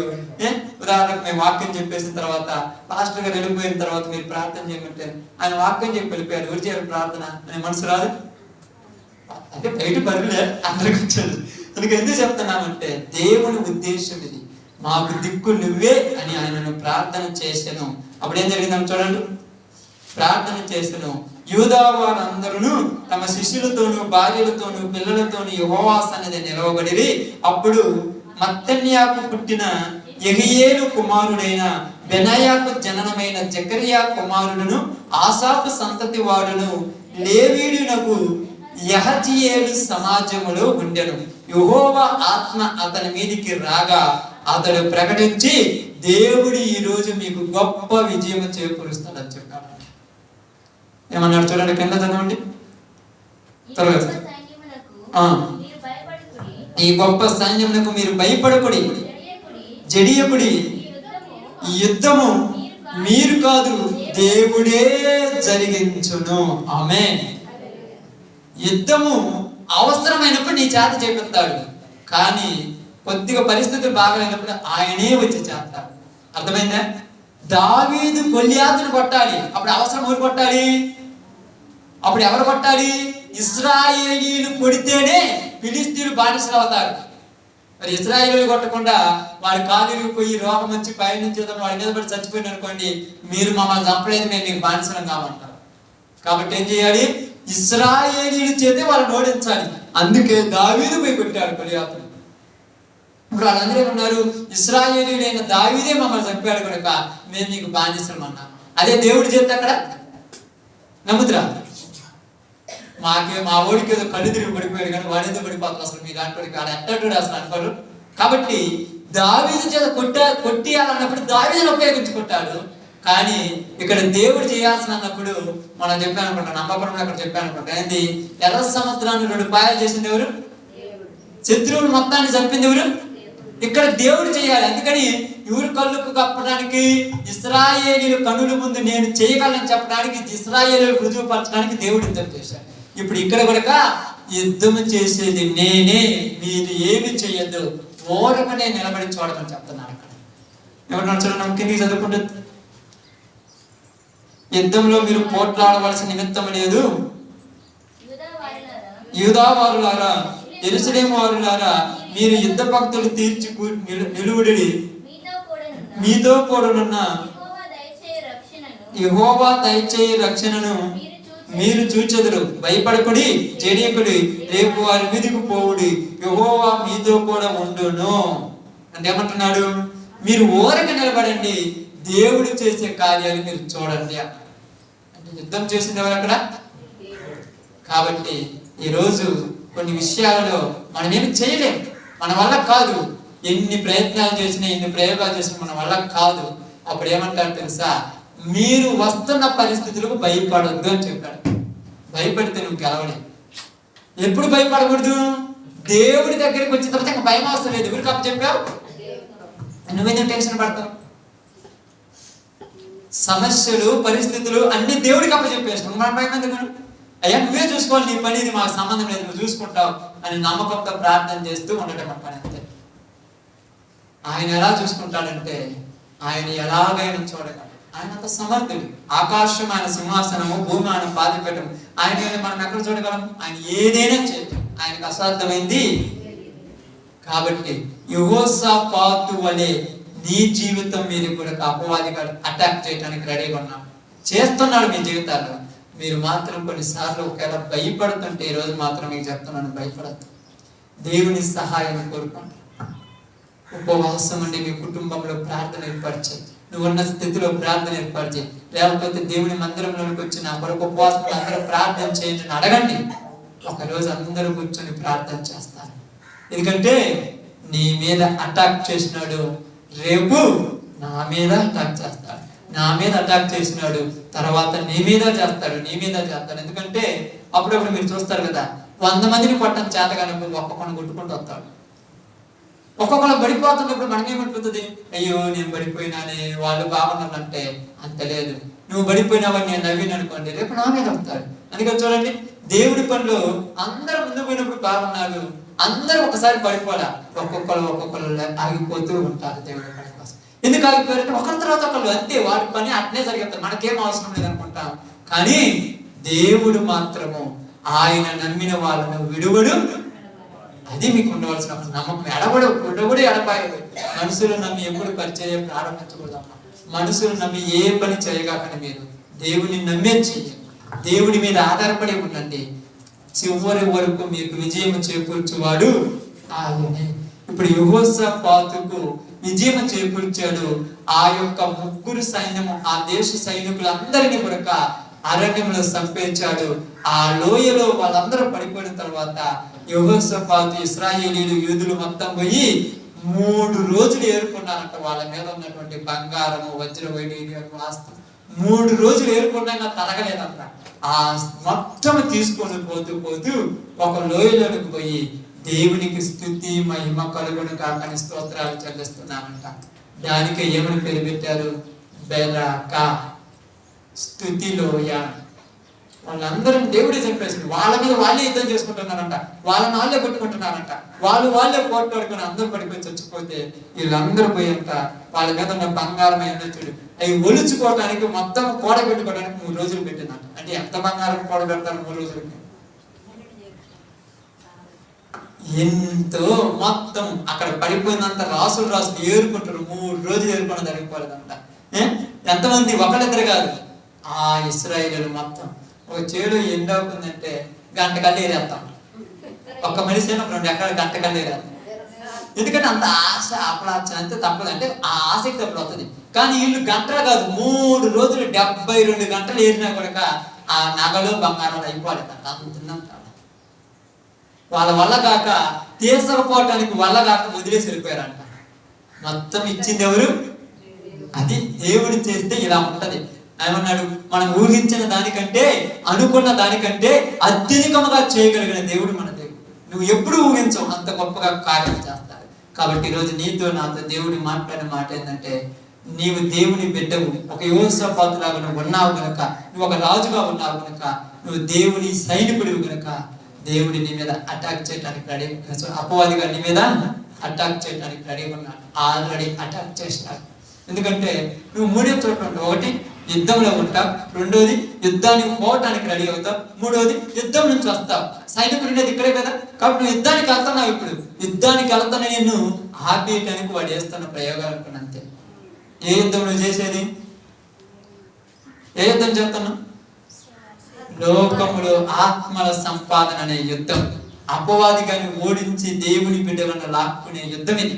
ఉదాహరణకు మేము వాక్యం చెప్పేసిన తర్వాత పాస్టర్ గారు వెళ్ళిపోయిన తర్వాత మీరు ప్రార్థన చేయమంటే ఆయన వాక్యం చెప్పి వెళ్ళిపోయారు, ఎవరు చేయాలి ప్రార్థన అనే మనసు రాదు. అంటే బయట పరులే అందరికి వచ్చాడు. అందుకే ఎందుకు చెప్తున్నామంటే దేవుని ఉద్దేశం ఇది, మాకు దిక్కు నువ్వే అని ఆయనను ప్రార్థన చేశాను. అప్పుడు ఏం జరిగిందని చూడండి. ప్రార్థన చేశాను, యూదా వారందరూ తమ శిష్యులతోనూ భార్యలతోనూ పిల్లలతోనూ యెహోవా సన్నిధిని నిలవబడిరి. అప్పుడు మత్తన్యాకు పుట్టిన యెహీయేలు కుమారుడైన బెనాయాకు జననమైన జకరియా కుమారుడును ఆసాపు సంతతి వాడును లేవీయునకు యహజీయేలు సమాజములో ఉండెను. యెహోవా ఆత్మ అతని మీదికి రాగా అతడు ప్రకటించి దేవుడు ఈ రోజు మీకు గొప్ప విజయం చేకూరుస్తాడని చెప్పాడు. ఏమన్నాడు చూడండి, కింద చదవండి త్వరగా. ఈ గొప్ప సైన్యమునకు మీరు భయపడకుడి, జడియకుడి, ఈ యుద్ధము మీరు కాదు దేవుడే జరిగించును. ఆమేన్. యుద్ధము అవసరమైనప్పుడు నీ చేత చేపిస్తాడు, కానీ కొద్దిగా పరిస్థితులు బాగలేనప్పుడు ఆయనే వచ్చి చేస్తాడు. అర్థమైందా? దావీదు గొల్యాతును కొట్టాలి, అప్పుడు అవసరం ఎవరు కొట్టాలి? అప్పుడు ఎవరు కొట్టాలి? ఇశ్రాయేలీలు కొడితేనే ఫిలిస్తీన్లు బానిసలు అవుతారు. మరి ఇశ్రాయేలీలు కొట్టకుండా వాడి కాలు పోయి రోగం వచ్చి పైనుంచి వాడి మీద పడి చచ్చిపోయిన అనుకోండి, మీరు మమ్మల్ని చంపలేదు, మేము మీకు బానిసలం కామంటారు. కాబట్టి ఏం చేయాలి? ఇశ్రాయేలీల చేతే వాళ్ళని ఓడించాలి. అందుకే దావీదు పోయి కొట్టాడు గొల్యాతును. ఇప్పుడు వాళ్ళందరూ ఏమన్నారు? ఇశ్రాయేలీయుడైన దావీదే మమ్మల్ని చంపాడు కనుక మేము నీకు బానిసలం అన్నాం. అదే దేవుడు చేస్తే అక్కడ నమ్ముతురా? మా ఓడికి ఏదో కళ్ళు తిరిగి పడిపోయాడు, కానీ వాడు ఎందుకు పడిపోతారు అసలు మీ దాంట్లో అట్టడు అసలు అనుకోరు. కాబట్టి దావీదు చేత కొట్టియాలన్నప్పుడు దావీదుని ఉపయోగించుకుంటాడు. కానీ ఇక్కడ దేవుడు చేయాల్సిన అన్నప్పుడు మనం చెప్పాను అనుకుంటా, నమ్మకం అక్కడ చెప్పాను అనుకుంటా, ఏంటి? ఎర్ర సముద్రాన్ని 2 పాయలు చేసింది ఎవరు? శత్రువులు మొత్తాన్ని చంపింది ఎవరు? ఇక్కడ దేవుడు చేయాలి. అందుకని ఎవరు కళ్ళకు కప్పడానికి, ఇశ్రాయేలీయుల కన్నుల ముందు నేను చేయగలను చెప్పడానికి, ఇశ్రాయేలీయులు రుజువుపరచడానికి దేవుడు యుద్ధం చేశాడు. ఇప్పుడు ఇక్కడ కూడా యుద్ధం చేసేది నేనే, మీరు ఏమి చేయొద్దు, ఓరకనే నిలబడి చూడమని చెప్తున్నాను. అక్కడ ఎవరు చూడండి, కిందికి చదువుకుంటే యుద్ధంలో మీరు పోట్లాడవలసిన నిమిత్తం లేదు. యూదా వారులారా, యెరూషలేము వారులారా, మీరు యుద్ధ భక్తులు తీర్చి నిలువుడి, మీతో కూడనున్న యెహోవా దయచేయ రక్షణను మీరు చూచెదరు. భయపడకుడి, జడియకుడి, రేపు వారి మీదకు పోవుడి, యెహోవా మీతో కూడా ఉండును. అంటే ఏమంటున్నాడు? మీరు ఓరక నిలబడండి, దేవుడు చేసే కార్యాలు మీరు చూడండి. అంటే యుద్ధం చేసింది ఎవరు అక్కడ? కాబట్టి ఈరోజు కొన్ని విషయాలలో మనం ఏమి చేయలేం, మన వల్ల కాదు. ఎన్ని ప్రయత్నాలు చేసినా, ఎన్ని ప్రయోగాలు చేసినా మన వల్ల కాదు. అప్పుడు ఏమంటారు తెలుసా? మీరు వస్తున్న పరిస్థితులకు భయపడొద్దు అని చెప్పాడు. భయపడితే నువ్వు గెలవలేవు. ఎప్పుడు భయపడకూడదు? దేవుడి దగ్గరికి వచ్చిన తర్వాత ఇంకా భయం అవసరం లేదు. ఎవరికి అప్పు చెప్పావు? నువ్వేదో టెన్షన్ పడతావు? సమస్యలు, పరిస్థితులు అన్ని దేవుడికి అప్పు చెప్పేస్తావు. మన భయం ఎందుకు? అయ్యా నువ్వే చూసుకోవాలి, నీ పని ఇది, మాకు సంబంధం లేదు, నువ్వు చూసుకుంటావు అని నమ్మకంతో ప్రార్థన చేస్తూ ఉండటం మన పని అంతే. ఆయన ఎలా చూసుకుంటాడంటే ఆయన ఎలాగైనా చూడగలడు. ఆయన అంత సమర్థుడు. ఆకాశం ఆయన సింహాసనము, భూమి ఆయన పాదపీఠం. ఆయన మనం ఎక్కడ చూడగలం? ఆయన ఏదైనా చేయగలం. ఆయనకు అసాధ్యమైంది. కాబట్టి యెహోషాపాతు వలె నీ జీవితం మీద కూడా అపవాదిగా అటాక్ చేయడానికి రెడీగా ఉన్నాడు, చేస్తున్నాడు మీ జీవితాల్లో. మీరు మాత్రం కొన్నిసార్లు ఒకవేళ భయపడుతుంటే ఈ రోజు మాత్రం మీకు చెప్తున్నాను, భయపడద్దు. దేవుని సహాయం కోరుకోండి. ఉపవాసం ఉండి మీ కుటుంబంలో ప్రార్థన ఏర్పరిచేది. నువ్వు ఉన్న స్థితిలో ప్రార్థన ఏర్పరిచేయి. లేకపోతే దేవుని మందిరంలోకి వచ్చి నా కొరకు ఉపవాసం అందరూ ప్రార్థన చేయండి అని అడగండి. ఒకరోజు అందరూ కూర్చొని ప్రార్థన చేస్తారు. ఎందుకంటే నీ మీద అటాక్ చేసినాడు, రేపు నా మీద అటాక్ చేస్తాడు. నా మీద అటాక్ చేసినాడు, తర్వాత నీ మీద చేస్తాడు, నీ మీద చేస్తాడు. ఎందుకంటే అప్పుడప్పుడు మీరు చూస్తారు కదా, 100 మందిని కొట్టడం చేత కానీ ఒక్కొక్కరిని కొట్టుకుంటూ వస్తాడు. ఒక్కొక్కరు పడిపోతున్నప్పుడు మనమేమనిపిస్తుంది? అయ్యో నేను పడిపోయినానే, వాళ్ళు బాగున్నారంటే అంత లేదు. నువ్వు పడిపోయినావని నేను నవ్విన అనుకోండి, రేపు నా మీద వస్తాడు. అందుకని చూడండి, దేవుడి పనులు అందరూ ముందు పోయినప్పుడు బాగున్నారు, అందరూ ఒకసారి పడిపోలా. ఒక్కొక్కరు ఆగిపోతూ ఉంటారు దేవుడి పని కోసం. ఎందుకు ఆగిపోయారంటే ఒకరి తర్వాత ఒకళ్ళు అంతే, వాడి పని అట్నే జరిగిస్తారు, మనకేం అవసరం లేదు అనుకుంటాం. కానీ దేవుడు మాత్రము ఆయన నమ్మిన వాళ్ళను విడువడు. అది మీకు ఉండవలసిన నమ్మకం. ఉండబడి ఎడపాయదు. మనుషులు నమ్మి ఎప్పుడు పరిచయం ప్రారంభించకూడదమ్మా. మనుషులు నమ్మి ఏ పని చేయగాకని మీరు దేవుని నమ్మే చేయండి. దేవుడి మీద ఆధారపడి ఉండండి. చివరి వరకు మీకు విజయం చేకూర్చువాడు ఆయనే. ఇప్పుడు యెహోషాపాతుకు విజయం చేకూర్చాడు. ఆ యొక్క 3 సైన్యము, ఆ దేశ సైనికులందరినీ కొరక అరణ్యంలో సంపేర్చాడు. ఆ లోయలో వాళ్ళందరూ పడిపోయిన తర్వాత యెహోషాపాతు, ఇశ్రాయేలీలు, యూదులు మొత్తం పోయి 3 రోజులు ఏరుకున్నారంట. వాళ్ళ మీద ఉన్నటువంటి బంగారము, వజ్ర వైడూర్యము ఆస్తి 3 రోజులు ఏరుకున్నా తరగలేదంట. ఆ మొత్తం తీసుకొని పోతూ ఒక లోయలోనికి పోయి దేవునికి స్తుతి మహిమ కలుగును కాకని స్తోత్రాలు చెల్లిస్తున్నామంట. దానికి ఏమని పేరు పెట్టారు? బెరాక, స్తుతి లోయ. వాళ్ళందరూ దేవుడే చంపేసింది. వాళ్ళ మీద వాళ్ళే యుద్ధం చేసుకుంటున్నారంట, వాళ్ళని వాళ్ళే కొట్టుకుంటున్నారంట, వాళ్ళే పోట్లాడుకుని అందరూ పడిపోయి చచ్చిపోతే వీళ్ళందరూ పోయంట వాళ్ళ మీద ఉన్న బంగారం అయినా చూడు, అవి ఒలుచుకోవడానికి మొత్తం కూడబెట్టుకోవడానికి 3 రోజులు పెట్టిందంట. అంటే ఎంత బంగారం కూడబెడతారు 3 రోజులకి? ఎంతో మొత్తం అక్కడ పడిపోయినంత రాసులు ఏరుకుంటారు. 3 రోజులు ఏరుకోవడం జరిగిపోలేదంట. ఎంతమంది? ఒకళ్ళిద్దరు కాదు, ఆ ఇశ్రాయేలీయులు మొత్తం. ఒక చేడు ఎండవుతుందంటే గంట కళ్ళు ఏరేస్తాం. ఒక్క మనిషి 2 ఎకరాలు గంట కళ్ళు ఏరేస్తాం. ఎందుకంటే అంత ఆశ అప్పుడు అంతే తప్పదు. అంటే ఆ ఆసక్తి అప్పుడు వస్తుంది. కానీ వీళ్ళు గంటలు కాదు, 3 రోజులు 72 గంటలు ఏరినా కూడా ఆ నగలు బంగారాలు అయిపోలేదంట. అంత వాళ్ళ వల్ల కాక, తీసుకుపోవటానికి వల్ల కాక వదిలేసి వెళ్ళిపోయారంట. మొత్తం ఇచ్చింది ఎవరు? అది దేవుడు చేస్తే ఇలా ఉంటది. ఏమన్నాడు? మనం ఊహించిన దానికంటే, అనుకున్న దానికంటే అత్యధికముగా చేయగలిగిన దేవుడు మన దేవుడు. నువ్వు ఎప్పుడు ఊహించవు అంత గొప్పగా కార్యం చేస్తాడు. కాబట్టి ఈరోజు నీతో నాతో దేవుడు మాట్లాడిన మాట ఏంటంటే, నీవు దేవుని బిడ్డవు. ఒక యెహోషాపాతులాగా నువ్వు ఉన్నావు గనుక, నువ్వు ఒక రాజుగా ఉన్నావు గనుక, నువ్వు దేవుని సైనికుడివి గనుక దేవుడి నీ మీద అటాక్ చేయడానికి రెడీ. అపవాదిగా నీ మీద అటాక్ చేయడానికి రెడీ ఉన్నాడు. ఆల్రెడీ అటాక్ చేసినాడు. ఎందుకంటే నువ్వు 3వ చోట ఉంటావు. 1 యుద్ధంలో ఉంటావు, 2వది యుద్ధానికి పోవటానికి రెడీ అవుతావు, 3వది యుద్ధం నుంచి వస్తావు. సైనికుడు ఉండేది ఇక్కడే కదా. కాబట్టి నువ్వు యుద్ధానికి వెళ్తున్నావు. ఇప్పుడు యుద్ధానికి వెళ్తాను నేను ఆపేయటానికి వాడు చేస్తున్న ప్రయోగాలు అంతే. ఏ యుద్ధం నువ్వు చేసేది? ఏ యుద్ధం చేస్తున్నావు? లోకములో ఆత్మల సంపాదన అనే యుద్ధం. అపవాదిగాని ఓడించి దేవుని బిడ్డలను లాక్కునే యుద్ధం ఇది.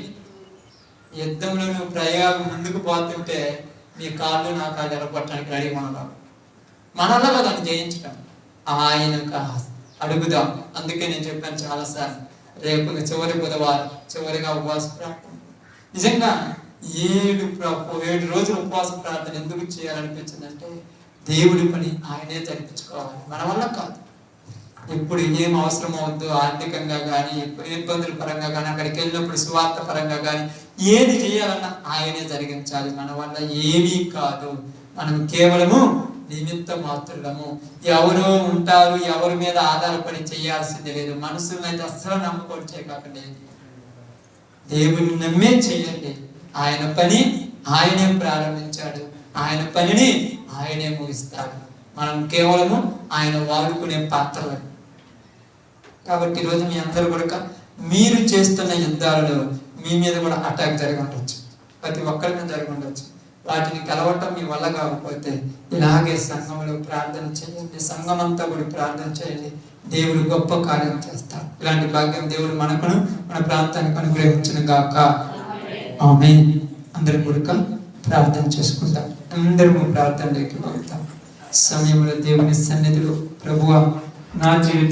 యుద్ధంలో నువ్వు ప్రయోగం ముందుకు పోతుంటే నీ కాళ్ళు నా కాళ్ళు ఎరగొట్టడానికి రెడీ ఉన్నావు. మనలో దాన్ని జయించడం ఆయన అడుగుదాం. అందుకే నేను చెప్పాను చాలాసార్లు, రేపు చివరి బుధవారం చివరిగా ఉపవాస ప్రార్థన. నిజంగా 7 రోజులు ఉపవాస ప్రార్థన ఎందుకు చేయాలనిపించిందంటే, దేవుడి పని ఆయనే జరిపించుకోవాలి, మన వల్ల కాదు. ఇప్పుడు ఏం అవసరం అవుద్దో ఆర్థికంగా కానీ, ఇబ్బందుల పరంగా కానీ, అక్కడికి వెళ్ళినప్పుడు సువార్త పరంగా కానీ ఏది చేయాలన్నా ఆయనే జరిగించాలి, మన వల్ల ఏమీ కాదు. మనం కేవలము నిమిత్త మాత్రులము. ఎవరు ఉంటారు, ఎవరి మీద ఆధారపడి చేయాల్సింది లేదు. మనుషులను అయితే అస్సలు నమ్ముకొని చేయకండి, దేవుని నమ్మే చేయండి. ఆయన పని ఆయనే ప్రారంభించాడు, ఆయన పనిని ఆయనే ముగిస్తాడు. మనం కేవలము ఆయన వాడుకునే పాత్రలు. కాబట్టి ఈరోజు మీ అందరూ కూడా మీరు చేస్తున్న యుద్ధాలలో మీ మీద కూడా అటాక్ జరిగి ఉండొచ్చు, ప్రతి ఒక్కరి మీద జరిగి ఉండొచ్చు. వాటిని కలవటం మీ వల్ల కాకపోతే ఇలాగే సంఘంలో ప్రార్థన చేయండి, సంఘం అంతా కూడా ప్రార్థన చేయండి, దేవుడు గొప్ప కార్యం చేస్తాడు. ఇలాంటి భాగ్యం దేవుడు మనకును మన ప్రాంతానికి అనుగ్రహించును గాక. ఆమేన్. అందరూ కూడా ప్రార్థన చేసుకుంటాం. అందరము ప్రార్థనలోకి వెళ్తాం. సమయంలో దేవుని సన్నిధిలో, ప్రభువా నా జీవితం